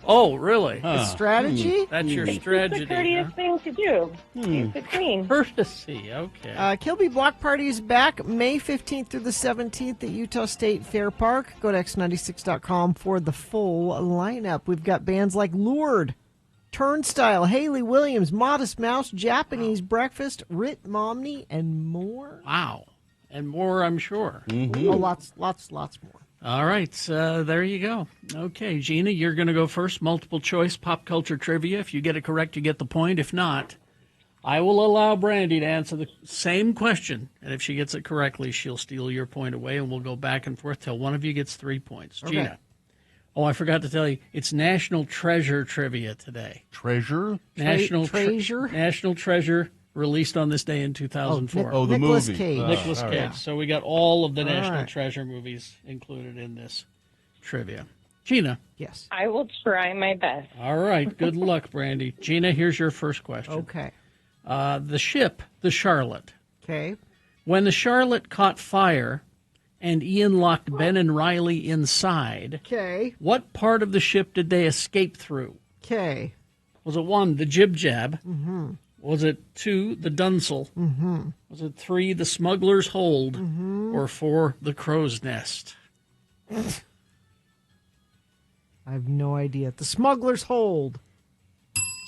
Oh, really? A strategy? That's your It's strategy. the courteous thing to do. It's between. Courtesy, okay. Kilby Block Party is back May 15th through the 17th at Utah State Fair Park. Go to x96.com for the full lineup. We've got bands like Lured, Turnstile, Haley Williams, Modest Mouse, Japanese Breakfast, Rit Momney, and more. Wow. And more, I'm sure. Oh, lots more. All right, there you go. Okay, Gina, you're going to go first. Multiple choice pop culture trivia. If you get it correct, you get the point. If not, I will allow Brandy to answer the same question. And if she gets it correctly, she'll steal your point away, and we'll go back and forth till one of you gets 3 points. Okay. Gina. Oh, I forgot to tell you, it's National Treasure Trivia today. Treasure? National Treasure? National Treasure, released on this day in 2004. Oh, the Nicolas movie. Cage. Nicolas all Cage. right. So we got all of the All National right. Treasure movies included in this trivia. Gina. Yes. I will try my best. All right. Good luck, Brandy. Gina, here's your first question. Okay. The ship, the Charlotte. Okay. When the Charlotte caught fire and Ian locked Ben and Riley inside, Okay. what part of the ship did they escape through? Okay. Was it 1, the jib jab? Mm-hmm. Was it 2, the Dunsel? Mm-hmm. Was it 3, the smuggler's hold? Mm-hmm. Or 4, the crow's nest? I have no idea. The Smuggler's Hold.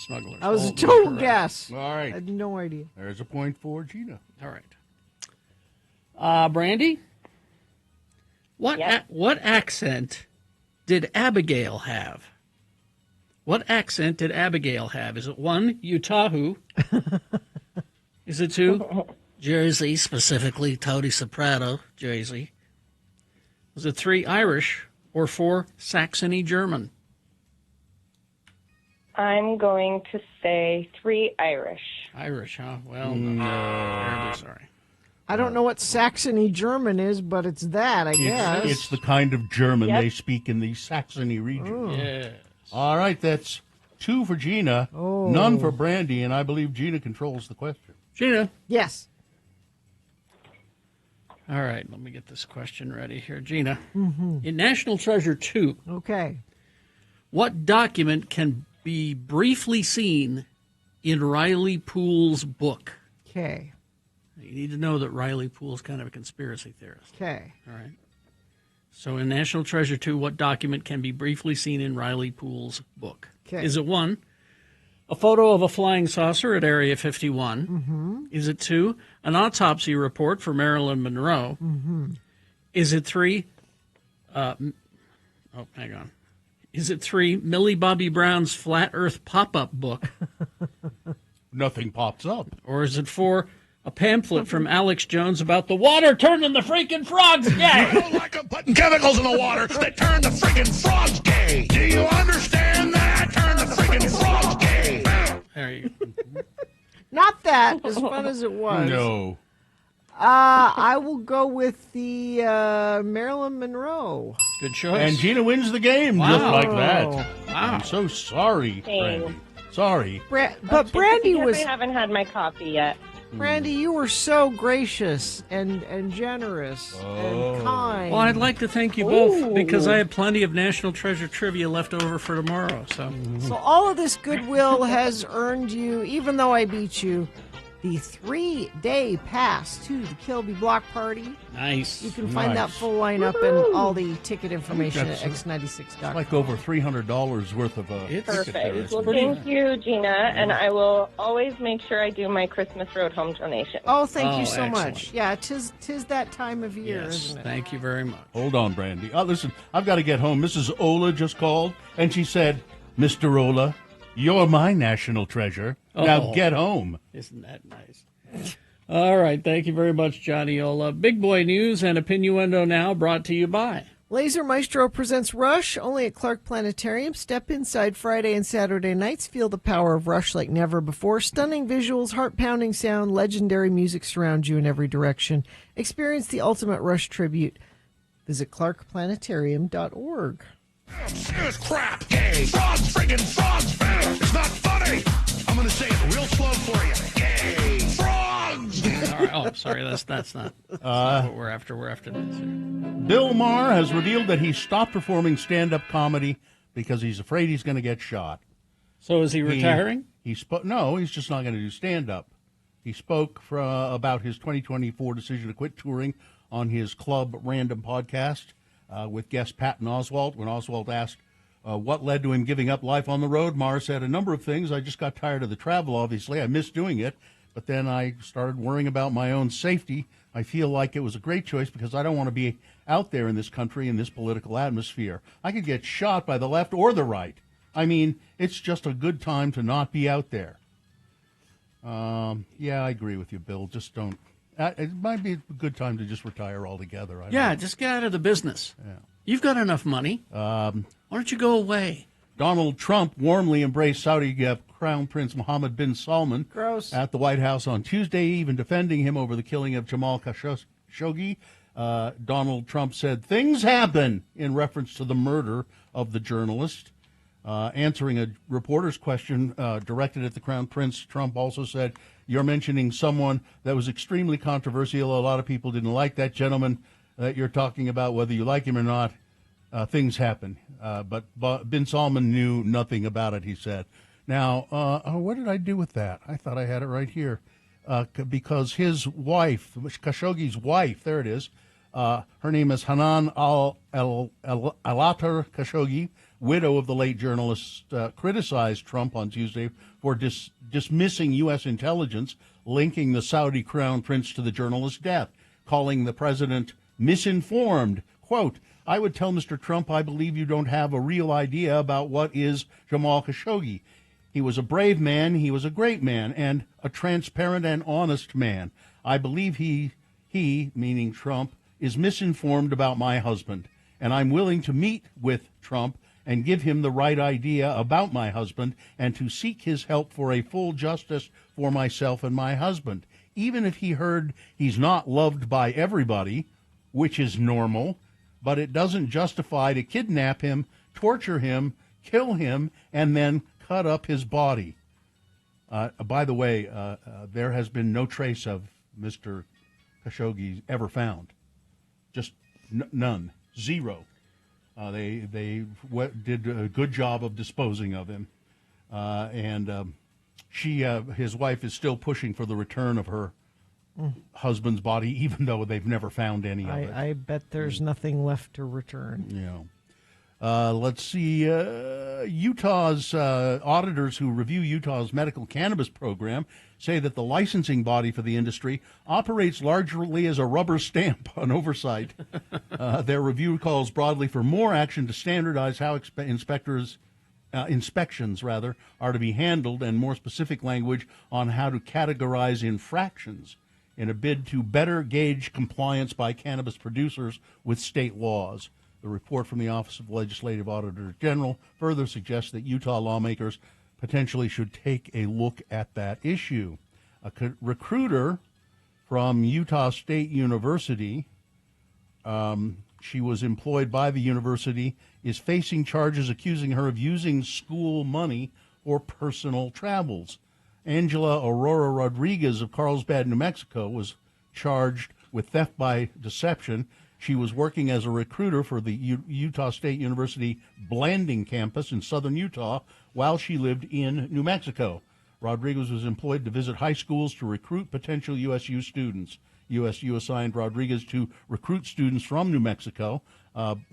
Smugglers. That was a Hold. total Correct. guess. All I right. had no idea. There's a point for Gina. All right. Brandy? What accent did Abigail have? What accent did Abigail have? Is it 1, Utah? Is it 2, Jersey, specifically Tony Soprano, Jersey? Was it 3, Irish? Or 4, Saxony German? I'm going to say 3 Irish. Irish, huh? Well, terribly sorry. I don't know what Saxony German is, but it's that, I guess. It's the kind of German Yep. they speak in the Saxony region. Oh. Yes. All right, that's 2 for Gina, Oh. none for Brandy, and I believe Gina controls the question. Gina. Yes. All right, let me get this question ready here. Gina, Mm-hmm. in National Treasure 2, Okay. what document can be briefly seen in Riley Poole's book? Okay. You need to know that Riley Poole's kind of a conspiracy theorist. Okay. All right. So in National Treasure 2, what document can be briefly seen in Riley Poole's book? Okay. Is it 1, a photo of a flying saucer at Area 51? Mm-hmm. Is it 2, an autopsy report for Marilyn Monroe? Mm-hmm. Is it 3, hang on. Is it 3, Millie Bobby Brown's Flat Earth pop-up book? Nothing pops up. Or is it 4, a pamphlet from Alex Jones about the water turning the freaking frogs gay? I don't like 'em putting chemicals in the water that turn the freaking frogs gay. Do you understand that? Turn the freaking frogs gay. There you go. Not that, as fun as it was. No. I will go with the Marilyn Monroe. Good choice. And Gina wins the game just Wow. like that. Wow. I'm so sorry, Thanks. Brandy. Sorry. But Brandy was. I haven't had my coffee yet. Brandy, you were so gracious and generous and kind. Well, I'd like to thank you both because I have plenty of National Treasure trivia left over for tomorrow. So all of this goodwill has earned you, even though I beat you, the 3-day pass to the Kilby Block Party. Nice. You can find that Nice. full lineup and all the ticket information at That's- x96.com. It's like over $300 worth of ticket there. Perfect. It's Well, pretty- thank you, Gina, and I will always make sure I do my Christmas Road Home donation. Oh, thank you Oh, so excellent. much. Yeah, tis that time of year, Yes, isn't it? thank you very much. Hold on, Brandy. Listen, I've got to get home. Mrs. Ola just called, and she said, Mr. Ola, you're my national treasure. Now Oh. get home. Isn't that nice? All right. Thank you very much, Johnny Ola. Big Boy News and Opinioendo Now brought to you by. Laser Maestro presents Rush, only at Clark Planetarium. Step inside Friday and Saturday nights. Feel the power of Rush like never before. Stunning visuals, heart-pounding sound, legendary music surround you in every direction. Experience the ultimate Rush tribute. Visit clarkplanetarium.org. Serious crap, gay. Frogs, friggin' frogs. It's not funny. I'm gonna say it real slow for you. Gay. Frogs. All right. Oh, sorry. That's not what we're after. We're after this. Bill Maher has revealed that he stopped performing stand-up comedy because he's afraid he's going to get shot. So is he retiring? He spoke. No, he's just not going to do stand-up. He spoke about his 2024 decision to quit touring on his Club Random podcast with guest Patton Oswalt. When Oswalt asked what led to him giving up life on the road, Maher said, a number of things. I just got tired of the travel, obviously. I missed doing it. But then I started worrying about my own safety. I feel like it was a great choice because I don't want to be out there in this country in this political atmosphere. I could get shot by the left or the right. I mean, it's just a good time to not be out there. Yeah, I agree with you, Bill. Just don't. It might be a good time to just retire altogether. Yeah, just get out of the business. Yeah. You've got enough money. Why don't you go away? Donald Trump warmly embraced Saudi Crown Prince Mohammed bin Salman at the White House on Tuesday, even defending him over the killing of Jamal Khashoggi. Donald Trump said, things happen, in reference to the murder of the journalist. Answering a reporter's question directed at the Crown Prince, Trump also said, you're mentioning someone that was extremely controversial. A lot of people didn't like that gentleman that you're talking about, whether you like him or not. Things happen. But bin Salman knew nothing about it, he said. Now, what did I do with that? I thought I had it right here. Because his wife, Khashoggi's wife, there it is, her name is Hanan Alatar Khashoggi, widow of the late journalist, criticized Trump on Tuesday for dismissing U.S. intelligence linking the Saudi crown prince to the journalist's death, calling the president misinformed. Quote, I would tell Mr. Trump, I believe you don't have a real idea about what is Jamal Khashoggi. He was a brave man, he was a great man, and a transparent and honest man. I believe he, meaning Trump, is misinformed about my husband, and I'm willing to meet with Trump and give him the right idea about my husband and to seek his help for a full justice for myself and my husband. Even if he heard he's not loved by everybody, which is normal, but it doesn't justify to kidnap him, torture him, kill him, and then cut up his body. By the way, there has been no trace of Mr. Khashoggi ever found. Just none. Zero. They did a good job of disposing of him. And his wife is still pushing for the return of her husband's body, even though they've never found any of it. I bet there's nothing left to return. Yeah. Let's see. Utah's auditors who review Utah's medical cannabis program say that the licensing body for the industry operates largely as a rubber stamp on oversight. Their review calls broadly for more action to standardize how inspections are to be handled, and more specific language on how to categorize infractions in a bid to better gauge compliance by cannabis producers with state laws. The report from the Office of Legislative Auditor General further suggests that Utah lawmakers potentially should take a look at that issue. A recruiter from Utah State University, she was employed by the university, is facing charges accusing her of using school money for personal travels. Angela Aurora Rodriguez of Carlsbad, New Mexico, was charged with theft by deception. She was working as a recruiter for the Utah State University Blanding campus in southern Utah while she lived in New Mexico. Rodriguez was employed to visit high schools to recruit potential USU students. USU assigned Rodriguez to recruit students from New Mexico.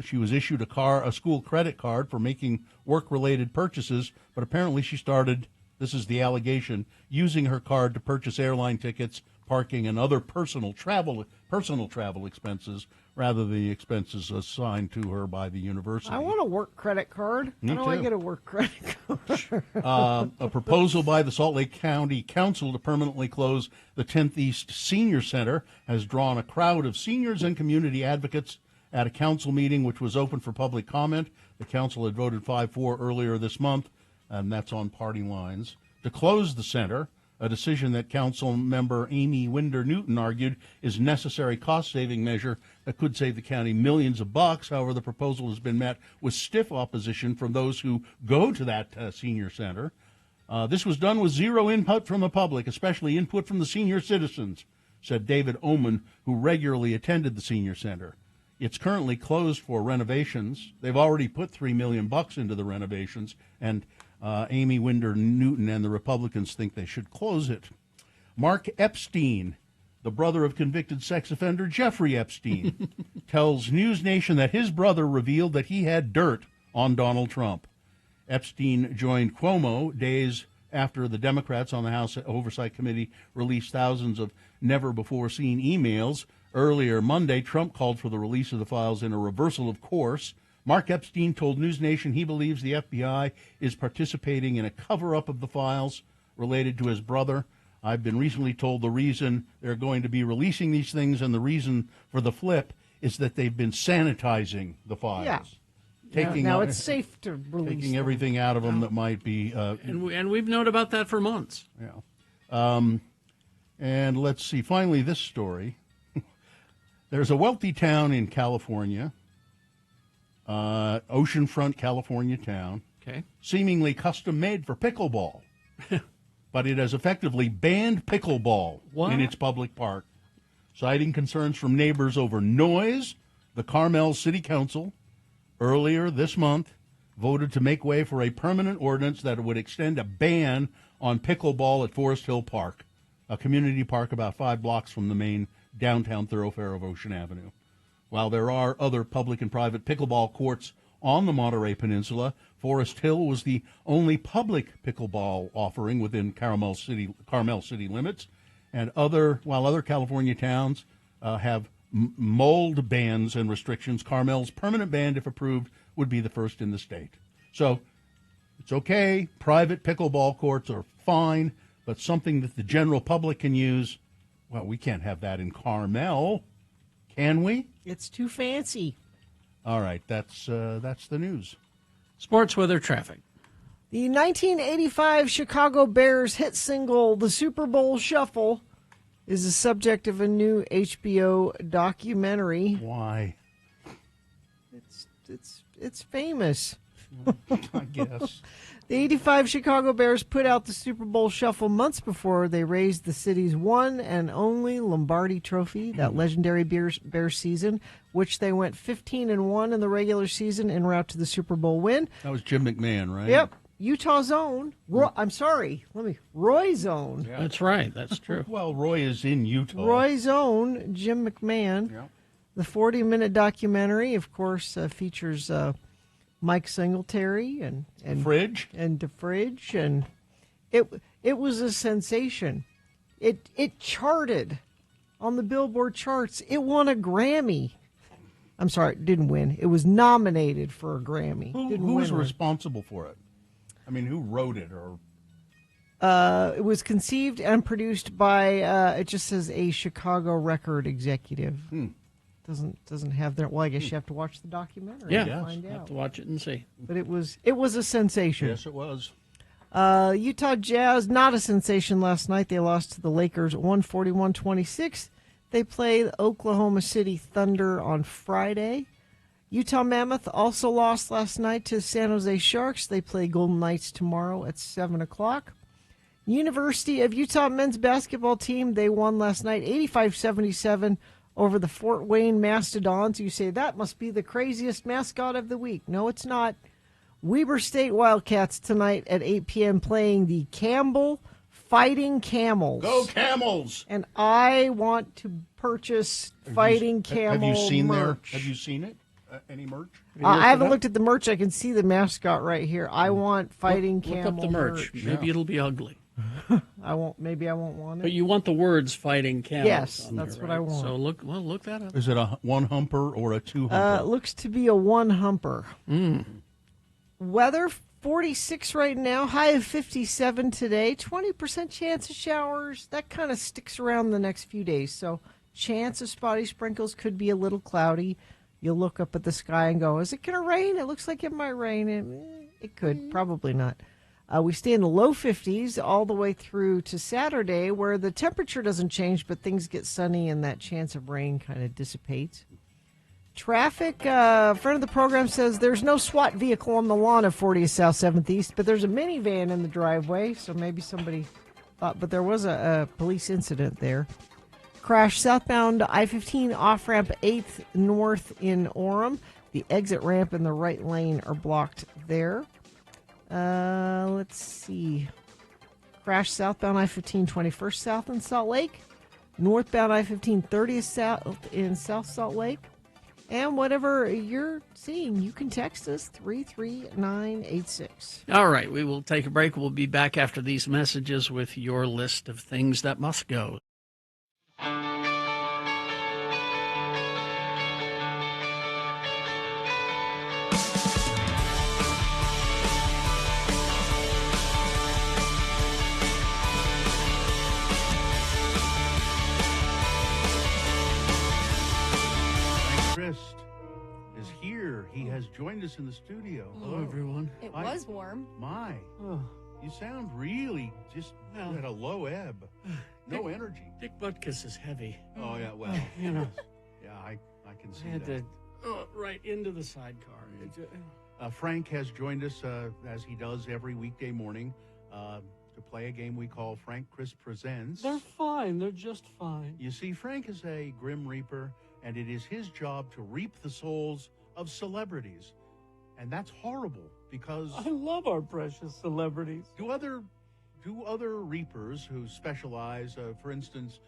She was issued a school credit card for making work-related purchases, but apparently she started, this is the allegation, using her card to purchase airline tickets, parking, and other personal travel expenses, rather than the expenses assigned to her by the university. I want a work credit card. Me How do I too. get a work credit card? A proposal by the Salt Lake County Council to permanently close the 10th East Senior Center has drawn a crowd of seniors and community advocates at a council meeting which was open for public comment. The council had voted 5-4 earlier this month, and that's on party lines, to close the center, a decision that council member Amy Winder Newton argued is a necessary cost-saving measure that could save the county millions of bucks. However, the proposal has been met with stiff opposition from those who go to that senior center. This was done with zero input from the public, especially input from the senior citizens, said David Oman, who regularly attended the senior center. It's currently closed for renovations. They've already put $3 million into the renovations, and Amy Winder Newton and the Republicans think they should close it. Mark Epstein, the brother of convicted sex offender Jeffrey Epstein, tells News Nation that his brother revealed that he had dirt on Donald Trump. Epstein joined Cuomo days after the Democrats on the House Oversight Committee released thousands of never-before-seen emails. Earlier Monday, Trump called for the release of the files in a reversal of course. Mark Epstein told News Nation he believes the FBI is participating in a cover-up of the files related to his brother. I've been recently told the reason they're going to be releasing these things and the reason for the flip is that they've been sanitizing the files. Yeah. Now it's safe to release taking them. everything out of them that might be... And we've known about that for months. Yeah. And let's see, finally, this story. There's a wealthy town in California, oceanfront California town, seemingly custom made for pickleball. But it has effectively banned pickleball in its public park, citing concerns from neighbors over noise. The Carmel City Council earlier this month voted to make way for a permanent ordinance that would extend a ban on pickleball at Forest Hill Park, a community park about 5 blocks from the main downtown thoroughfare of Ocean Avenue. While there are other public and private pickleball courts on the Monterey Peninsula, Forest Hill was the only public pickleball offering within Carmel City limits. And while other California towns have mold bans and restrictions, Carmel's permanent ban, if approved, would be the first in the state. So it's okay. Private pickleball courts are fine, but something that the general public can use, well, we can't have that in Carmel, can we? It's too fancy. All right, that's the news. Sports weather traffic. The 1985 Chicago Bears hit single, The Super Bowl Shuffle, is the subject of a new HBO documentary. Why? It's famous. I guess. The 85 Chicago Bears put out the Super Bowl Shuffle months before they raised the city's one and only Lombardi Trophy, that legendary Bears season, which they went 15-1 in the regular season en route to the Super Bowl win. That was Jim McMahon, right? Yep. Utah's own. Roy's own. Yeah. That's right. That's true. Well, Roy is in Utah. Roy's own, Jim McMahon. Yeah. The 40-minute documentary, of course, features Mike Singletary and Fridge and DeFridge, and it was a sensation. It charted on the Billboard charts. It won a Grammy. I'm sorry, it didn't win. It was nominated for a Grammy. Who was responsible for it? I mean, who wrote it? Or it was conceived and produced by. It just says a Chicago record executive. Doesn't have their. Well, I guess you have to watch the documentary. Yeah, to find have out. to watch it and see. But it was a sensation. Yes, it was. Utah Jazz, not a sensation last night. They lost to the Lakers 141-26. They play the Oklahoma City Thunder on Friday. Utah Mammoth also lost last night to San Jose Sharks. They play Golden Knights tomorrow at 7 o'clock. University of Utah men's basketball team, they won last night 85-77 over the Fort Wayne Mastodons. You say, that must be the craziest mascot of the week. No, it's not. Weber State Wildcats tonight at 8 p.m. playing the Campbell Fighting Camels. Go Camels! And I want to purchase Fighting Camel Have you seen merch. Have you seen it? Any merch? I haven't looked at the merch. I can see the mascot right here. I want Fighting Camel Look up the merch. Maybe it'll be ugly. Maybe I won't want it. But you want the words "fighting camels." Yes, on that's there, what I right? want. So look that up. Is it a one humper or a two It humper? looks to be a one humper. Weather 46 right now, high of 57 today. 20% chance of showers. That kind of sticks around the next few days. So chance of spotty sprinkles, could be a little cloudy. You'll look up at the sky and go, is it going to rain? It looks like it might rain. It could, probably not. We stay in the low 50s all the way through to Saturday, where the temperature doesn't change, but things get sunny and that chance of rain kind of dissipates. Traffic, friend of the program says there's no SWAT vehicle on the lawn of 40th South 7th East, but there's a minivan in the driveway, so maybe somebody thought, but there was a police incident there. Crash southbound I-15 off-ramp 8th north in Orem. The exit ramp and the right lane are blocked there. Let's see. Crash southbound I-15 21st south in Salt Lake. Northbound I-15 30th south in South Salt Lake. And whatever you're seeing, you can text us 33986. All right, we will take a break. We'll be back after these messages with your list of things that must go. Christ is here. He has joined us in the studio. Hello, everyone. It was warm. My, you sound really just at a low ebb. No energy. Dick Butkus is heavy. Oh, yeah, well. You know. Yeah, I can see I had that. to right into the sidecar. Frank has joined us, as he does every weekday morning, to play a game we call Frank Chris Presents. They're fine. They're just fine. You see, Frank is a Grim Reaper, and it is his job to reap the souls of celebrities. And that's horrible, because I love our precious celebrities. Do other reapers who specialize, for instance,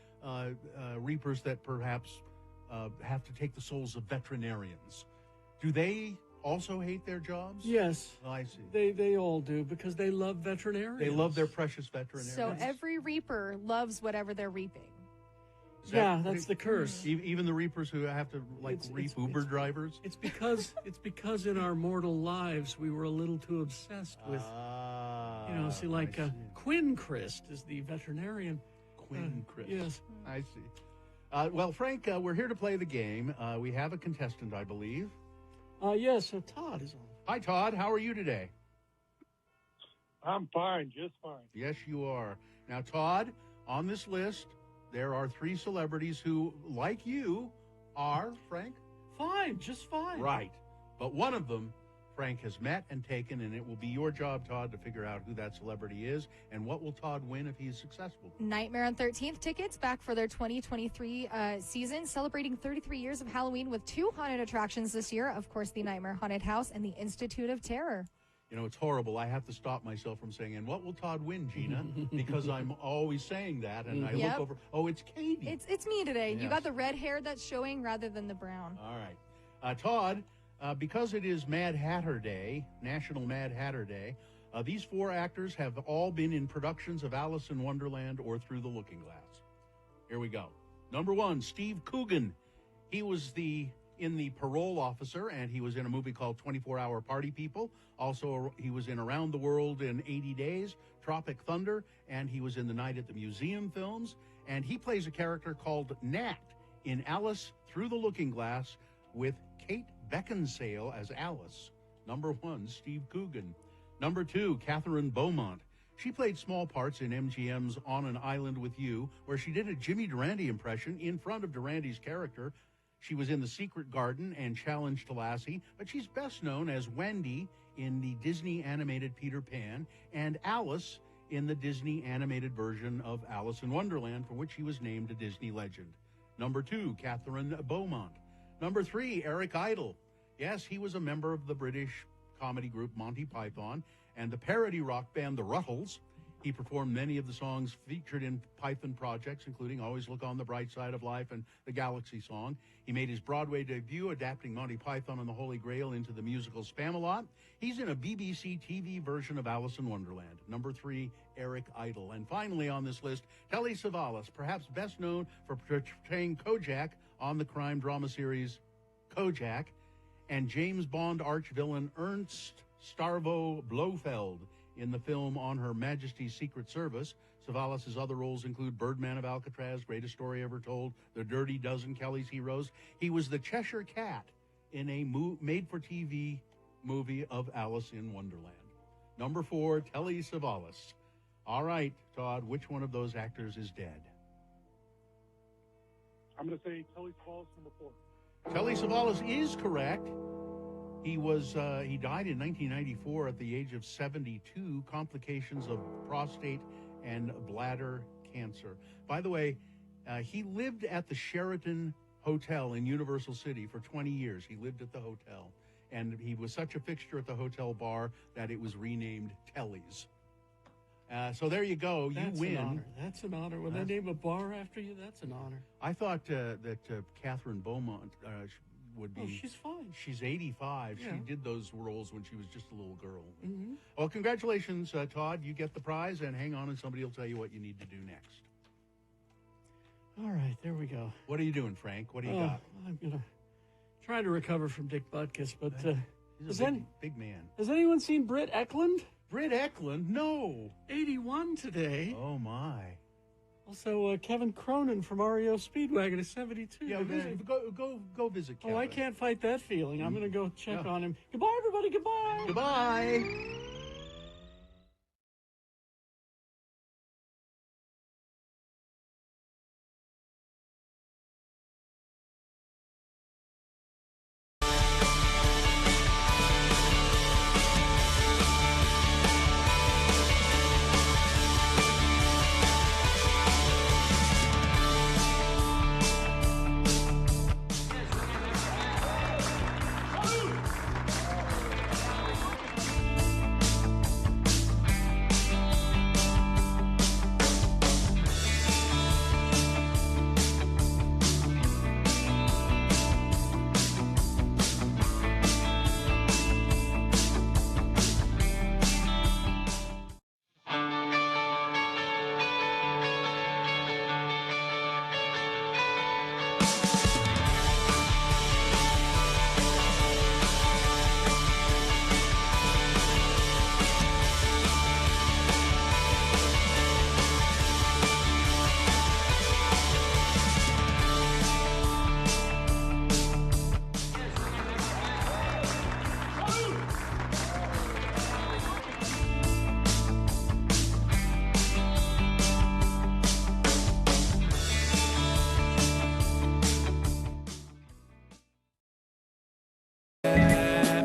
reapers that perhaps have to take the souls of veterinarians, do they also hate their jobs? Yes. Oh, I see. They all do, because they love veterinarians. They love their precious veterinarians. So every reaper loves whatever they're reaping. That's the curse. Even the reapers who have to reap Uber drivers. It's because in our mortal lives we were a little too obsessed with, Quinn Christ is the veterinarian. Quinn Christ. Yes, I see. Well, Frank, we're here to play the game. We have a contestant, I believe. Yes. So Todd is on. Hi, Todd. How are you today? I'm fine, just fine. Yes, you are. Now, Todd, on this list, there are 3 celebrities who, like you, are, Frank? Fine, just fine. Right. But one of them, Frank has met and taken, and it will be your job, Todd, to figure out who that celebrity is and what will Todd win if he is successful. Nightmare on 13th tickets back for their 2023 season, celebrating 33 years of Halloween with 2 haunted attractions this year. Of course, the Nightmare Haunted House and the Institute of Terror. You know, it's horrible. I have to stop myself from saying, and what will Todd win, Gina? Because I'm always saying that, and I look over. Oh, it's Katie. It's me today. Yes. You got the red hair that's showing rather than the brown. All right. Todd, because it is Mad Hatter Day, National Mad Hatter Day, these 4 actors have all been in productions of Alice in Wonderland or Through the Looking Glass. Here we go. Number 1, Steve Coogan. He was in the Parole Officer, and he was in a movie called 24-Hour Party People. Also, he was in Around the World in 80 Days, Tropic Thunder, and he was in The Night at the Museum films. And he plays a character called Nat in Alice Through the Looking Glass with Kate Beckinsale as Alice. Number 1, Steve Coogan. Number 2, Catherine Beaumont. She played small parts in MGM's On an Island with You, where she did a Jimmy Durante impression in front of Durante's character. She was in The Secret Garden and Challenge to Lassie, but she's best known as Wendy in the Disney animated Peter Pan and Alice in the Disney animated version of Alice in Wonderland, for which she was named a Disney legend. Number 2, Catherine Beaumont. Number 3, Eric Idle. Yes, he was a member of the British comedy group Monty Python and the parody rock band The Ruttles. He performed many of the songs featured in Python projects, including Always Look on the Bright Side of Life and the Galaxy Song. He made his Broadway debut adapting Monty Python and the Holy Grail into the musical Spamalot. He's in a BBC TV version of Alice in Wonderland. Number 3, Eric Idle. And finally on this list, Telly Savalas, perhaps best known for portraying Kojak on the crime drama series Kojak, and James Bond arch-villain Ernst Starvo Blofeld in the film On Her Majesty's Secret Service. Savalas' other roles include Birdman of Alcatraz, Greatest Story Ever Told, The Dirty Dozen, Kelly's Heroes. He was the Cheshire Cat in a made-for-TV movie of Alice in Wonderland. Number 4, Telly Savalas. All right, Todd, which one of those actors is dead? I'm going to say Telly Savalas, number 4. Telly Savalas is correct. He died in 1994 at the age of 72, complications of prostate and bladder cancer. By the way, he lived at the Sheraton Hotel in Universal City for 20 years. He lived at the hotel, and he was such a fixture at the hotel bar that it was renamed Telly's. So there you go. That's you win. An honor. That's an honor. When they name a bar after you, that's an honor. I thought that Catherine Beaumont would be. Oh, she's fine. She's 85. Yeah. She did those roles when she was just a little girl. Mm-hmm. Well, congratulations, Todd. You get the prize, and hang on, and somebody will tell you what you need to do next. All right, there we go. What are you doing, Frank? What do you got? I'm going to try to recover from Dick Butkus, but He's a big man. has anyone seen Britt Eklund? Britt Eklund? No. 81 today. Oh, my. Also, Kevin Cronin from REO Speedwagon is 72. Yeah, go visit Kevin. Oh, I can't fight that feeling. I'm going to go check on him. Goodbye, everybody. Goodbye. Goodbye.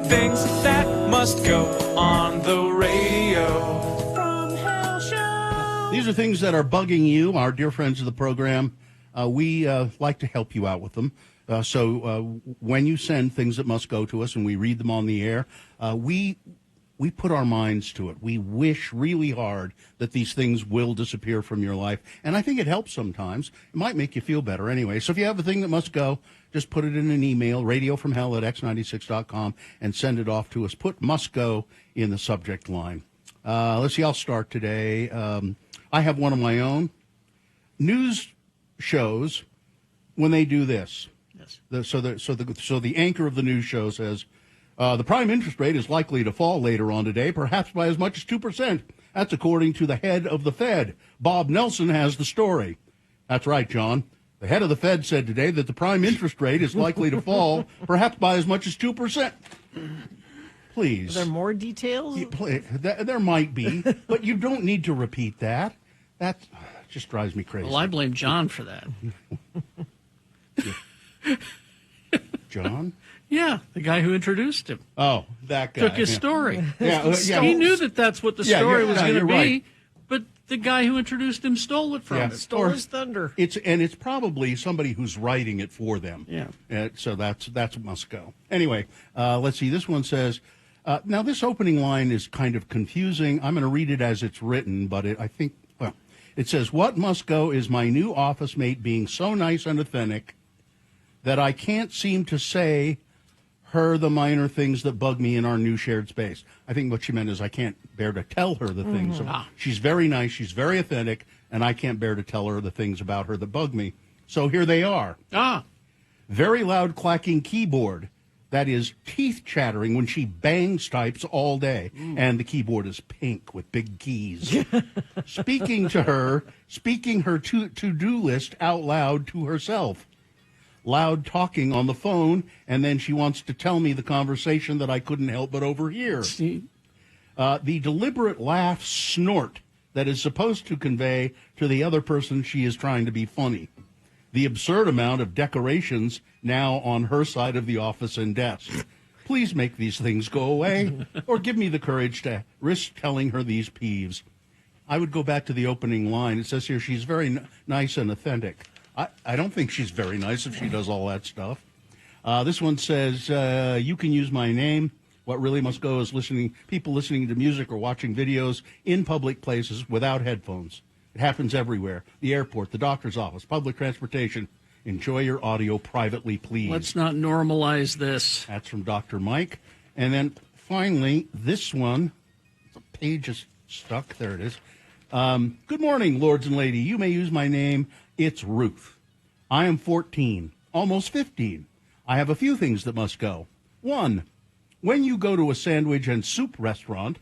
Things that must go on the radio. From Hell Show. These are things that are bugging you, our dear friends of the program. We like to help you out with them. So when you send things that must go to us and we read them on the air, we we put our minds to it. We wish really hard that these things will disappear from your life. And I think it helps sometimes. It might make you feel better anyway. So if you have a thing that must go, just put it in an email, radiofromhell@x96.com, and send it off to us. Put must go in the subject line. Let's see, I'll start today. I have one of my own. News shows, when they do this, yes. So the anchor of the news show says, the prime interest rate is likely to fall later on today, perhaps by as much as 2%. That's according to the head of the Fed. Bob Nelson has the story. That's right, John. The head of the Fed said today that the prime interest rate is likely to fall perhaps by as much as 2%. Please. Are there more details? There might be, but you don't need to repeat that. That just drives me crazy. Well, I blame John for that. John? Yeah, the guy who introduced him. Oh, that guy. Took his story. Yeah, He knew that that's what the story was going to be, right. but the guy who introduced him stole it from him. Stole his thunder. It's probably somebody who's writing it for them. Yeah. So that's must go. Anyway, let's see. This one says, now this opening line is kind of confusing. I'm going to read it as it's written, but it says, what must go is my new office mate being so nice and authentic that I can't seem to say her the minor things that bug me in our new shared space. I think what she meant is I can't bear to tell her the things. She's very nice, she's very authentic, and I can't bear to tell her the things about her that bug me. So here they are. Very loud clacking keyboard. That is teeth chattering when she bangs types all day. And the keyboard is pink with big keys. Speaking her to-do list out loud to herself. Loud talking on the phone, and then she wants to tell me the conversation that I couldn't help but overhear. The deliberate laugh snort that is supposed to convey to the other person she is trying to be funny. The absurd amount of decorations now on her side of the office and desk. Please make these things go away, or give me the courage to risk telling her these peeves. I would go back to the opening line. It says here she's very nice and authentic. I don't think she's very nice if she does all that stuff. This one says, you can use my name. What really must go is people listening to music or watching videos in public places without headphones. It happens everywhere. The airport, the doctor's office, public transportation. Enjoy your audio privately, please. Let's not normalize this. That's from Dr. Mike. And then finally, this one, the page is stuck. There it is. Good morning, lords and lady. You may use my name. It's Ruth. I am 14, almost 15. I have a few things that must go. 1, when you go to a sandwich and soup restaurant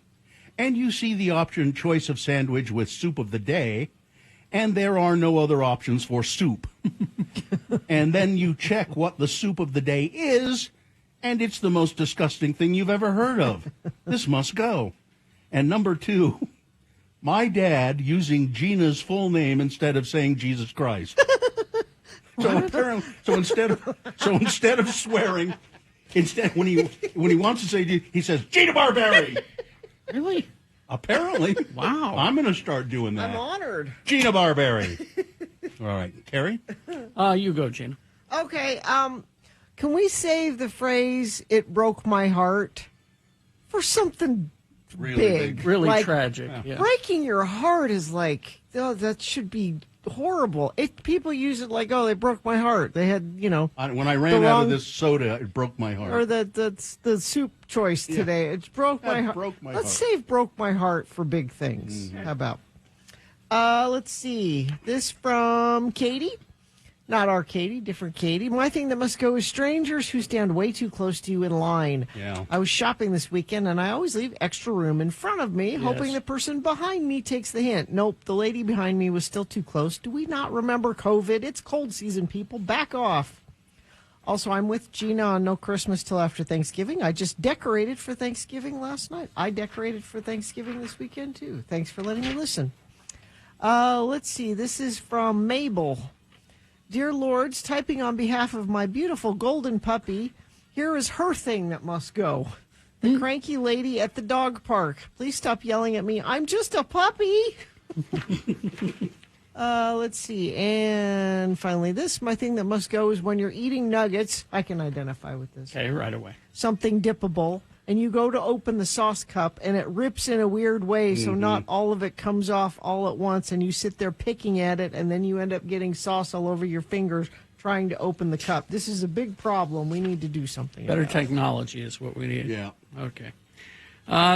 and you see the option choice of sandwich with soup of the day, and there are no other options for soup, and then you check what the soup of the day is, and it's the most disgusting thing you've ever heard of. This must go. And number 2, my dad using Gina's full name instead of saying Jesus Christ. So instead of swearing, when he wants to say, he says Gina Barberi. Really? Apparently. Wow. I'm going to start doing that. I'm honored. Gina Barberi. All right, Carrie. You go, Gina. Okay. Can we save the phrase "it broke my heart" for something really big, really like, tragic? Yeah. Breaking your heart is like, oh, that should be horrible. People use it like, oh, they broke my heart. They had, when I ran out of this soda, it broke my heart. Or the soup choice today. It broke my heart. Let's save "broke my heart" for big things. How about? Let's see. This from Katie. Not our Katie, different Katie. My thing that must go is strangers who stand way too close to you in line. Yeah. I was shopping this weekend, and I always leave extra room in front of me, hoping Yes. the person behind me takes the hint. Nope, the lady behind me was still too close. Do we not remember COVID? It's cold season, people. Back off. Also, I'm with Gina on No Christmas Till After Thanksgiving. I just decorated for Thanksgiving last night. I decorated for Thanksgiving this weekend, too. Thanks for letting me listen. Let's see. This is from Mabel. Dear Lords, typing on behalf of my beautiful golden puppy, here is her thing that must go. The cranky lady at the dog park. Please stop yelling at me. I'm just a puppy. Let's see. And finally, my thing that must go is when you're eating nuggets. I can identify with this. Okay, right away. Something dippable. and you go to open the sauce cup, and it rips in a weird way, so not all of it comes off all at once, and you sit there picking at it, and then you end up getting sauce all over your fingers trying to open the cup. This is a big problem. We need to do something Better about it. technology is what we need. Yeah. Okay.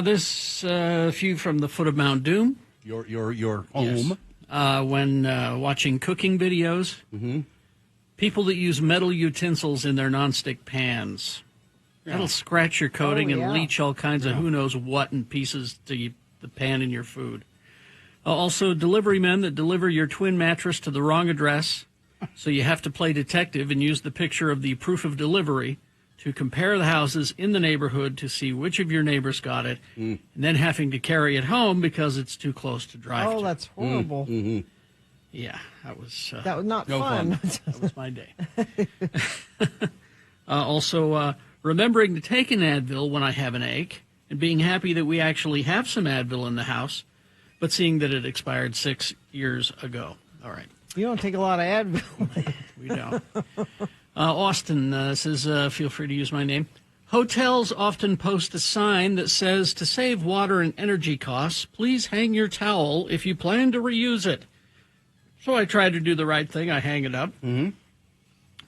This few from the foot of Mount Doom. Your home. When watching cooking videos, people that use metal utensils in their nonstick pans. That'll scratch your coating and leach all kinds of who knows what in pieces to the pan in your food. Also, delivery men that deliver your twin mattress to the wrong address, so you have to play detective and use the picture of the proof of delivery to compare the houses in the neighborhood to see which of your neighbors got it, and then having to carry it home because it's too close to drive to. Oh, that's horrible. Yeah, that was not fun. That was my day. Also, remembering to take an Advil when I have an ache, and being happy that we actually have some Advil in the house, but seeing that it expired 6 years ago. All right. You don't take a lot of Advil. We don't. Austin says, feel free to use my name. Hotels often post a sign that says, to save water and energy costs, please hang your towel if you plan to reuse it. So I try to do the right thing. I hang it up.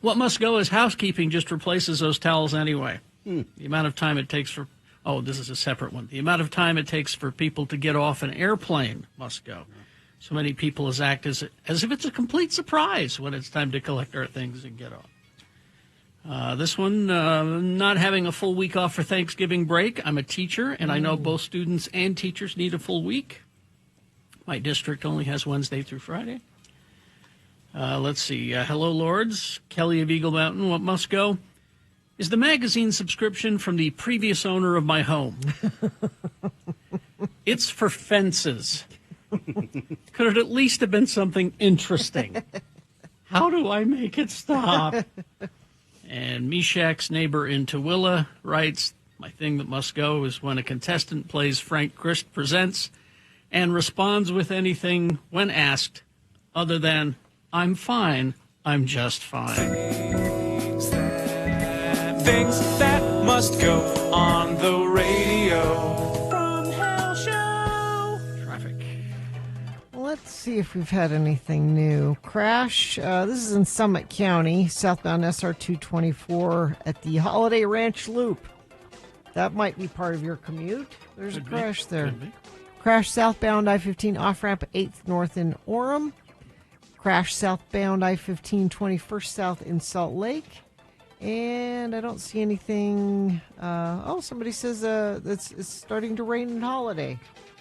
What must go is housekeeping just replaces those towels anyway. The amount of time it takes for... Oh, this is a separate one. The amount of time it takes for people to get off an airplane must go. So many people act as if it's a complete surprise when it's time to collect our things and get off. This one, not having a full week off for Thanksgiving break. I'm a teacher, and I know both students and teachers need a full week. My district only has Wednesday through Friday. Let's see. Hello, Lords. Kelly of Eagle Mountain. What must go is the magazine subscription from the previous owner of my home. It's for fences. Could it at least have been something interesting? How do I make it stop? And Meshach's neighbor in Tooele writes, my thing that must go is when a contestant plays Frank Christ Presents and responds with anything when asked other than, I'm fine, I'm just fine. Things that must go on the radio. From Hell Show. Traffic. Let's see if we've had anything new. Crash. This is in Summit County, southbound SR 224 at the Holiday Ranch Loop. That might be part of your commute. There's a crash there. Crash southbound I-15 off-ramp 8th North in Orem. Crash southbound I-15 21st South in Salt Lake. And I don't see anything. Somebody says it's starting to rain in Holiday.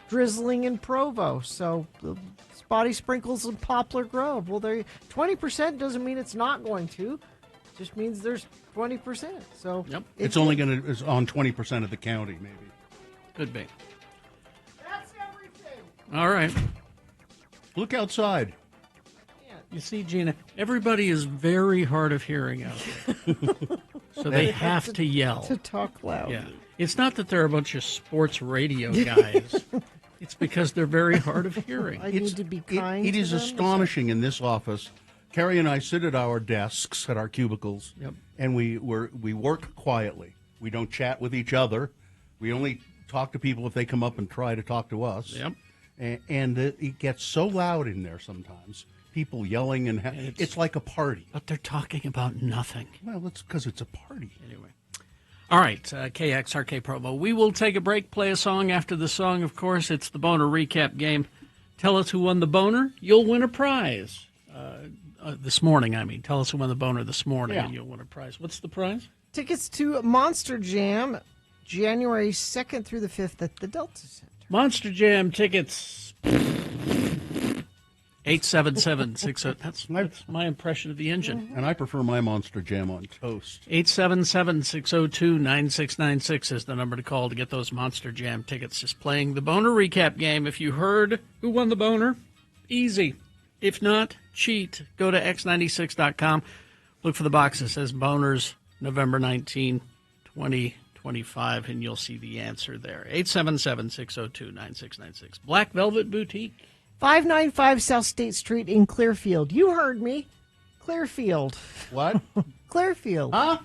Drizzling in Provo. So spotty sprinkles in Poplar Grove. Well, 20% doesn't mean it's not going to. It just means there's 20%. So It's only it's on 20% of the county, maybe. Could be. That's everything. All right. Look outside. You see, Gina, everybody is very hard of hearing out there. So they have to yell. To talk loud. Yeah. It's not that they're a bunch of sports radio guys. It's because they're very hard of hearing. I need to be kind It to is them. astonishing in this office. Carrie and I sit at our desks, at our cubicles, and we work quietly. We don't chat with each other. We only talk to people if they come up and try to talk to us. And it gets so loud in there sometimes. People yelling, and it's like a party. But they're talking about nothing. Well, it's because it's a party. Anyway. All right, KXRK Provo. We will take a break, play a song. After the song, of course, it's the Boner Recap Game. Tell us who won the Boner, you'll win a prize. This morning, I mean. Tell us who won the Boner this morning, and you'll win a prize. What's the prize? Tickets to Monster Jam, January 2nd through the 5th at the Delta Center. Monster Jam tickets. 877-60. That's my impression of the engine. And I prefer my Monster Jam on toast. 877-602-9696 is the number to call to get those Monster Jam tickets. Just playing the Boner Recap Game. If you heard who won the Boner, easy. If not, cheat. Go to x96.com. Look for the box that says Boners, November 19, 2025, and you'll see the answer there. 877-602-9696. Black Velvet Boutique. 595 South State Street in Clearfield. You heard me. Clearfield. What? Clearfield. Huh?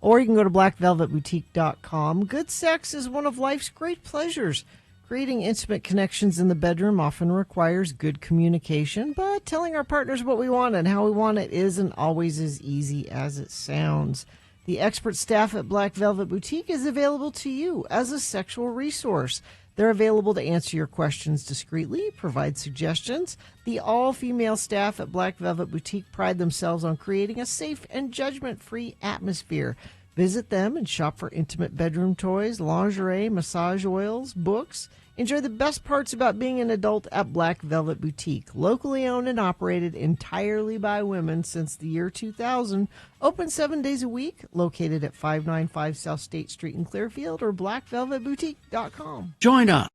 Or you can go to blackvelvetboutique.com. Good sex is one of life's great pleasures. Creating intimate connections in the bedroom often requires good communication, but telling our partners what we want and how we want it isn't always as easy as it sounds. The expert staff at Black Velvet Boutique is available to you as a sexual resource. They're available to answer your questions discreetly, provide suggestions. The all-female staff at Black Velvet Boutique pride themselves on creating a safe and judgment-free atmosphere. Visit them and shop for intimate bedroom toys, lingerie, massage oils, books. Enjoy the best parts about being an adult at Black Velvet Boutique. Locally owned and operated entirely by women since the year 2000. Open 7 days a week. Located at 595 South State Street in Clearfield or blackvelvetboutique.com. Join us.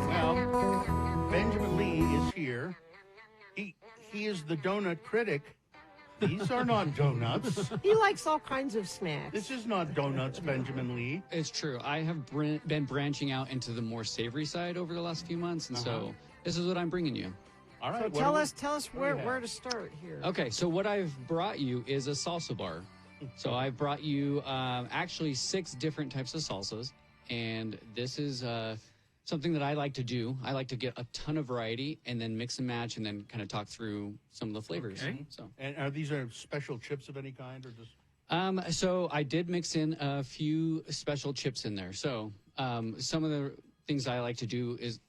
Well, Benjamin Lee is here. He is the donut critic. These are not donuts. He likes all kinds of snacks. This is not donuts, Benjamin Lee. It's true. I have been branching out into the more savory side over the last few months, and so this is what I'm bringing you. All right. So tell us where to start here. Okay, so what I've brought you is a salsa bar. So I've brought you actually 6 different types of salsas, and this is something that I like to do. I like to get a ton of variety and then mix and match and then kind of talk through some of the flavors. Okay. So, and are these special chips of any kind, or just? So I did mix in a few special chips in there. So some of the things I like to do is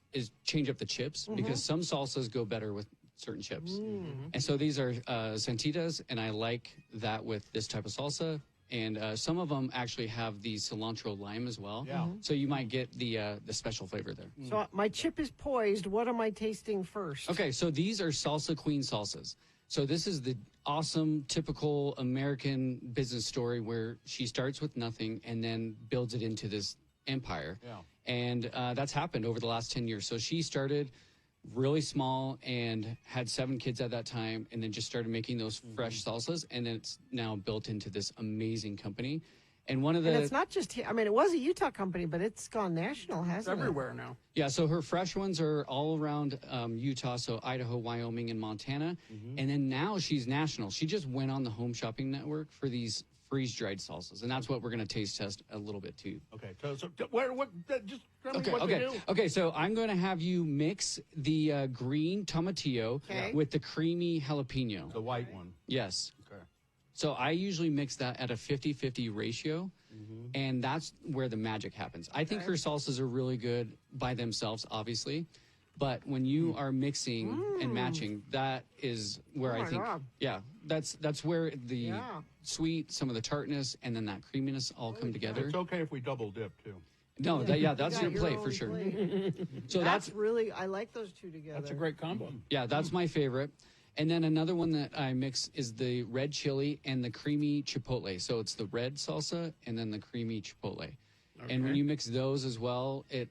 change up the chips because some salsas go better with certain chips. And so these are Santitas, and I like that with this type of salsa. And some of them actually have the cilantro lime as well. Yeah. So you might get the special flavor there. So my chip is poised. What am I tasting first? Okay, so these are salsa queen salsas. So this is the awesome, typical American business story where she starts with nothing and then builds it into this empire. Yeah. And that's happened over the last 10 years. So she started really small and had 7 kids at that time, and then just started making those fresh salsas, and then it's now built into this amazing company. And one of the And it's not just here. I mean, it was a Utah company, but it's gone national, hasn't it? Everywhere now. Yeah, so her fresh ones are all around Utah, so Idaho, Wyoming, and Montana. And then now she's national. She just went on the Home Shopping Network for these freeze-dried salsas, and that's what we're going to taste test a little bit too. Okay, so just tell me what to do. Okay, so I'm going to have you mix the green tomatillo with the creamy jalapeno. The white one. Yes. Okay. So I usually mix that at a 50-50 ratio, and that's where the magic happens. I think her salsas are really good by themselves, obviously, but when you are mixing and matching, that is where I think, that's where the sweet, some of the tartness, and then that creaminess all come together. It's okay if we double dip too. No, that's your plate for sure. So that's really, I like those two together. That's a great combo. Yeah, that's my favorite. And then another one that I mix is the red chili and the creamy chipotle. So it's the red salsa and then the creamy chipotle. Okay. And when you mix those as well, it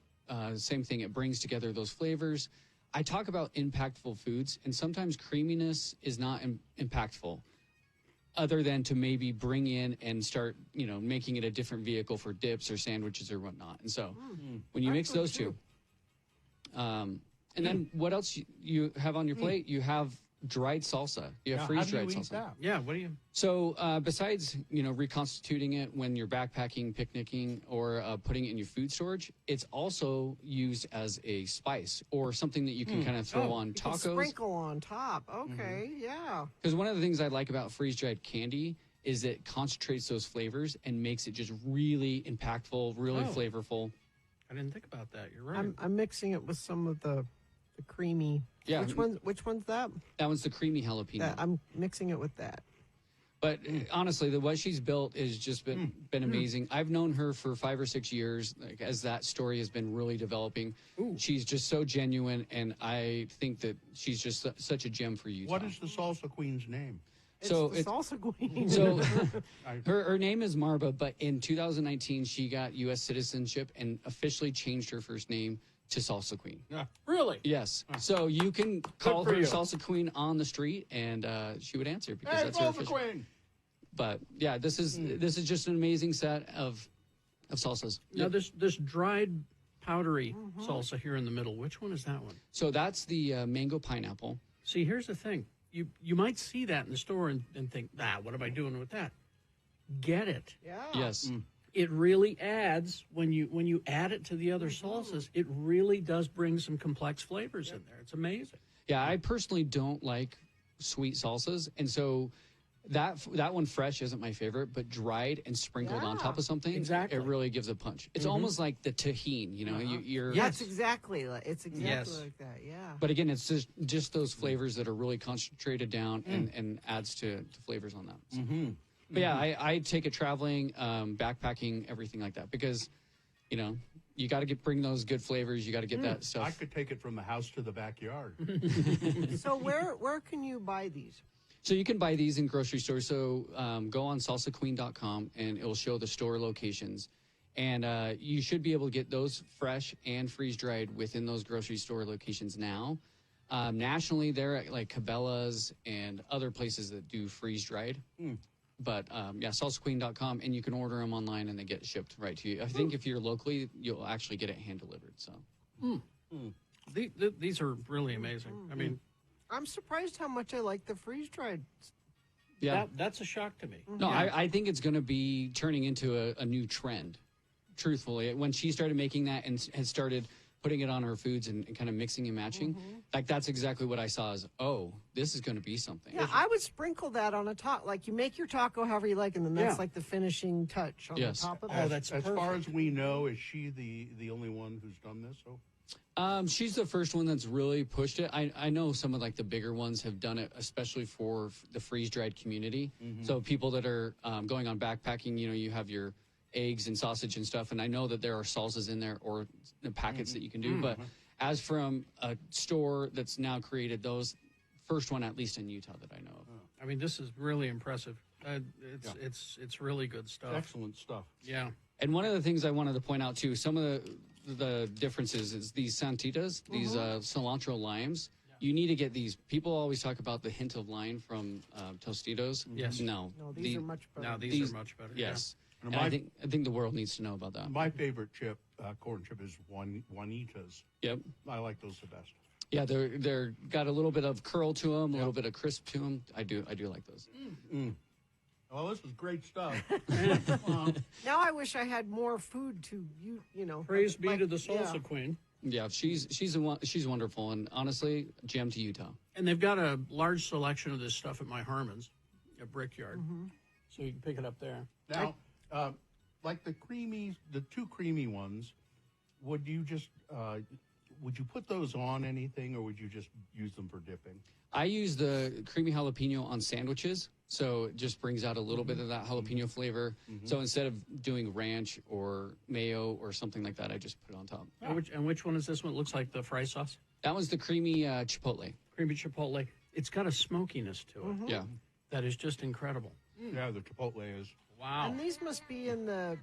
same thing. It brings together those flavors. I talk about impactful foods, and sometimes creaminess is not impactful, other than to maybe bring in and start, making it a different vehicle for dips or sandwiches or whatnot. And so when you mix those two, and then what else you have on your plate? You have dried salsa. You have freeze-dried salsa. That? Yeah, what do you? So besides, reconstituting it when you're backpacking, picnicking, or putting it in your food storage, it's also used as a spice or something that you can kind of throw on tacos. Sprinkle on top. Okay, yeah. Because one of the things I like about freeze-dried candy is it concentrates those flavors and makes it just really impactful, really flavorful. I didn't think about that. You're right. I'm mixing it with some of the creamy. Yeah. Which one's that? That one's the creamy jalapeno. I'm mixing it with that. But honestly, what she's built has just been amazing. I've known her for 5 or 6 years, like, as that story has been really developing. She's just so genuine, and I think that she's just such a gem for Utah. What is the salsa queen's name? So It's the salsa queen. So her name is Marba, but in 2019 she got U.S. citizenship and officially changed her first name to Salsa Queen. Really? Yes. So you can call for her you. Salsa Queen on the street, and she would answer because Hey, that's her Salsa official. Queen! But yeah, this is just an amazing set of salsas. Now this dried powdery salsa here in the middle. Which one is that one? So that's the mango pineapple. See, here's the thing. You might see that in the store and think, what am I doing with that? Get it. Yeah. Yes. It really adds when you add it to the other salsas. It really does bring some complex flavors in there. It's amazing. Yeah, I personally don't like sweet salsas, and so that one fresh isn't my favorite, but dried and sprinkled on top of something, Exactly. it really gives a punch. It's almost like the tahini, you know. You're That's exactly like it's exactly Yes. like that. Yeah. But again, it's just those flavors that are really concentrated down and adds to flavors on that. So. But yeah, I take it traveling, backpacking, everything like that, because, you know, you got to bring those good flavors. You got to get that I stuff. could take it from the house to the backyard. So where can you buy these? So you can buy these in grocery stores. So go on salsaqueen.com and it'll show the store locations. And you should be able to get those fresh and freeze-dried within those grocery store locations now. Nationally, they're at like Cabela's and other places that do freeze-dried. But yeah, salsaqueen.com, and you can order them online and they get shipped right to you. I think if you're locally, you'll actually get it hand-delivered. So These are really amazing. I mean, I'm surprised how much I like the freeze dried. yeah. that's a shock to me. No, I think it's going to be turning into a new trend, truthfully. When she started making that and has started putting it on her foods and kind of mixing and matching, like that's exactly what I saw as, oh, this is going to be something. Yeah, I would sprinkle that on a top. Like you make your taco however you like, and then that's Yeah. like the finishing touch on Yes. the top of that. As far as we know, is she the only one who's done this? So She's the first one that's really pushed it. I know some of like the bigger ones have done it, especially for the freeze-dried community. So people that are going on backpacking, you know, you have your eggs and sausage and stuff, and I know that there are salsas in there or the packets that you can do. But as from a store that's now created those, first one at least in Utah that I know of. I mean, this is really impressive. It's really good stuff. excellent stuff. Yeah. And one of the things I wanted to point out too, some of the differences is these santitas, these cilantro limes. You need to get these. People always talk about the hint of lime from Tostitos. Yes. No. No, these are much better. No, these are much better. Yes. And And I think the world needs to know about that. My favorite chip, corn chip, is Juanitas. Yep. I like those the best. Yeah, they're got a little bit of curl to them, a little bit of crisp to them. I do like those. Well, this is great stuff. Now I wish I had more food to you know. Praise be like- to the salsa yeah. queen. Yeah, she's wonderful, and honestly, gem to Utah. And they've got a large selection of this stuff at my Harmon's, at Brickyard. So you can pick it up there. Now, like the two creamy ones, would you just would you put those on anything, or would you just use them for dipping? I use the creamy jalapeno on sandwiches, so it just brings out a little bit of that jalapeno flavor. So instead of doing ranch or mayo or something like that, I just put it on top. And which one is this one? It looks like the fry sauce. That was the creamy chipotle. Creamy chipotle. It's got a smokiness to it. Yeah. That is just incredible. Yeah, the chipotle is. Wow. And these must be in the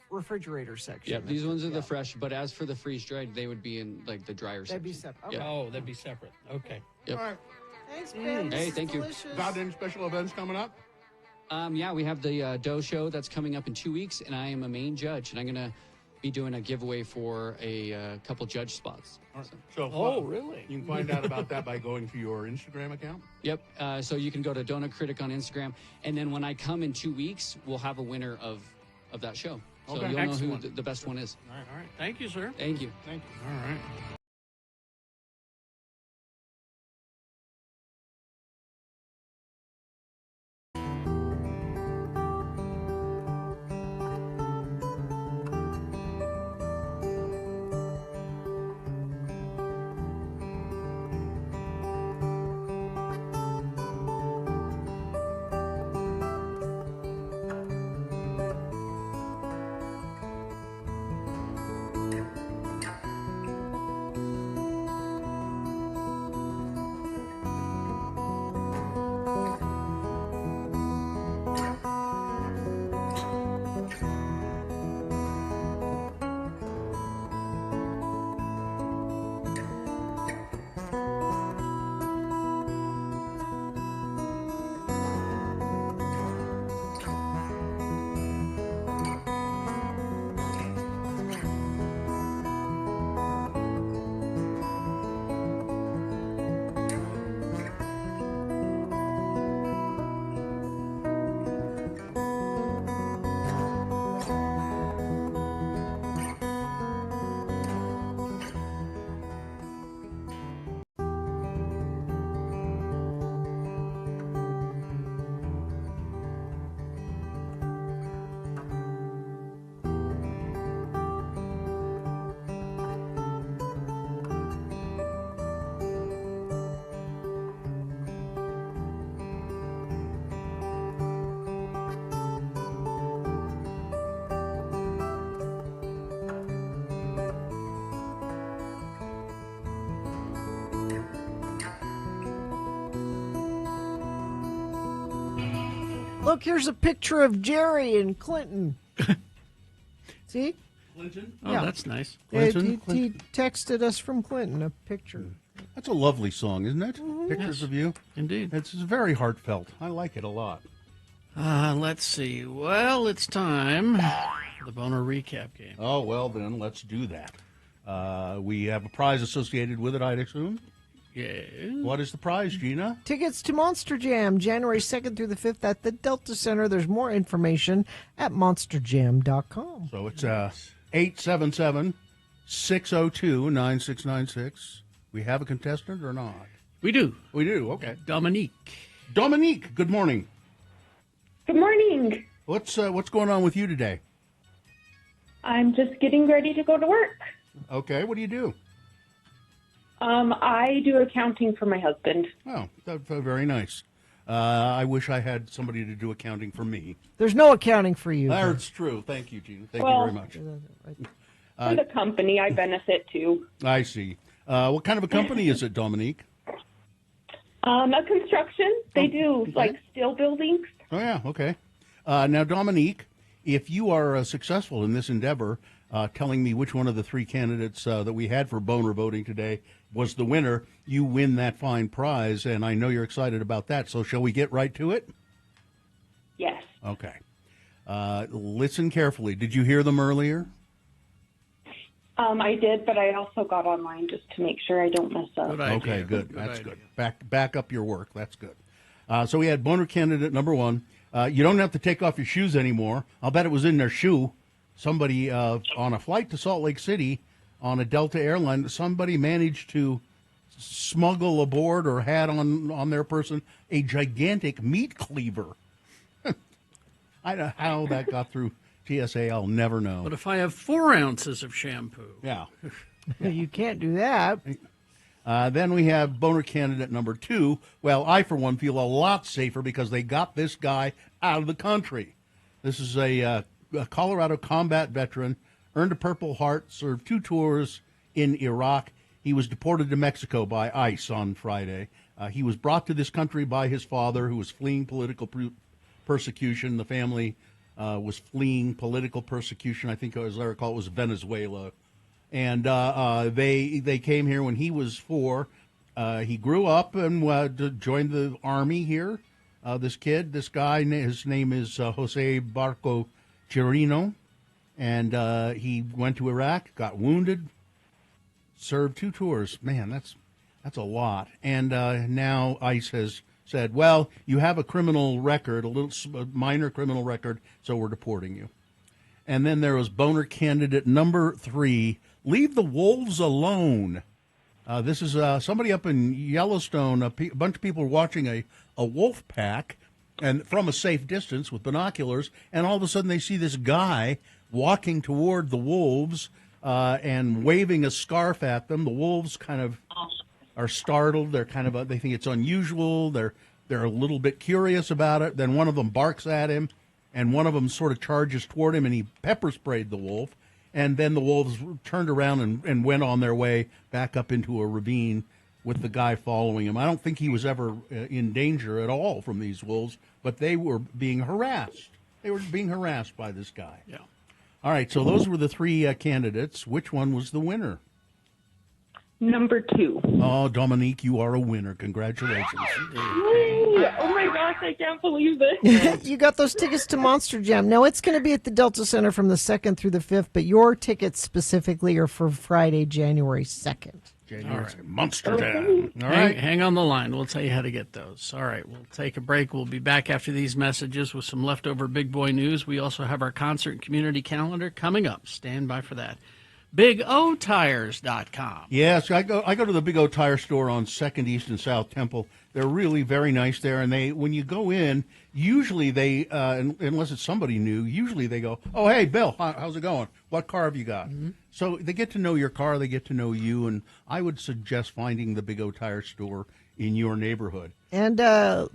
refrigerator section. Yeah, these ones are the fresh, but as for the freeze dried, they would be in like the drier That'd be section. separate. Okay. Yeah. Oh, that'd be separate. Okay. Yep. All right. Thanks, Ben. Hey, This is thank you. delicious. Got any special events coming up? Yeah, we have the Dough Show that's coming up in 2 weeks, and I am a main judge, and I'm going to be doing a giveaway for a couple judge spots. All right. So, Oh, really? You can find out about that by going to your Instagram account. Yep. So you can go to Donut Critic on Instagram, and then when I come in 2 weeks, we'll have a winner of that show. So Okay. you'll Excellent. know who the best one is. All right. Thank you, sir. Thank you. Thank you. All right. Look, here's a picture of Jerry and Clinton. See? Clinton? Oh, that's nice. He texted us from Clinton a picture. That's a lovely song, isn't it? Mm-hmm. Pictures of you. Indeed. It's very heartfelt. I like it a lot. Let's see. Well, it's time for the Boner recap game. Oh, well, then let's do that. We have a prize associated with it, I'd assume. Yeah. What is the prize, Gina? Tickets to Monster Jam, January 2nd through the 5th at the Delta Center. There's more information at monsterjam.com. So it's 877-602-9696. We have a contestant or not? We do. We do, okay. Dominique, good morning. Good morning. What's going on with you today? I'm just getting ready to go to work. Okay, what do you do? I do accounting for my husband. Oh, that's very nice. I wish I had somebody to do accounting for me. There's no accounting for you. That's true. Thank you, Gina. Thank Well, you very much. For the company, I benefit too. I see. What kind of a company is it, Dominique? A construction. They do like steel buildings. Oh, yeah, okay. Now, Dominique, if you are successful in this endeavor, telling me which one of the three candidates that we had for Boner voting today was the winner, you win that fine prize, and I know you're excited about that. So shall we get right to it? Yes. Okay. Listen carefully. Did you hear them earlier? I did, but I also got online just to make sure I don't mess up. Okay, good. That's good. Back up your work. That's good. So we had Boner candidate number one. You don't have to take off your shoes anymore. I'll bet it was in their shoe. Somebody on a flight to Salt Lake City on a Delta airline, somebody managed to smuggle aboard or had on their person a gigantic meat cleaver. I don't know how that got through TSA. I'll never know. But if I have 4 ounces of shampoo. Yeah. You can't do that. Then we have Boner candidate number two. Well, I, for one, feel a lot safer because they got this guy out of the country. This is a Colorado combat veteran, earned a Purple Heart, served 2 tours in Iraq. He was deported to Mexico by ICE on Friday. He was brought to this country by his father, who was fleeing political persecution. The family was fleeing political persecution. I think, as I recall, it was Venezuela. And they came here when he was 4. He grew up and joined the Army here. This guy, his name is Jose Barco Chirino, and he went to Iraq, got wounded, served 2 tours. Man, that's a lot. And now ICE has said, well, you have a criminal record, a minor criminal record, so we're deporting you. And then there was Boner candidate number 3. Leave the wolves alone. This is somebody up in Yellowstone. A bunch of people are watching a wolf pack, and from a safe distance with binoculars, and all of a sudden they see this guy walking toward the wolves and waving a scarf at them. The wolves kind of are startled. They're they think it's unusual. They're a little bit curious about it. Then one of them barks at him, and one of them sort of charges toward him, and he pepper sprayed the wolf. And then the wolves turned around and went on their way back up into a ravine with the guy following him. I don't think he was ever in danger at all from these wolves, but they were being harassed. They were being harassed by this guy. Yeah. All right, so those were the 3 candidates. Which one was the winner? Number 2. Oh, Dominique, you are a winner. Congratulations. Oh my gosh, I can't believe it. You got those tickets to Monster Jam. No, it's going to be at the Delta Center from the 2nd through the 5th, but your tickets specifically are for Friday, January 2nd. Monster Jam. All right. Hang on the line. We'll tell you how to get those. All right, we'll take a break. We'll be back after these messages with some leftover big boy news. We also have our concert and community calendar coming up. Stand by for that. BigOTires.com. Yes, I go to the Big O Tire store on 2nd East and South Temple. They're really very nice there, and when you go in, usually they, unless it's somebody new, usually they go, oh, hey, Bill, how's it going? What car have you got? Mm-hmm. So they get to know your car, they get to know you, and I would suggest finding the Big O Tire store in your neighborhood. And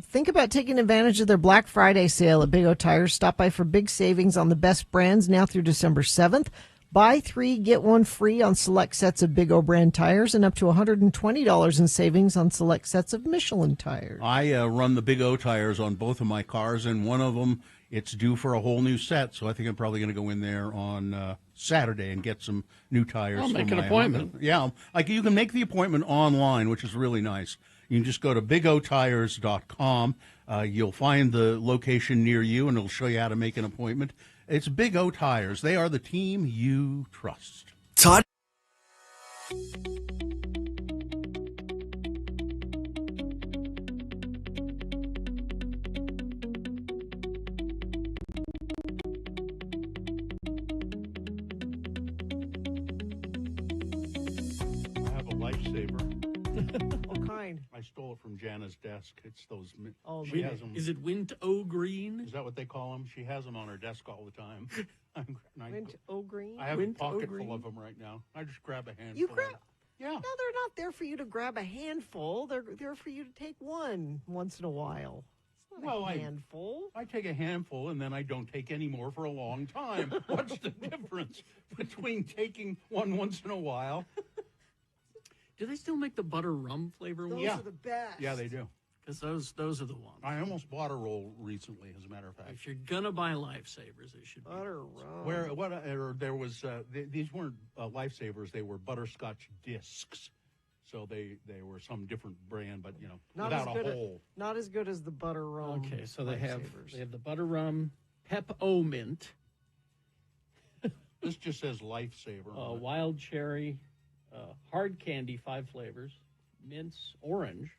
think about taking advantage of their Black Friday sale at Big O Tires. Stop by for big savings on the best brands now through December 7th. Buy 3, get 1 free on select sets of Big O brand tires and up to $120 in savings on select sets of Michelin tires. I run the Big O tires on both of my cars, and one of them, it's due for a whole new set, so I think I'm probably going to go in there on Saturday and get some new tires. I'll make for an my appointment. Honda. Yeah, like you can make the appointment online, which is really nice. You can just go to bigotires.com. You'll find the location near you, and it'll show you how to make an appointment. It's Big O Tires. They are the team you trust. Todd. I have a lifesaver. What kind? I stole it from Jana's desk. It's those. Oh, she has them. Is it Wint O Green? Is that what they call them? She has them on her desk all the time. Wint O Green? I have Wint a O pocket Green? full of them right now. I just grab a handful. You grab. Yeah. No, they're not there for you to grab a handful. They're there for you to take one once in a while. It's not a handful. I take a handful and then I don't take any more for a long time. What's the difference between taking one once in a while? Do they still make the butter rum flavor ones? Those are the best. Yeah, they do. Because those are the ones. I almost bought a roll recently, as a matter of fact. If you're gonna buy lifesavers, it should be butter rum. There was these weren't lifesavers; they were butterscotch discs. So they were some different brand, but Not without as a good hole. Not as good as the butter rum. Okay, so they have Lifesavers. the butter rum, Pep-O mint, This just says lifesaver. on it. wild cherry, hard candy, 5 flavors, mints, orange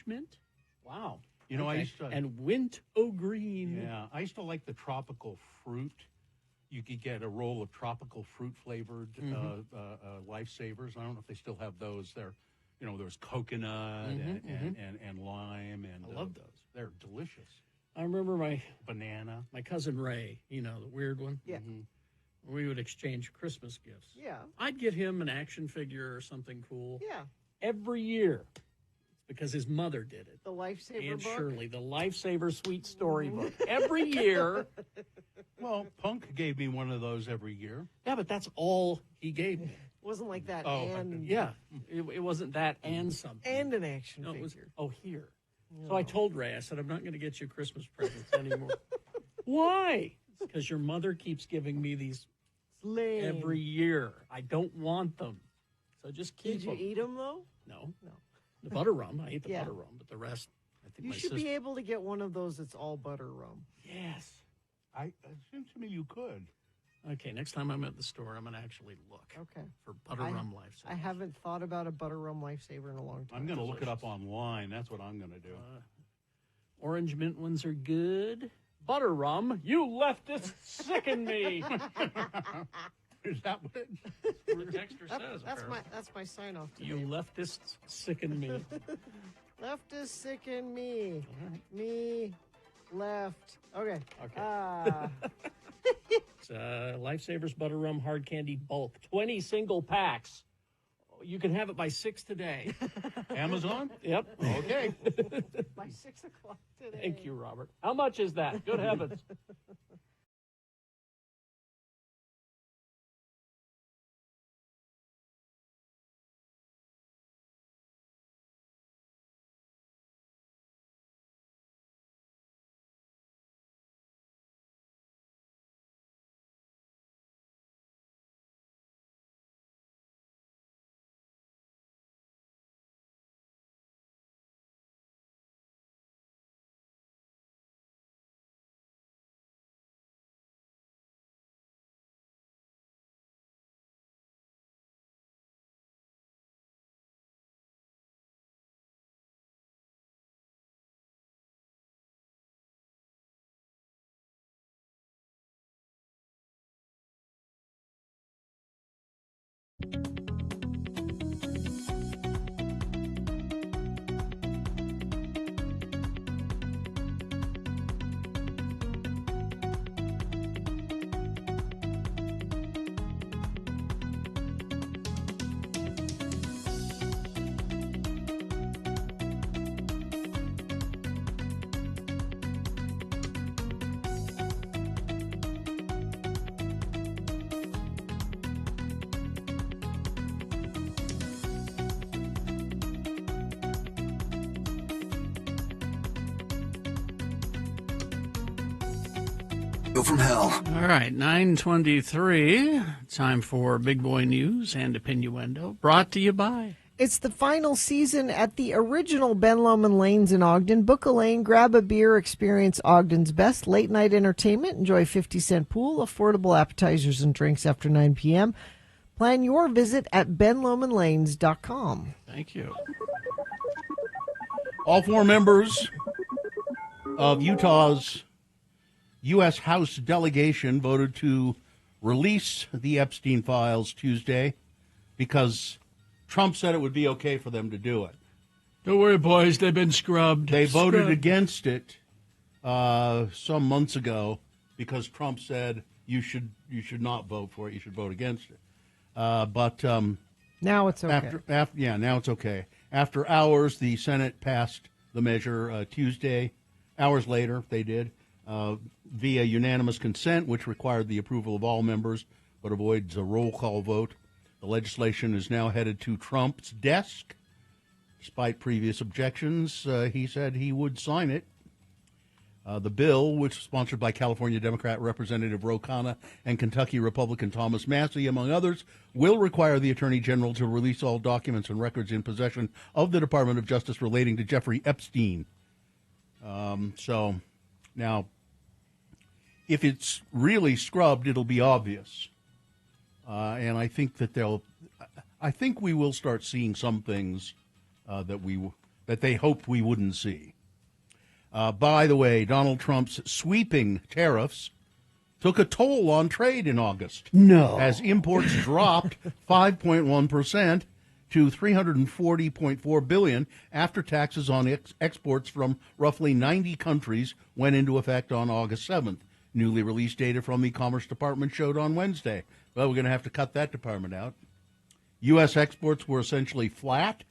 mint. Wow. You know, I Okay. used to and Wint O Green. Yeah, I used to like the tropical fruit. You could get a roll of tropical fruit flavored lifesavers. I don't know if they still have those. They're, there's coconut and lime, and I love those. They're delicious. I remember my Banana. my cousin Ray, the weird one. Yeah. We would exchange Christmas gifts. Yeah. I'd get him an action figure or something cool Yeah. every year because his mother did it. The lifesaver Aunt book. Shirley, the Lifesaver Sweet Storybook. Every year. Well, Punk gave me one of those every year. Yeah, but that's all he gave me. Wasn't like that. Oh, and Yeah, it wasn't that and something. and an action No, it figure. was, here. So I told Ray, I said, I'm not going to get you Christmas presents anymore. Why? Because your mother keeps giving me these Lame. every year. I don't want them. So just keep Did you them. eat them though? No. No. The butter rum. I ate the Yeah. butter rum, but the rest, I think You my should sister. be able to get one of those that's all butter rum. Yes. It seems to me you could. Okay, next time I'm at the store, I'm going to actually look Okay. for butter rum lifesaver. I haven't thought about a butter rum lifesaver in a long time. I'm going to look it up online. That's what I'm going to do. Orange mint ones are good. Butter rum, you leftists sicken me. Is that what it? The texter says. That's my sign off. You leftists sicken me. Left is sick in me. Me left. Okay. It's Lifesavers Butter Rum Hard Candy Bulk. 20 single packs. You can have it by 6 today. Amazon? Yep. Okay. By 6 o'clock today. Thank you, Robert. How much is that? Good heavens. Radio from Hell. All right, 9:23. Time for Big Boy News and Opinioendo, brought to you by... It's the final season at the original Ben Lomond Lanes in Ogden. Book a lane, grab a beer, experience Ogden's best late-night entertainment, enjoy 50-cent pool, affordable appetizers and drinks after 9 p.m. Plan your visit at benlomondlanes.com. Thank you. All 4 members of Utah's U.S. House delegation voted to release the Epstein files Tuesday because Trump said it would be okay for them to do it. Don't worry, boys. They've been scrubbed. They voted against it some months ago because Trump said you should not vote for it. You should vote against it. But now it's okay. Now it's okay. After hours, the Senate passed the measure Tuesday. Hours later, they did via unanimous consent, which required the approval of all members, but avoids a roll call vote. The legislation is now headed to Trump's desk. Despite previous objections, he said he would sign it. The bill, which is sponsored by California Democrat Representative Ro Khanna and Kentucky Republican Thomas Massie, among others, will require the Attorney General to release all documents and records in possession of the Department of Justice relating to Jeffrey Epstein. So now, if it's really scrubbed, it'll be obvious. And I think that we will start seeing some things that they hoped we wouldn't see. By the way, Donald Trump's sweeping tariffs took a toll on trade in August. No. As imports dropped 5.1% to $340.4 billion after taxes on exports from roughly 90 countries went into effect on August 7th. Newly released data from the Commerce Department showed on Wednesday. Well, we're going to have to cut that department out. U.S. exports were essentially flat,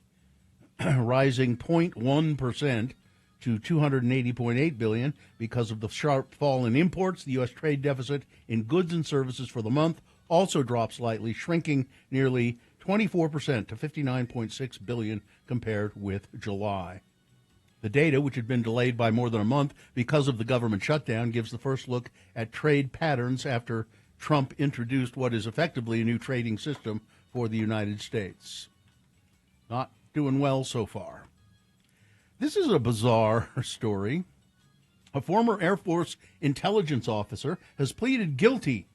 rising 0.1% to $280.8 billion because of the sharp fall in imports. The U.S. trade deficit in goods and services for the month also dropped slightly, shrinking nearly 24% to $59.6 billion compared with July. The data, which had been delayed by more than a month because of the government shutdown, gives the first look at trade patterns after Trump introduced what is effectively a new trading system for the United States. Not doing well so far. This is a bizarre story. A former Air Force intelligence officer has pleaded guilty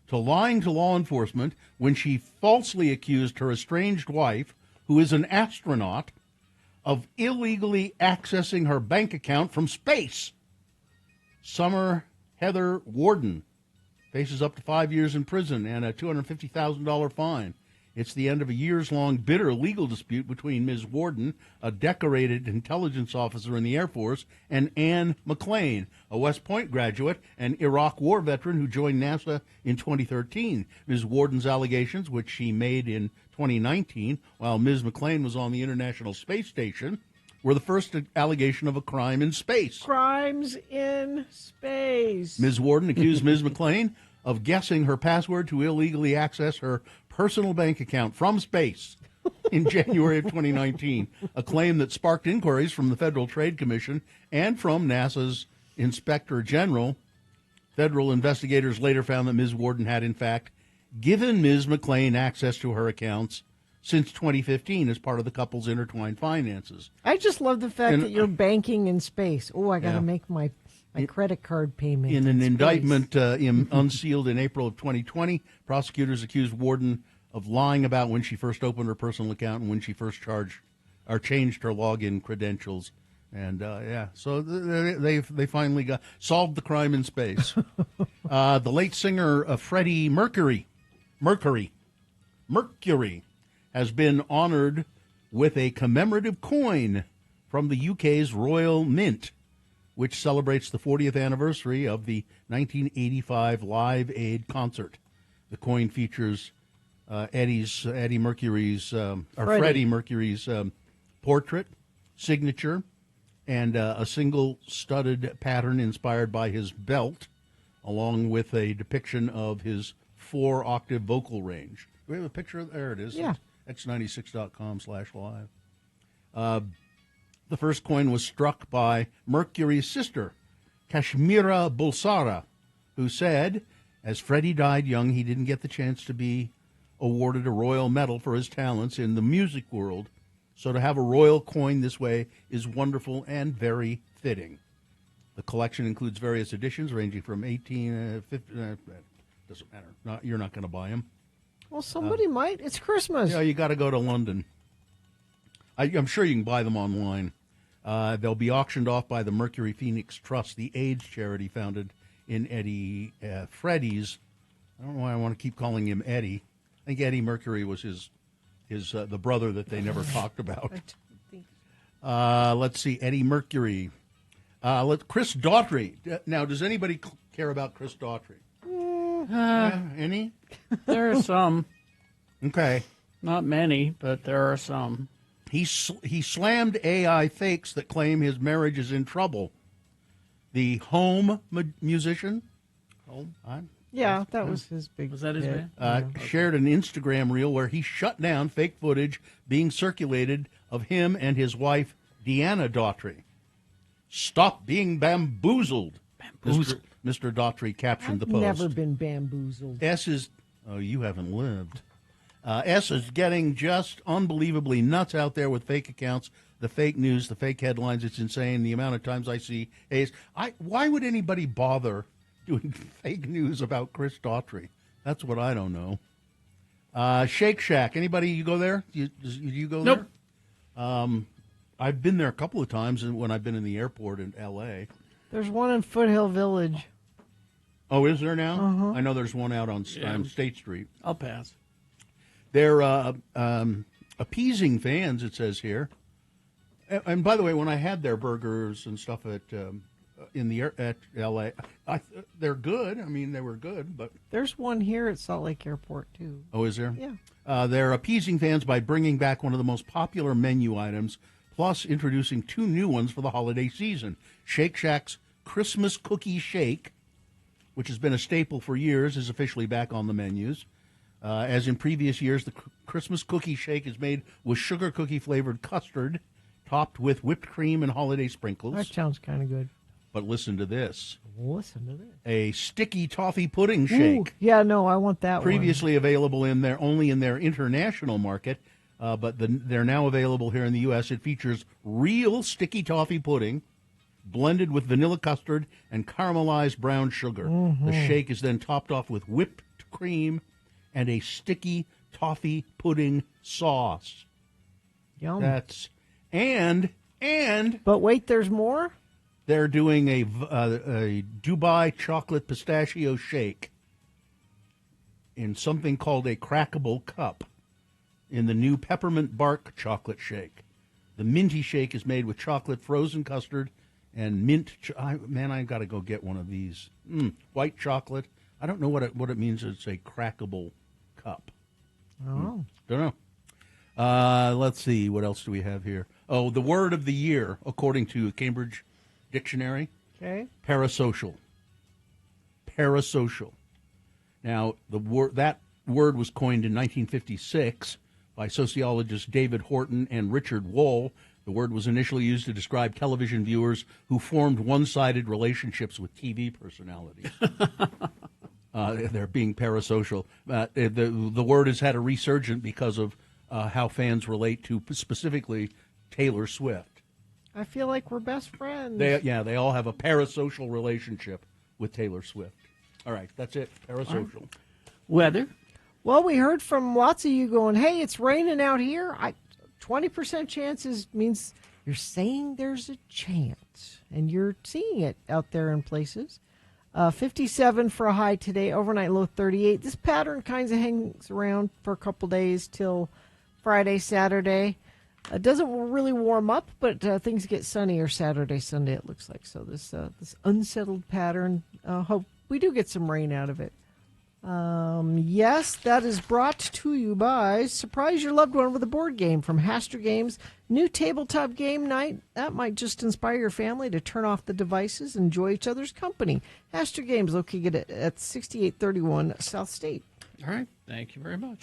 to lying to law enforcement when she falsely accused her estranged wife, who is an astronaut, of illegally accessing her bank account from space. Summer Heather Warden faces up to 5 years in prison and a $250,000 fine. It's the end of a years-long bitter legal dispute between Ms. Warden, a decorated intelligence officer in the Air Force, and Anne McClain, a West Point graduate and Iraq War veteran who joined NASA in 2013. Ms. Warden's allegations, which she made in 2019, while Ms. McClain was on the International Space Station, were the first allegation of a crime in space. Crimes in space. Ms. Warden accused Ms. McClain of guessing her password to illegally access her personal bank account from space in January of 2019, a claim that sparked inquiries from the Federal Trade Commission and from NASA's Inspector General. Federal investigators later found that Ms. Warden had, in fact, given Ms. McClain access to her accounts since 2015 as part of the couple's intertwined finances. I just love the fact that you're banking in space. Oh, I got to Yeah. make my credit card payment. In an space. indictment unsealed in April of 2020, prosecutors accused Warden of lying about when she first opened her personal account and when she first changed her login credentials. And so they finally solved the crime in space. The late singer Freddie Mercury has been honored with a commemorative coin from the UK's Royal Mint, which celebrates the 40th anniversary of the 1985 Live Aid concert. The coin features Freddie Mercury's portrait, signature, and a single studded pattern inspired by his belt, along with a depiction of his 4-octave vocal range. Do we have a picture? There it is. Yeah. X96.com/live. The first coin was struck by Mercury's sister, Kashmira Bulsara, who said, as Freddie died young, he didn't get the chance to be awarded a royal medal for his talents in the music world. So to have a royal coin this way is wonderful and very fitting. The collection includes various editions ranging from 50, doesn't matter. You're not going to buy them. Well, somebody might. It's Christmas. Yeah, you got to go to London. I'm sure you can buy them online. They'll be auctioned off by the Mercury Phoenix Trust, the AIDS charity founded in Eddie Freddie's. I don't know why I want to keep calling him Eddie. I think Eddie Mercury was his the brother that they never talked about. Let's see, Eddie Mercury. Chris Daughtry. Now, does anybody care about Chris Daughtry? Any? There are some. Okay. Not many, but there are some. He slammed AI fakes that claim his marriage is in trouble. The Home musician. Home? Yeah, that was his big. Was that his band? Shared an Instagram reel where he shut down fake footage being circulated of him and his wife, Deanna Daughtry. Stop being bamboozled. Bamboozled. Mr. Daughtry captioned the post. Never been bamboozled. Oh, you haven't lived. S is getting just unbelievably nuts out there with fake accounts, the fake news, the fake headlines. It's insane the amount of times I see A's. Why would anybody bother doing fake news about Chris Daughtry? That's what I don't know. Shake Shack. Anybody, you go there? You go Nope. there? I've been there a couple of times when I've been in the airport in L.A. There's one in Foothill Village. Oh, is there now? Uh-huh. I know there's one out on State Street. I'll pass. They're appeasing fans, it says here. And by the way, when I had their burgers and stuff at L.A., they're good. I mean, they were good, but There's one here at Salt Lake Airport, too. oh, is there? Yeah. They're appeasing fans by bringing back one of the most popular menu items, plus introducing 2 new ones for the holiday season. Shake Shack's Christmas Cookie Shake, which has been a staple for years, is officially back on the menus. As in previous years, the Christmas Cookie Shake is made with sugar cookie-flavored custard, topped with whipped cream and holiday sprinkles. That sounds kind of good. But listen to this. Listen to this. A sticky toffee pudding shake. Ooh, yeah, no, I want that Previously available only in their international market, but they're now available here in the U.S. It features real sticky toffee pudding blended with vanilla custard and caramelized brown sugar. Mm-hmm. The shake is then topped off with whipped cream and a sticky toffee pudding sauce. Yum. But wait, there's more? They're doing a Dubai chocolate pistachio shake in something called a crackable cup in the new peppermint bark chocolate shake. The minty shake is made with chocolate, frozen custard, and mint. I got to go get one of these. White chocolate. I don't know what it means. It's a crackable cup. Oh. Don't know. Let's see. What else do we have here? Oh, the word of the year, according to Cambridge Dictionary. Okay. Parasocial. Parasocial. Now, that word was coined in 1956 by sociologists David Horton and Richard Wohl. The word was initially used to describe television viewers who formed one-sided relationships with TV personalities. They're being parasocial. The word has had a resurgence because of how fans relate to specifically Taylor Swift. I feel like we're best friends. They all have a parasocial relationship with Taylor Swift. All right, that's it. Parasocial. Weather. Well, we heard from lots of you going, hey, it's raining out here. 20% chances means you're saying there's a chance, and you're seeing it out there in places. 57 for a high today, overnight low 38. This pattern kind of hangs around for a couple days till Friday, Saturday. It doesn't really warm up, but things get sunnier Saturday, Sunday, it looks like. So this unsettled pattern, hope we do get some rain out of it. Yes, that is brought to you by Surprise Your Loved One with a board game from Haster Games. New tabletop game night. That might just inspire your family to turn off the devices and enjoy each other's company. Haster Games located at 6831 South State. All right. Thank you very much.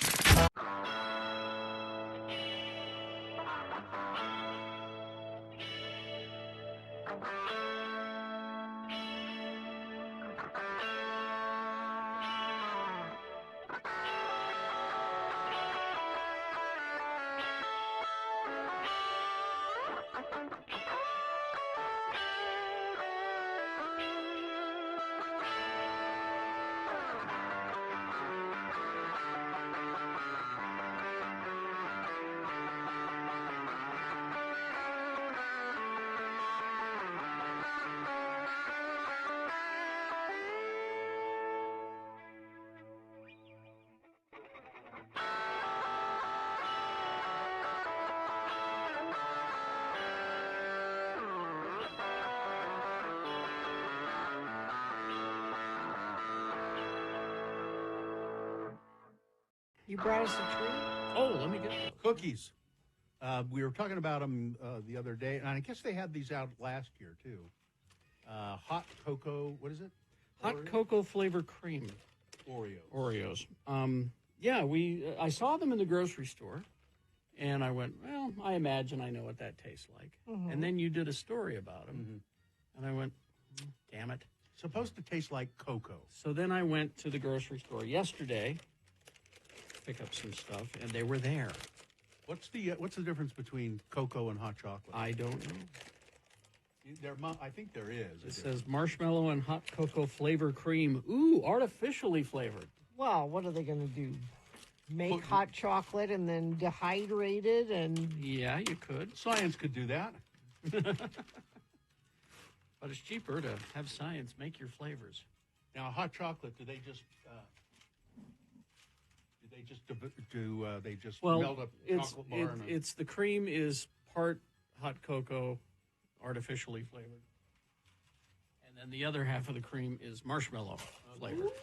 You brought us a treat? Oh, let me get those. Cookies. We were talking about them the other day, and I guess they had these out last year, too. Hot cocoa, what is it? Hot Oreo? cocoa flavor cream. Oreos. Oreos. I saw them in the grocery store, and I went, well, I imagine I know what that tastes like. Mhm. And then you did a story about them, and I went, damn it. Supposed to taste like cocoa. So then I went to the grocery store yesterday, pick up some stuff, and they were there. What's the difference between cocoa and hot chocolate? I don't know. I think there is. It says marshmallow and hot cocoa flavor cream. Ooh, artificially flavored. Well, what are they going to do? Make hot chocolate and then dehydrate it and... Yeah, you could. Science could do that. But it's cheaper to have science make your flavors. Now, hot chocolate, do they just melt a chocolate bar? It's the cream is part hot cocoa, artificially flavored, and then the other half of the cream is marshmallow flavored.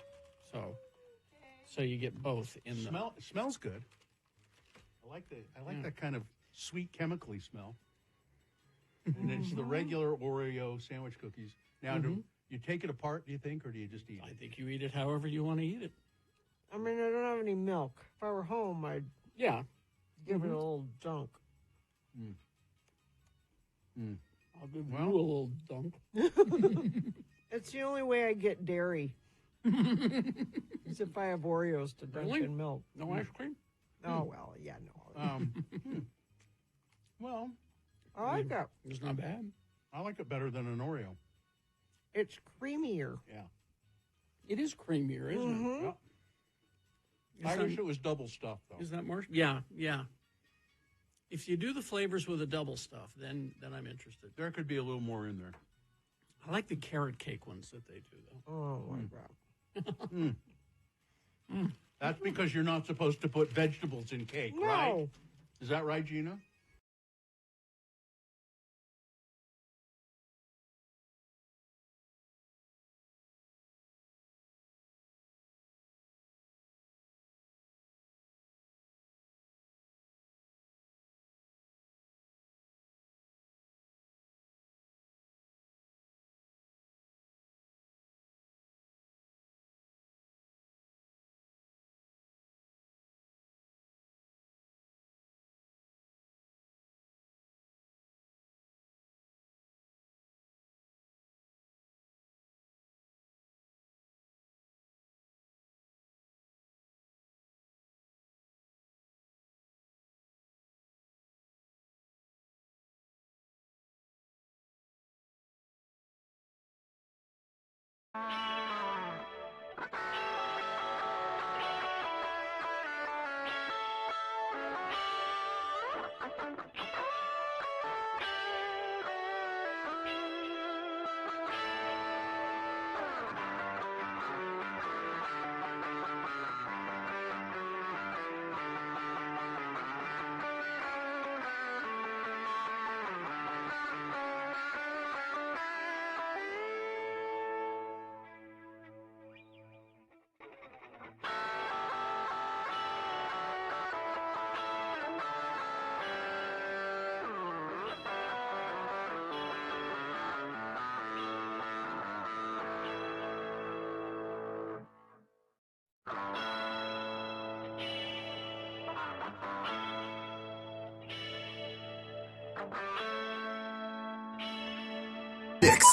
So you get both in It smells good. I like that kind of sweet chemically smell. And it's the regular Oreo sandwich cookies. Now, do you take it apart, do you think, or do you just eat it? I think you eat it however you want to eat it. I mean, I don't have any milk. If I were home, I'd give it a little dunk. I'll give you a little dunk. It's the only way I get dairy. Is if I have Oreos to dunk in milk. No ice cream? Oh, well, yeah, no. Well, I like that. It's not bad. I like it better than an Oreo. It's creamier. Yeah. It is creamier, isn't it? Yep. I wish it was double stuffed, though. Is that marshmallow? Yeah. If you do the flavors with a double stuff, then I'm interested. There could be a little more in there. I like the carrot cake ones that they do, though. Oh, my God. That's because you're not supposed to put vegetables in cake, No. right? Is that right, Gina?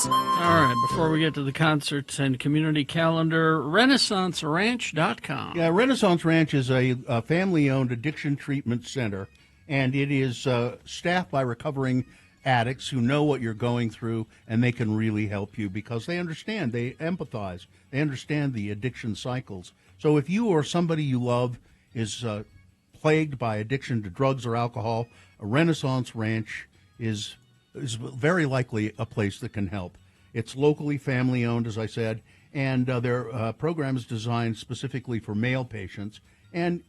All right, before we get to the concerts and community calendar, RenaissanceRanch.com. Yeah, Renaissance Ranch is a family-owned addiction treatment center, and it is staffed by recovering addicts who know what you're going through, and they can really help you because they understand, they empathize, they understand the addiction cycles. So if you or somebody you love is plagued by addiction to drugs or alcohol, a Renaissance Ranch is very likely a place that can help. It's locally family-owned, as I said, and their program is designed specifically for male patients. And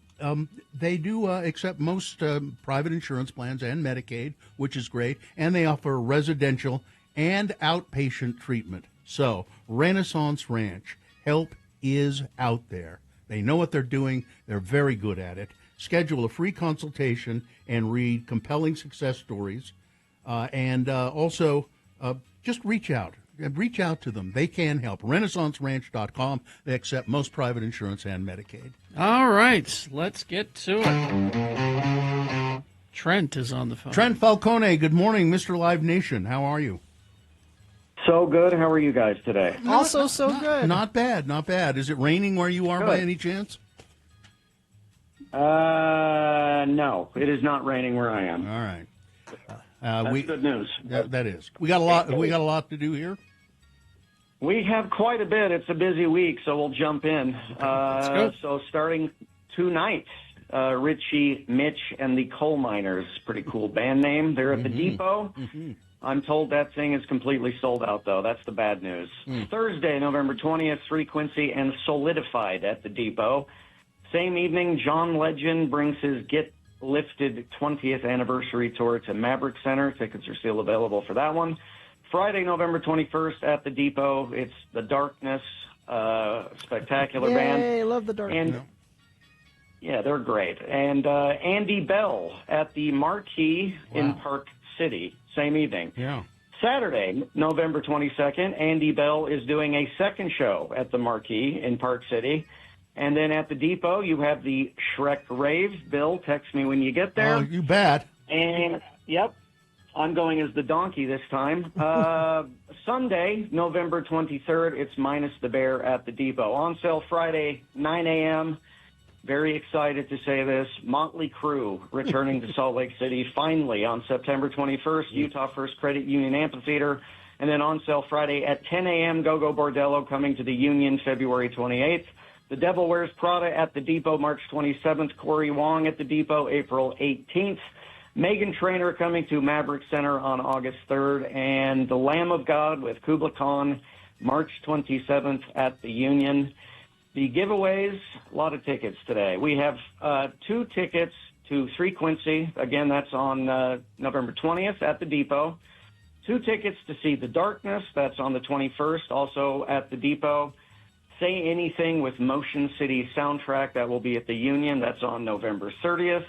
they do accept most private insurance plans and Medicaid, which is great, and they offer residential and outpatient treatment. So, Renaissance Ranch, help is out there. They know what they're doing. They're very good at it. Schedule a free consultation and read compelling success stories. Also, just reach out. Reach out to them. They can help. RenaissanceRanch.com. They accept most private insurance and Medicaid. All right, let's get to it. Trent is on the phone. Trent Falcone, good morning, Mr. Live Nation. How are you? So good. How are you guys today? Also so good. Not bad, not bad. Is it raining where you are by Good. any chance? No, it is not raining where I am. All right. That's good news. That is. We got a lot. We got a lot to do here. We have quite a bit. It's a busy week, so we'll jump in. Let's go. So starting tonight, Richie, Mitch, and the Coal Miners. Pretty cool band name. They're at the Depot. I'm told that thing is completely sold out, though. That's the bad news. Thursday, November 20th, Frequency and Solidified at the Depot. Same evening, John Legend brings his Get Lifted 20th anniversary tour to Maverick Center. Tickets are still available for that one. Friday, November 21st at the Depot, it's The Darkness, spectacular band. Yay, love The Darkness. And, yeah, they're great. And Andy Bell at the Marquee in Park City, same evening. Yeah. Saturday, November 22nd, Andy Bell is doing a second show at the Marquee in Park City. And then at the Depot, you have the Shrek Rave. Bill, text me when you get there. Oh, you bet. And, yep, I'm going as the donkey this time. Sunday, November 23rd, it's Minus the Bear at the Depot. On sale Friday, 9 a.m. Very excited to say this. Motley Crue returning to Salt Lake City finally on September 21st, Utah First Credit Union Amphitheater. And then on sale Friday at 10 a.m., Go-Go Bordello coming to the Union February 28th. The Devil Wears Prada at the Depot March 27th. Corey Wong at the Depot April 18th. Megan Trainor coming to Maverick Center on August 3rd. And The Lamb of God with Kubla Khan March 27th at the Union. The giveaways, a lot of tickets today. We have 2 tickets to Frequency. Again, that's on November 20th at the Depot. 2 tickets to see The Darkness. That's on the 21st, also at the Depot. Say Anything with Motion City Soundtrack. That will be at the Union. That's on November 30th.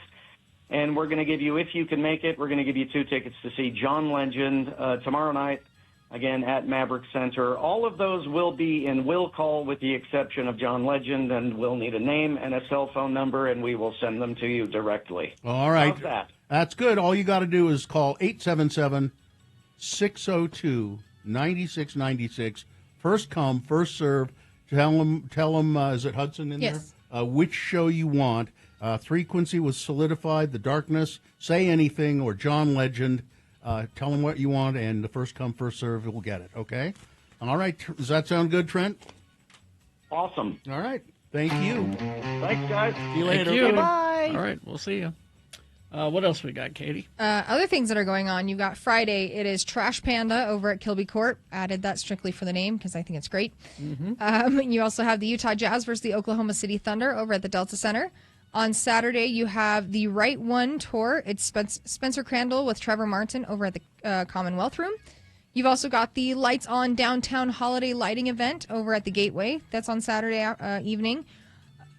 And we're going to give you, if you can make it, we're going to give you 2 tickets to see John Legend tomorrow night, again, at Maverick Center. All of those will be in will call with the exception of John Legend, and we'll need a name and a cell phone number, and we will send them to you directly. All right. How's that? That's good. All you got to do is call 877-602-9696. First come, first serve. Tell them, is it Hudson in Yes. there? Which show you want. Frequency was Solidified, The Darkness, Say Anything, or John Legend. Tell them what you want, and the first come, first serve, will get it, okay? All right. Does that sound good, Trent? Awesome. All right. Thank you. Thanks, guys. See you later. Thank you. Bye. All right, we'll see you. What else we got, Katie? Other things that are going on, you've got Friday. It is Trash Panda over at Kilby Court. Added that strictly for the name because I think it's great. You also have the Utah Jazz versus the Oklahoma City Thunder over at the Delta Center. On Saturday, you have the Right One Tour. It's Spencer Crandall with Trevor Martin over at the Commonwealth Room. You've also got the Lights On Downtown Holiday Lighting event over at the Gateway. That's on Saturday evening.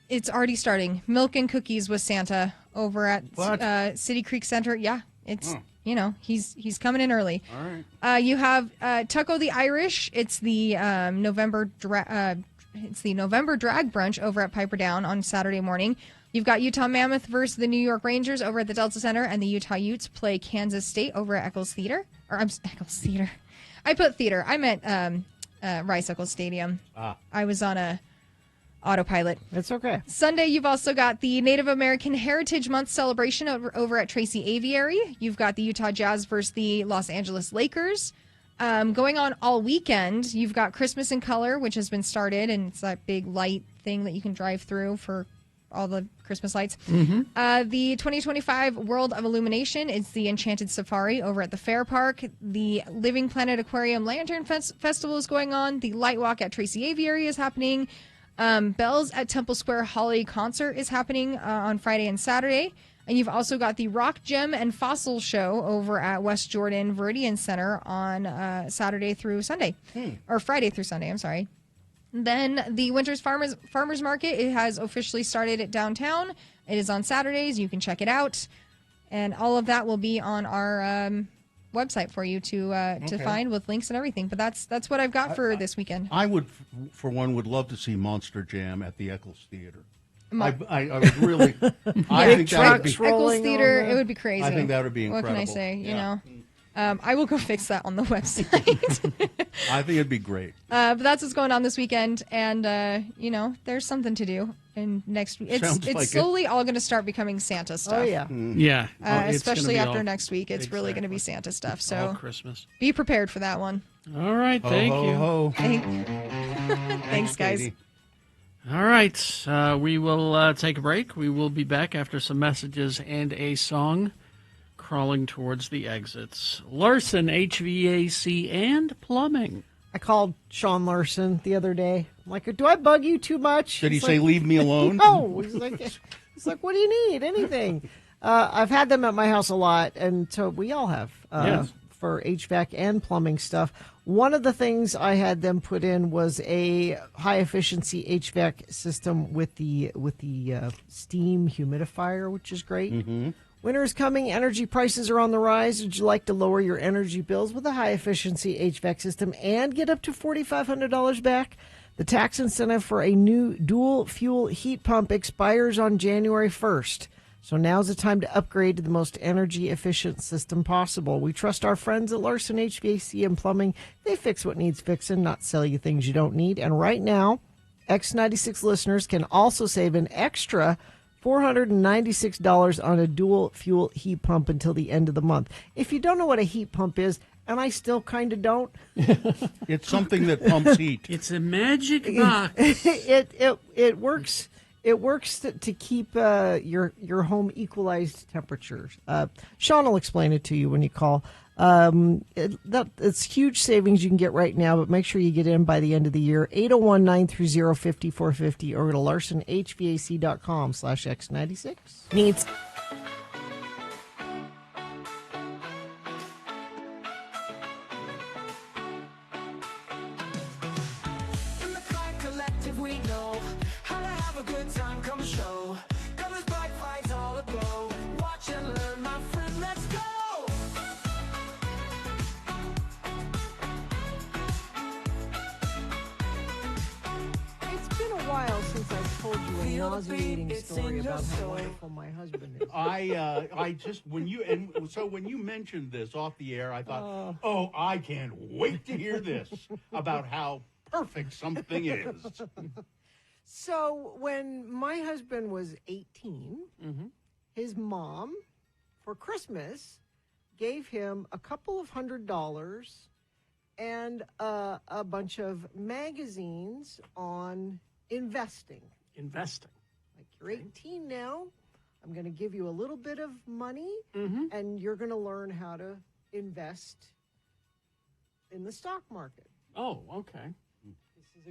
It's already starting. Milk and Cookies with Santa over at City Creek Center. Yeah, it's he's coming in early. All right. You have Tucko the Irish. It's the November drag brunch over at Piper Down on Saturday morning. You've got Utah Mammoth versus the New York Rangers over at the Delta Center, and the Utah Utes play Kansas State over at Eccles Theater. Eccles Theater. I put theater. I meant Rice Eccles Stadium. I was on a autopilot. It's okay. Sunday, you've also got the Native American Heritage Month celebration over at Tracy Aviary. You've got the Utah Jazz versus the Los Angeles Lakers. Going on all weekend, you've got Christmas in Color, which has been started, and it's that big light thing that you can drive through for all the Christmas lights. The 2025 World of Illumination is the Enchanted Safari over at the Fair Park. The Living Planet Aquarium Lantern Festival is going on. The Light Walk at Tracy Aviary is happening. Bells at Temple Square Holiday Concert is happening on Friday and Saturday. And you've also got the Rock, Gem, and Fossil Show over at West Jordan Viridian Center on Saturday through Sunday. Or Friday through Sunday, I'm sorry. Then the Winters Farmers Market, it has officially started at downtown. It is on Saturdays. You can check it out. And all of that will be on our website for you to find with links and everything. But that's what I've got for this weekend. I would, for one, would love to see Monster Jam at the Eccles Theater. I would really. I think that would be Eccles Theater. It would be crazy. I think that would be What incredible. can I say? You Yeah. know, I will go fix that on the website. I think it'd be great. But that's what's going on this weekend, and you know, there's something to do. And next week, Sounds like it's slowly all going to start becoming Santa stuff. Oh, yeah. Yeah. It's gonna especially be after all- next week, it's really going to be Santa stuff. All So Christmas. be prepared for that one. All right. Thank ho, you. ho. Thanks, guys. Katie. All right. We will take a break. We will be back after some messages and a song. Crawling towards the exits. Larson, HVAC, and plumbing. I called Sean Larson the other day. I'm like, do I bug you too much? Did he He's say, like, "Leave me alone"? No. He's like, what do you need? Anything. I've had them at my house a lot, and so we all have Yes. for HVAC and plumbing stuff. One of the things I had them put in was a high efficiency HVAC system with the steam humidifier, which is great. Mm-hmm. Winter is coming. Energy prices are on the rise. Would you like to lower your energy bills with a high-efficiency HVAC system and get up to $4,500 back? The tax incentive for a new dual-fuel heat pump expires on January 1st. So now's the time to upgrade to the most energy-efficient system possible. We trust our friends at Larson HVAC and Plumbing. They fix what needs fixing, not sell you things you don't need. And right now, X96 listeners can also save an extra $496 on a dual fuel heat pump until the end of the month. If you don't know what a heat pump is, and I still kind of don't, It's something that pumps heat. It's a magic box. it works. It works to keep your home equalized temperatures. Sean will explain it to you when you call. It's huge savings you can get right now, but make sure you get in by the end of the year. 801-930-5450 or go to larsonhvac.com/X96. Needs. In the Clyde Collective, we know how to have a good time. Come show. Colors, bright lights, all aglow. Watch and learn, my friend. Let's go. It's been a while since I've told you a nauseating story about how wonderful my husband is. I just when you mentioned this off the air, I thought, oh, I can't wait to hear this about how perfect something is. So when my husband was 18, his mom, for Christmas, gave him a couple of $100 and a bunch of magazines on investing. Investing. Like, you're 18 now. I'm going to give you a little bit of money, and you're going to learn how to invest in the stock market. Oh, okay. This is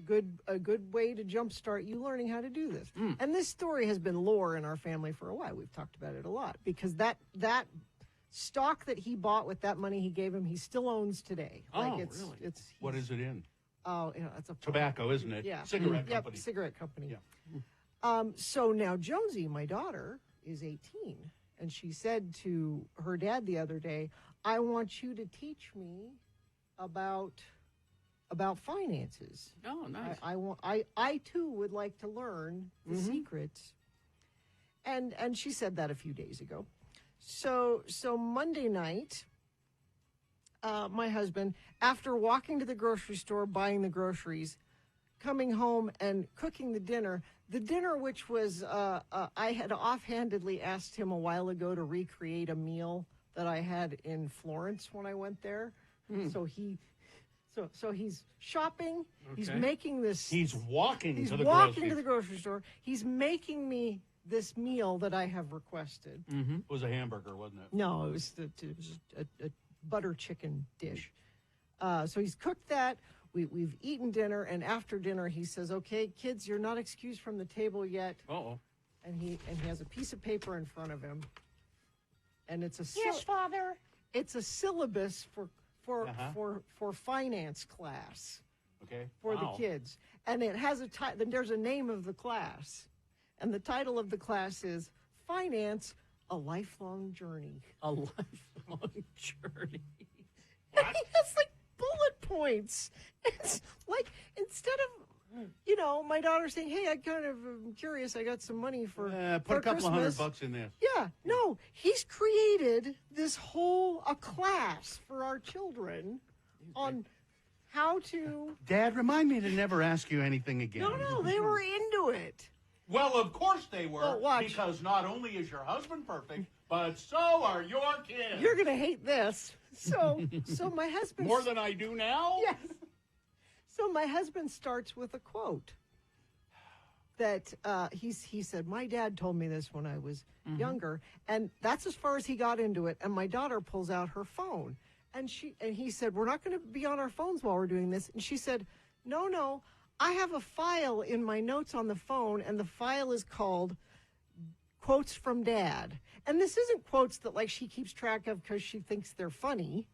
a good way to jumpstart you learning how to do this. And this story has been lore in our family for a while. We've talked about it a lot because that stock that he bought with that money he gave him, he still owns today. Really? What is it in? Oh, it's a Tobacco, isn't it? Yeah, Cigarette company. Yep, cigarette company. Yeah. So now Jonesy, my daughter, is 18, and she said to her dad the other day, "I want you to teach me about finances. Oh, nice. I too would like to learn the secrets." And she said that a few days ago. So Monday night, my husband, after walking to the grocery store, buying the groceries, coming home and cooking the dinner which was, I had offhandedly asked him a while ago to recreate a meal that I had in Florence when I went there. So he's shopping. He's making this. He's walking to the grocery store. He's making me this meal that I have requested. It was a hamburger, wasn't it? No, it was a butter chicken dish. So he's cooked that. We've eaten dinner, and after dinner, he says, "Okay, kids, you're not excused from the table yet." Uh-oh. And he has a piece of paper in front of him, and it's a Yes, Father. It's a syllabus for finance class. Okay. For Wow. the kids. and it has then there's a name of the class, and the title of the class is Finance, a Lifelong Journey. A lifelong journey. And he has like bullet points. It's like, instead of, my daughter saying, hey, I kind of am curious, I got some money for Put a couple of Christmas. $100 in this. Yeah, no, he's created this whole class for our children on how to. Dad, remind me to never ask you anything again. No, they were into it. Well, of course they were. Well, watch. Because not only is your husband perfect, but so are your kids. You're gonna hate this. So my husband. More than I do now? Yes. So my husband starts with a quote that he said, my dad told me this when I was younger, and that's as far as he got into it. And my daughter pulls out her phone, and he said, we're not going to be on our phones while we're doing this. And she said, no, I have a file in my notes on the phone, and the file is called Quotes from Dad. And this isn't quotes that like she keeps track of because she thinks they're funny.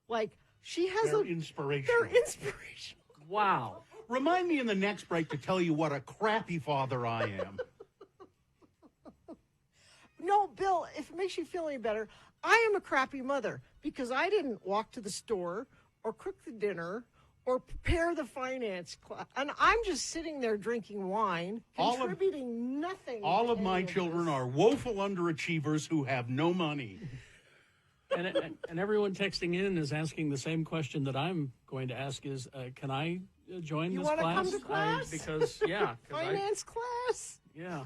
Like she has They're inspirational. They're inspirational. Wow. Remind me in the next break to tell you what a crappy father I am. No, Bill, if it makes you feel any better, I am a crappy mother because I didn't walk to the store or cook the dinner or prepare the finance class. And I'm just sitting there drinking wine, contributing nothing. All of to my any children this. are woeful underachievers who have no money. And everyone texting in is asking the same question that I'm going to ask is, can I join You this want to class? come to class? Because, yeah. 'cause Finance class? Yeah.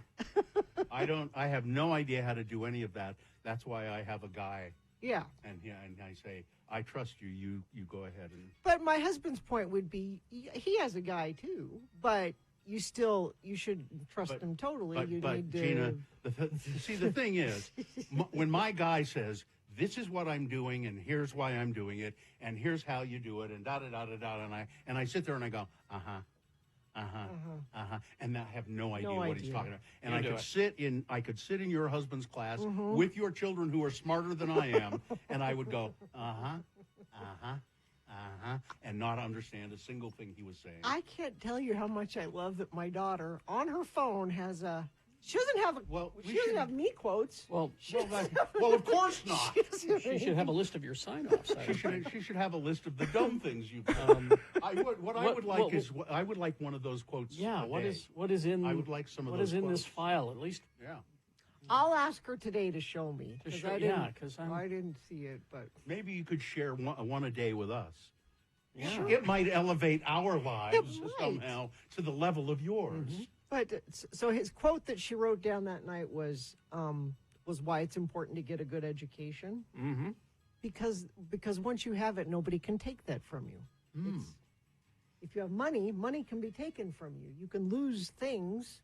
I have no idea how to do any of that. That's why I have a guy. Yeah. And I say, I trust you. You go ahead and. But my husband's point would be, he has a guy too, but you should trust him totally. But, you but need to. Gina, the thing is, when my guy says, this is what I'm doing, and here's why I'm doing it, and here's how you do it, and da-da-da-da-da, and I sit there and I go, and I have no idea what he's talking about. And I could sit in your husband's class with your children who are smarter than I am, and I would go, and not understand a single thing he was saying. I can't tell you how much I love that my daughter on her phone has a. She doesn't have. She doesn't have me quotes. Well, of course not. She should have a list of your sign-offs. She should have a list of the dumb things you've done. I would like one of those quotes. Yeah. a What day. is in? I would like some of what those is in quotes. this file? At least. Yeah. I'll ask her today to show me. To 'cause show- I yeah, didn't, 'cause I didn't see it, but Maybe you could share one a day with us. Yeah. It might elevate our lives It might. somehow to the level of yours. But so his quote that she wrote down that night was why it's important to get a good education. Mm-hmm. Because once you have it, nobody can take that from you. If you have money, money can be taken from you. You can lose things.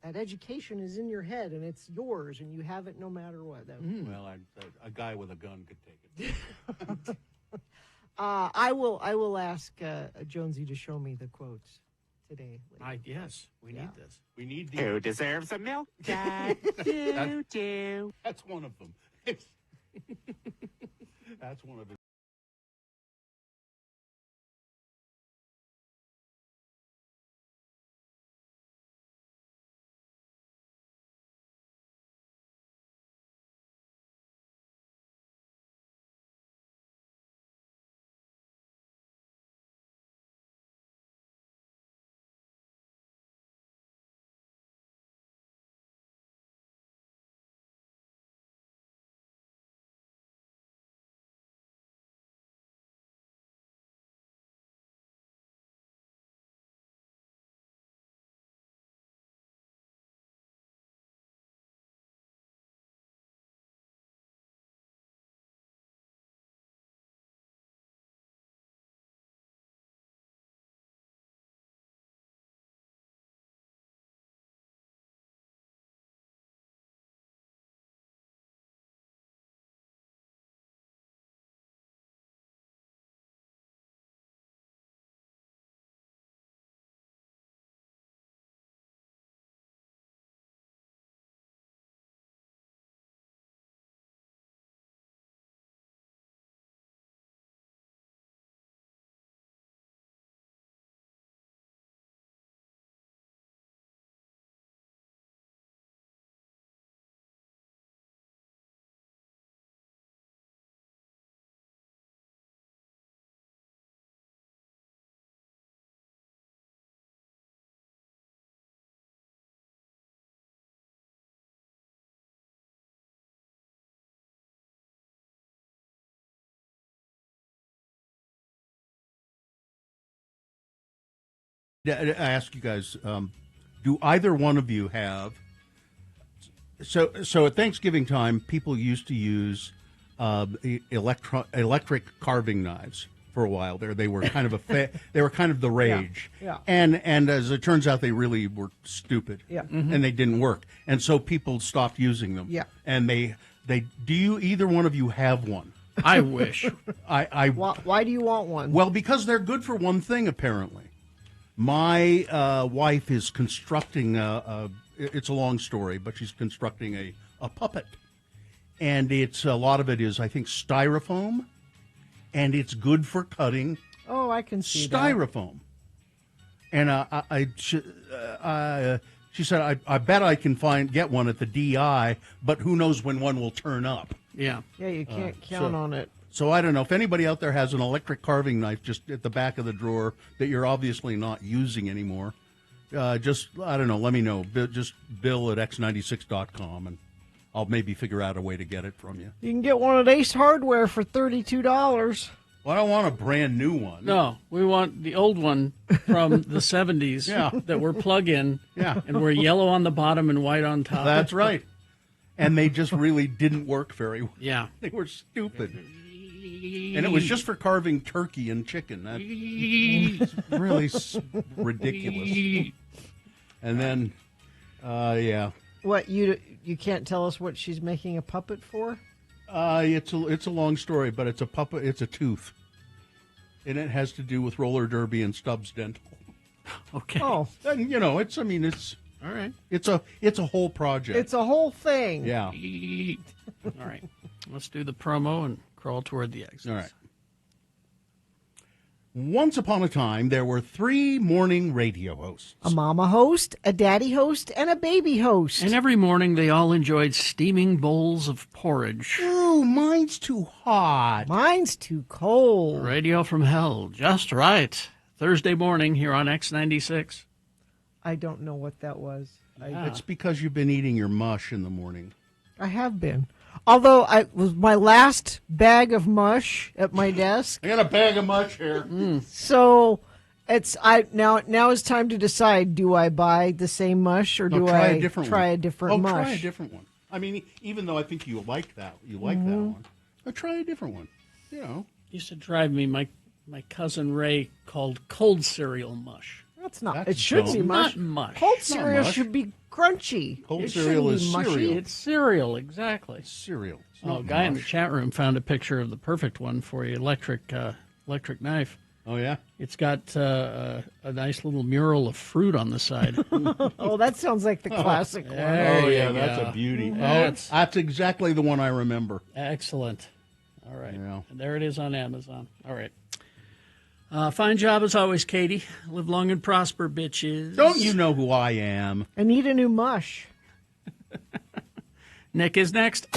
That education is in your head and it's yours, and you have it no matter what. Well, a guy with a gun could take it. I will ask Jonesy to show me the quotes today. Yes, we need this. We need the. Who deserves a milk? Dad, do. That's one of them. That's one of his. I ask you guys, do either one of you have? So at Thanksgiving time, people used to use electric carving knives for a while. There, they were kind of they were kind of the rage. Yeah. And as it turns out, they really were stupid. Yeah. And they didn't work, and so people stopped using them. Yeah. And they do you either one of you have one? I wish. Why do you want one? Well, because they're good for one thing, apparently. My wife is constructing it's a long story, but she's constructing a puppet. And it's a lot of it is, I think, styrofoam, and it's good for cutting Oh, I can see styrofoam. And she said, I bet I can get one at the DI, but who knows when one will turn up. Yeah. Yeah, you can't count on it. So I don't know if anybody out there has an electric carving knife just at the back of the drawer that you're obviously not using anymore. Just, I don't know, let me know. Just Bill at x96.com, and I'll maybe figure out a way to get it from you. You can get one at Ace Hardware for $32. Well, I don't want a brand new one. No, we want the old one from the 70s that were plug-in. Yeah. And were yellow on the bottom and white on top. That's right. And they just really didn't work very well. Yeah. They were stupid. And it was just for carving turkey and chicken. That's really ridiculous. And then, yeah. What, you can't tell us what she's making a puppet for? It's a long story, but it's a puppet. It's a tooth, and it has to do with roller derby and Stubbs Dental. Okay. Oh, and it's. I mean, it's all right. It's a whole project. It's a whole thing. Yeah. All right. Let's do the promo and crawl toward the exits. All right. Once upon a time, there were 3 morning radio hosts. A mama host, a daddy host, and a baby host. And every morning they all enjoyed steaming bowls of porridge. Ooh, mine's too hot. Mine's too cold. Radio from hell, just right. Thursday morning here on X96. I don't know what that was. It's because you've been eating your mush in the morning. I have been. Although I was my last bag of mush at my desk. I got a bag of mush here. So now it's time to decide: do I buy the same mush or do try I a different try one. a different mush? Try a different one. I mean, even though I think you like that, that one, but try a different one. Used to drive me. My cousin Ray called cold cereal mush. That's not. That's it should be dumb. mush. Not mush. Cold Not cereal mush. should be crunchy. Cold It cereal shouldn't is be mushy. cereal. It's cereal, exactly. Cereal. It's Oh, not a guy in the mush. chat room found a picture of the perfect one for you, electric knife. Oh, yeah? It's got a nice little mural of fruit on the side. Oh, that sounds like the classic one. There Oh, you yeah, go. that's a beauty. That's That's exactly the one I remember. excellent. All right. Yeah. And there it is on Amazon. All right. Fine job as always, Katie. Live long and prosper, bitches. Don't you know who I am? I need a new mush. Nick is next.